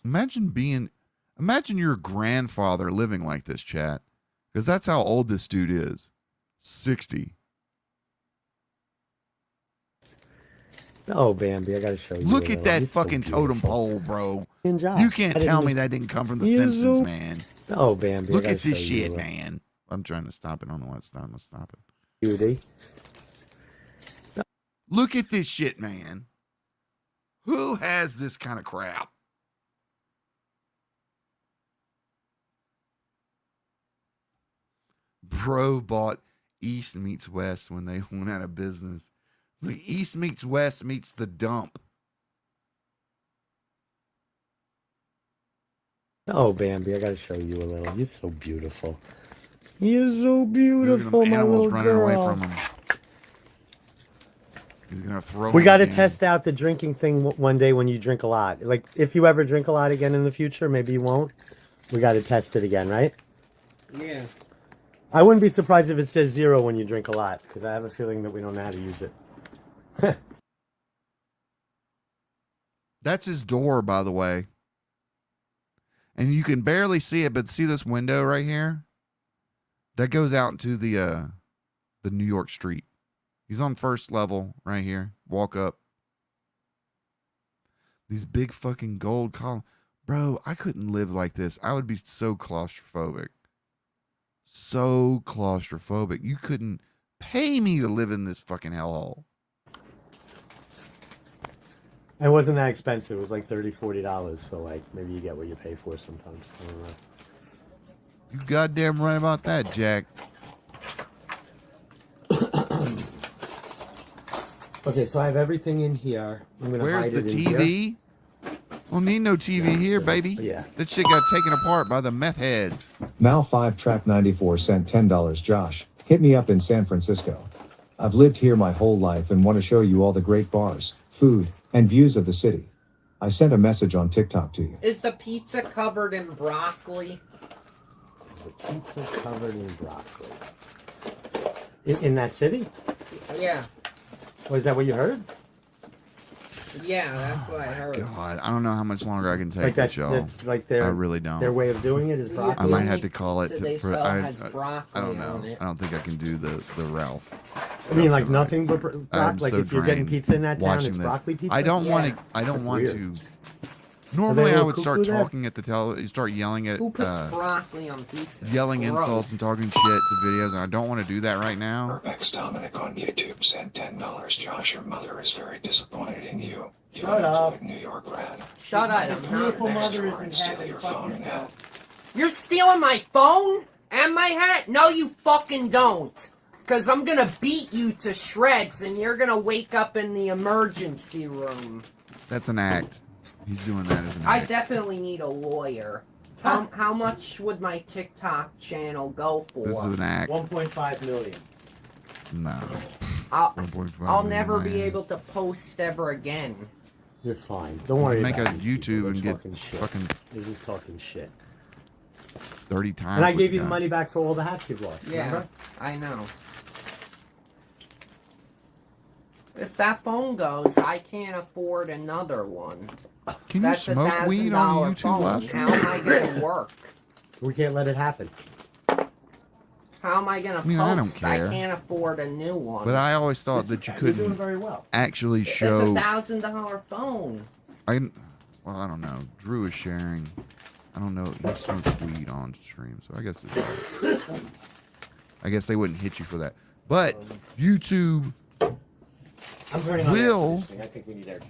Imagine your grandfather living like this, chat. Because that's how old this dude is. 60. Oh, Bambi, I gotta show you. Look at that fucking totem pole, bro. Josh, You can't tell me that didn't come from The Simpsons, man. Oh, Bambi. Look at this shit, man. I'm trying to stop it. I don't know why it's not. I'm going to stop it. Judy. Look at this shit, man. Who has this kind of crap? Bro bought East meets West when they went out of business. It's like East meets West meets the dump. Oh, Bambi, I gotta show you a little. You're so beautiful. You're so beautiful, my little girl. Away from him. He's gonna throw. We got to test out the drinking thing one day when you drink a lot. Like, if you ever drink a lot again in the future, maybe you won't. We got to test it again, right? Yeah. I wouldn't be surprised if it says 0 when you drink a lot, because I have a feeling that we don't know how to use it. That's his door, by the way. And you can barely see it, but see this window right here? That goes out into the New York street. He's on first level right here. Walk up. These big fucking gold columns. Bro, I couldn't live like this. I would be so claustrophobic. So claustrophobic. You couldn't pay me to live in this fucking hellhole. It wasn't that expensive. It was like $30, $40. So, like, maybe you get what you pay for sometimes. I don't know. You goddamn right about that, Jack. Okay, so I have everything in here. I'm gonna Where's hide the it in TV? here. Well, need no TV here, baby. Yeah. That shit got taken apart by the meth heads. Mal 5 track 94 sent $10. Josh, hit me up in San Francisco. I've lived here my whole life and want to show you all the great bars, food, and views of the city. I sent a message on TikTok to you. Is the pizza covered in broccoli? The pizza covered in broccoli. In that city? Yeah. Was that what you heard? Yeah, that's what I heard. God, I don't know how much longer I can take Like this, y'all. that's like their, I really don't. Their way of doing it is broccoli. I might have to call it. They For, sell I has broccoli don't know. on it. I don't think I can do the Ralph. I mean, like nothing but broccoli. I'm Like so if you're getting drained pizza in that town, watching it's this. broccoli pizza. I don't want Yeah. to. I don't That's want weird. to. Are they Normally, a I little would start cuckoo there? talking at the you start yelling at, Who puts broccoli on pizza? yelling Gross. insults and talking shit to videos, and I don't want to do that right now. Urbex Dominic on YouTube sent $10. Josh, your mother is very disappointed in you. You're Shut an up. unemployed New York grad. Shut up. Your Beautiful next mother door isn't and steal happy. your Fuck phone and yourself. hat. You're stealing my phone and my hat? No, you fucking don't. Because I'm going to beat you to shreds and you're going to wake up in the emergency room. That's an act. He's doing that as an I act. definitely need a lawyer. How much would my TikTok channel go for? This is an act. 1.5 million. No. I'll 1.5 I'll million never my be ass. able to post ever again. You're fine. Don't worry Make about a these people. YouTube and They're get talking shit. fucking They're just talking shit. 30 times. And I what gave you the got. money back for all the hats you've lost. Yeah, Remember? I know. If that phone goes, I can't afford another one. Can That's you smoke weed on a $1,000 YouTube phone. live stream? How am I gonna work? We can't let it happen. How am I gonna I mean, I don't post? I care. can't afford a new one. But I always thought that you You're doing couldn't very well. actually It's show. $1,000 phone. Well, I don't know. Drew is sharing. I don't know. He smokes weed on stream, so I guess I guess they wouldn't hit you for that. But YouTube will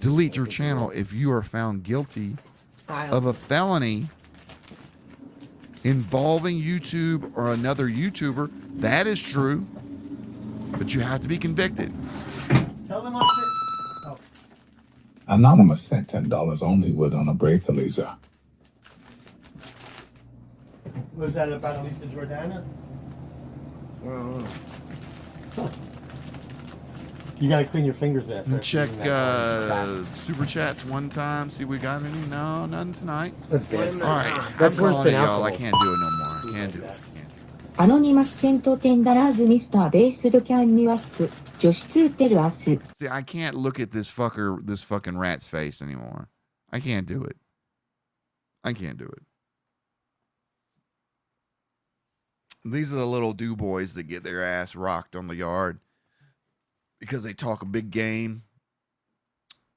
delete your channel if you are found guilty of a felony involving YouTube or another YouTuber. That is true, but you have to be convicted. Tell them Anonymous sent $10 only would on a break, Lisa. Was that about Elisa Jordana? You gotta clean your fingers there. And check super chats one time. See if we got any. No, nothing tonight. That's bad. All right, That's I'm worse calling than it, y'all. I alcohol. can't do it no more. I can't do it. アノニマスセント10ダラーズミスターベースドキャンニュアスク女子ツーテルアス See, I can't look at this fucking rat's face anymore. I can't do it. I can't do it. These are the little do boys that get their ass rocked on the yard because they talk a big game,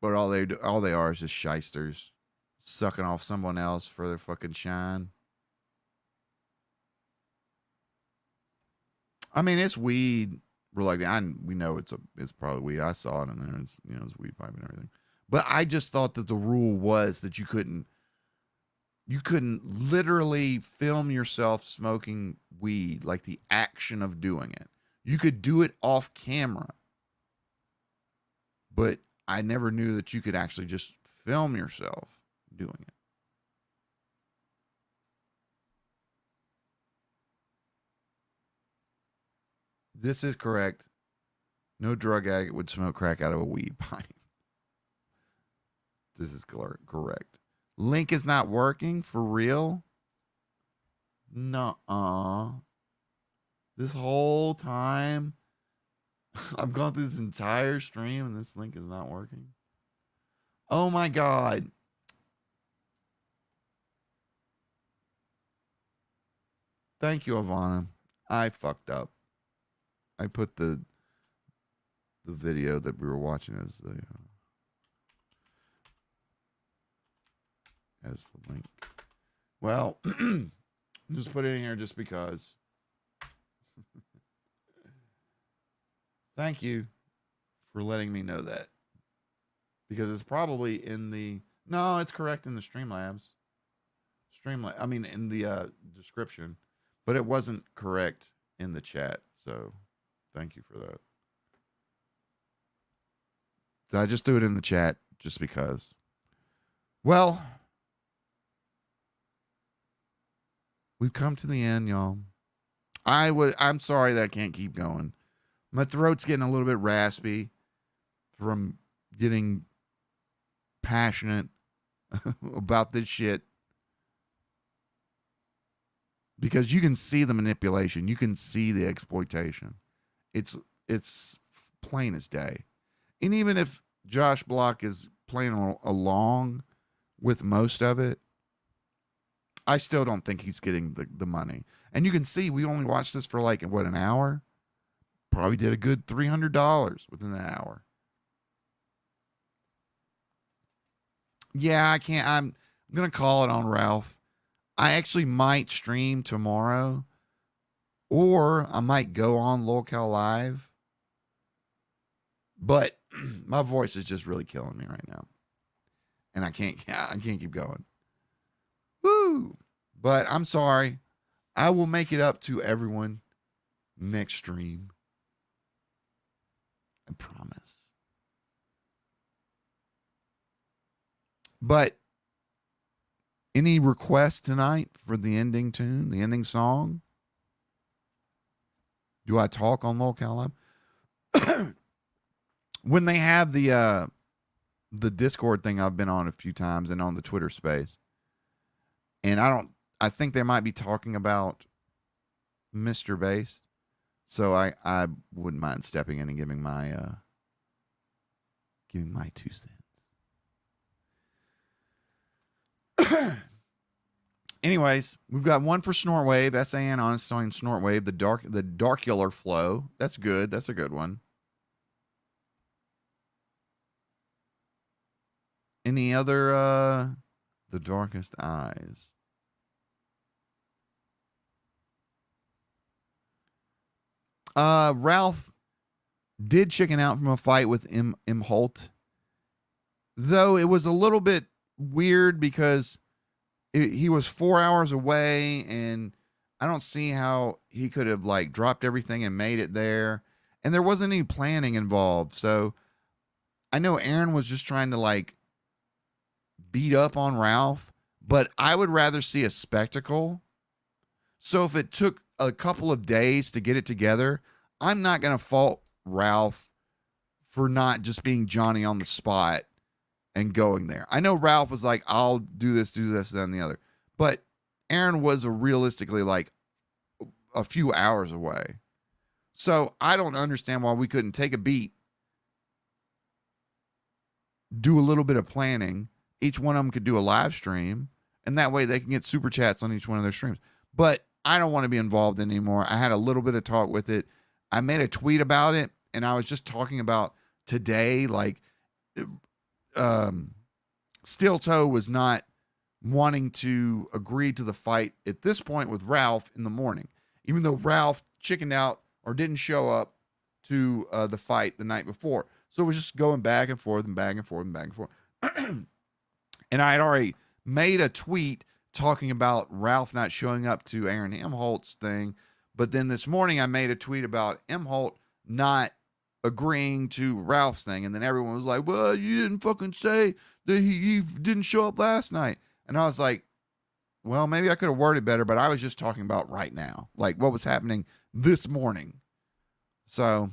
but all they are is just shysters, sucking off someone else for their fucking shine. I mean, it's weed. We're like, we know it's probably weed. I saw it in there. It's it's weed pipe and everything. But I just thought that the rule was that you couldn't literally film yourself smoking weed, like the action of doing it. You could do it off camera, but I never knew that you could actually just film yourself doing it. This is correct. No drug addict would smoke crack out of a weed pipe. This is correct. Link is not working for real? Nuh-uh. This whole time, I've gone through this entire stream and this link is not working. Oh my God. Thank you, Ivana. I fucked up. I put the video that we were watching as the link. Well, just put it in here just because. Thank you for letting me know that, because it's probably in the it's correct in the Streamlabs. I mean in the description, but it wasn't correct in the chat. So thank you for that. So I just threw it in the chat just because. Well, we've come to the end, y'all. I'm sorry that I can't keep going. My throat's getting a little bit raspy from getting passionate about this shit. Because you can see the manipulation. You can see the exploitation. It's plain as day. And even if Josh Block is playing along with most of it, I still don't think he's getting the money. And you can see we only watched this for like, an hour? Probably did a good $300 within that hour. Yeah, I can't. I'm going to call it on Ralph. I actually might stream tomorrow, or I might go on Locale Live. But my voice is just really killing me right now. And I can't keep going. Woo! But I'm sorry. I will make it up to everyone next stream. I promise. But any requests tonight for the ending tune, the ending song? Do I talk on Locale Live? When they have the Discord thing, I've been on a few times, and on the Twitter space. And I think they might be talking about Mr. Bass. So I wouldn't mind stepping in and giving my giving my 2 cents. Anyways, we've got one for Snortwave, SAN Honest Snortwave, the Darkular Flow. That's good. That's a good one. Any other The Darkest Eyes? Ralph did chicken out from a fight with M. Holt, though it was a little bit weird because he was 4 hours away, and I don't see how he could have like dropped everything and made it there, and there wasn't any planning involved. So I know Aaron was just trying to like beat up on Ralph, but I would rather see a spectacle. So if it took a couple of days to get it together, I'm not going to fault Ralph for not just being Johnny on the spot and going there. I know Ralph was like, I'll do this, that, and the other. But Aaron was realistically like a few hours away. So I don't understand why we couldn't take a beat, do a little bit of planning. Each one of them could do a live stream, and that way they can get super chats on each one of their streams. But I don't want to be involved anymore. I had a little bit of talk with it. I made a tweet about it, and I was just talking about today, like, Steel Toe was not wanting to agree to the fight at this point with Ralph in the morning, even though Ralph chickened out or didn't show up to the fight the night before. So it was just going back and forth and back and forth and back and forth. And I had already made a tweet talking about Ralph not showing up to Aaron Imholt's thing. But then this morning I made a tweet about Imholt not agreeing to Ralph's thing. And then everyone was like, well, you didn't fucking say that he didn't show up last night. And I was like, well, maybe I could have worded better, but I was just talking about right now, like what was happening this morning. So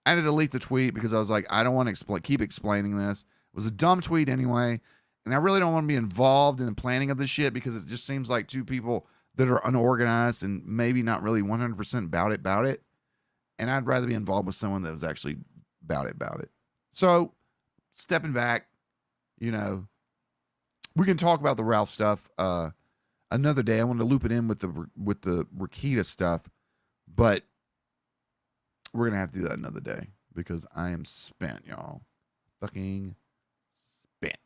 I had to delete the tweet because I was like, I don't want to keep explaining this. It was a dumb tweet anyway. And I really don't want to be involved in the planning of this shit because it just seems like two people that are unorganized and maybe not really 100% about it. And I'd rather be involved with someone that was actually about it. So stepping back, you know, we can talk about the Ralph stuff another day. I wanted to loop it in with the Rakita stuff, but we're going to have to do that another day because I am spent, y'all. Fucking spent.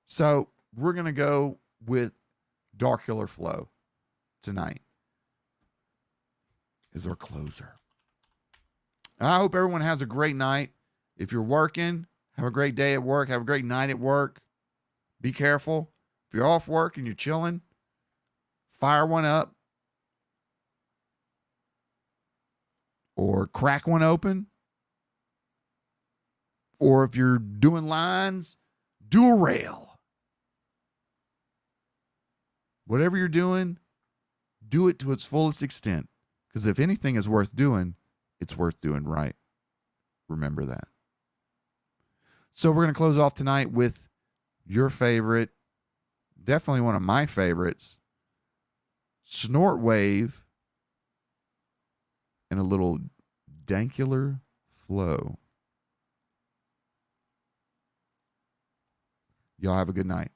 So we're going to go with Darkular Flow tonight is our closer. And I hope everyone has a great night. If you're working, have a great day at work. Have a great night at work. Be careful. If you're off work and you're chilling, fire one up or crack one open. Or if you're doing lines, do a rail. Whatever you're doing, do it to its fullest extent. Because if anything is worth doing, it's worth doing right. Remember that. So we're going to close off tonight with your favorite, definitely one of my favorites, Snortwave and a little Dankular Flow. Y'all have a good night.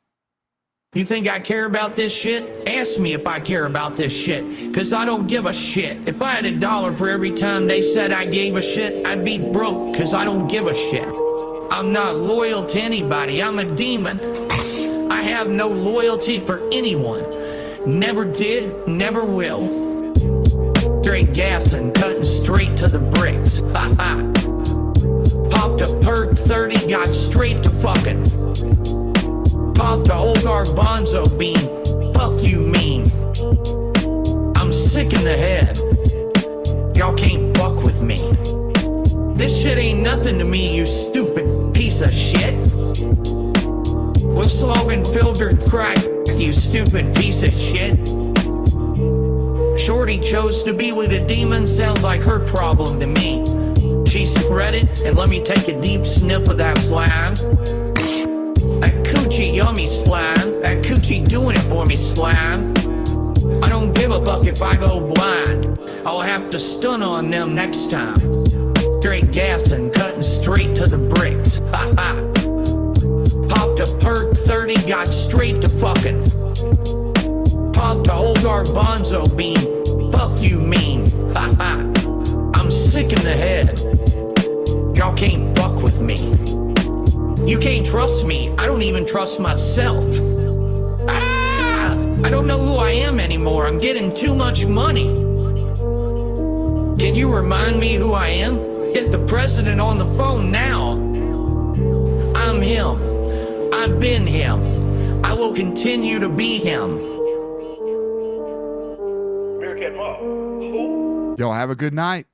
You think I care about this shit? Ask me if I care about this shit, cause I don't give a shit. If I had $1 for every time they said I gave a shit, I'd be broke, cause I don't give a shit. I'm not loyal to anybody, I'm a demon. I have no loyalty for anyone. Never did, never will. Straight gassing, cutting straight to the bricks. Ha ha. Popped a perk 30, got straight to fucking. Popped the old garbanzo bean. Fuck you mean. I'm sick in the head. Y'all can't fuck with me. This shit ain't nothing to me, you stupid piece of shit. We're smoking filtered crack, you stupid piece of shit. Shorty chose to be with a demon, sounds like her problem to me. She spread it and let me take a deep sniff of that slime. That coochie yummy slime. That coochie doing it for me slime. I don't give a fuck if I go blind. I'll have to stun on them next time. Straight gassing, cutting straight to the bricks. Ha ha. Popped a perk 30, got straight to fucking. Popped a old garbanzo bean. Fuck you mean. Ha ha. I'm sick in the head. Y'all can't fuck with me. You can't trust me. I don't even trust myself. I don't know who I am anymore. I'm getting too much money. Can you remind me who I am? Get the president on the phone now. I'm him. I've been him. I will continue to be him. Y'all have a good night.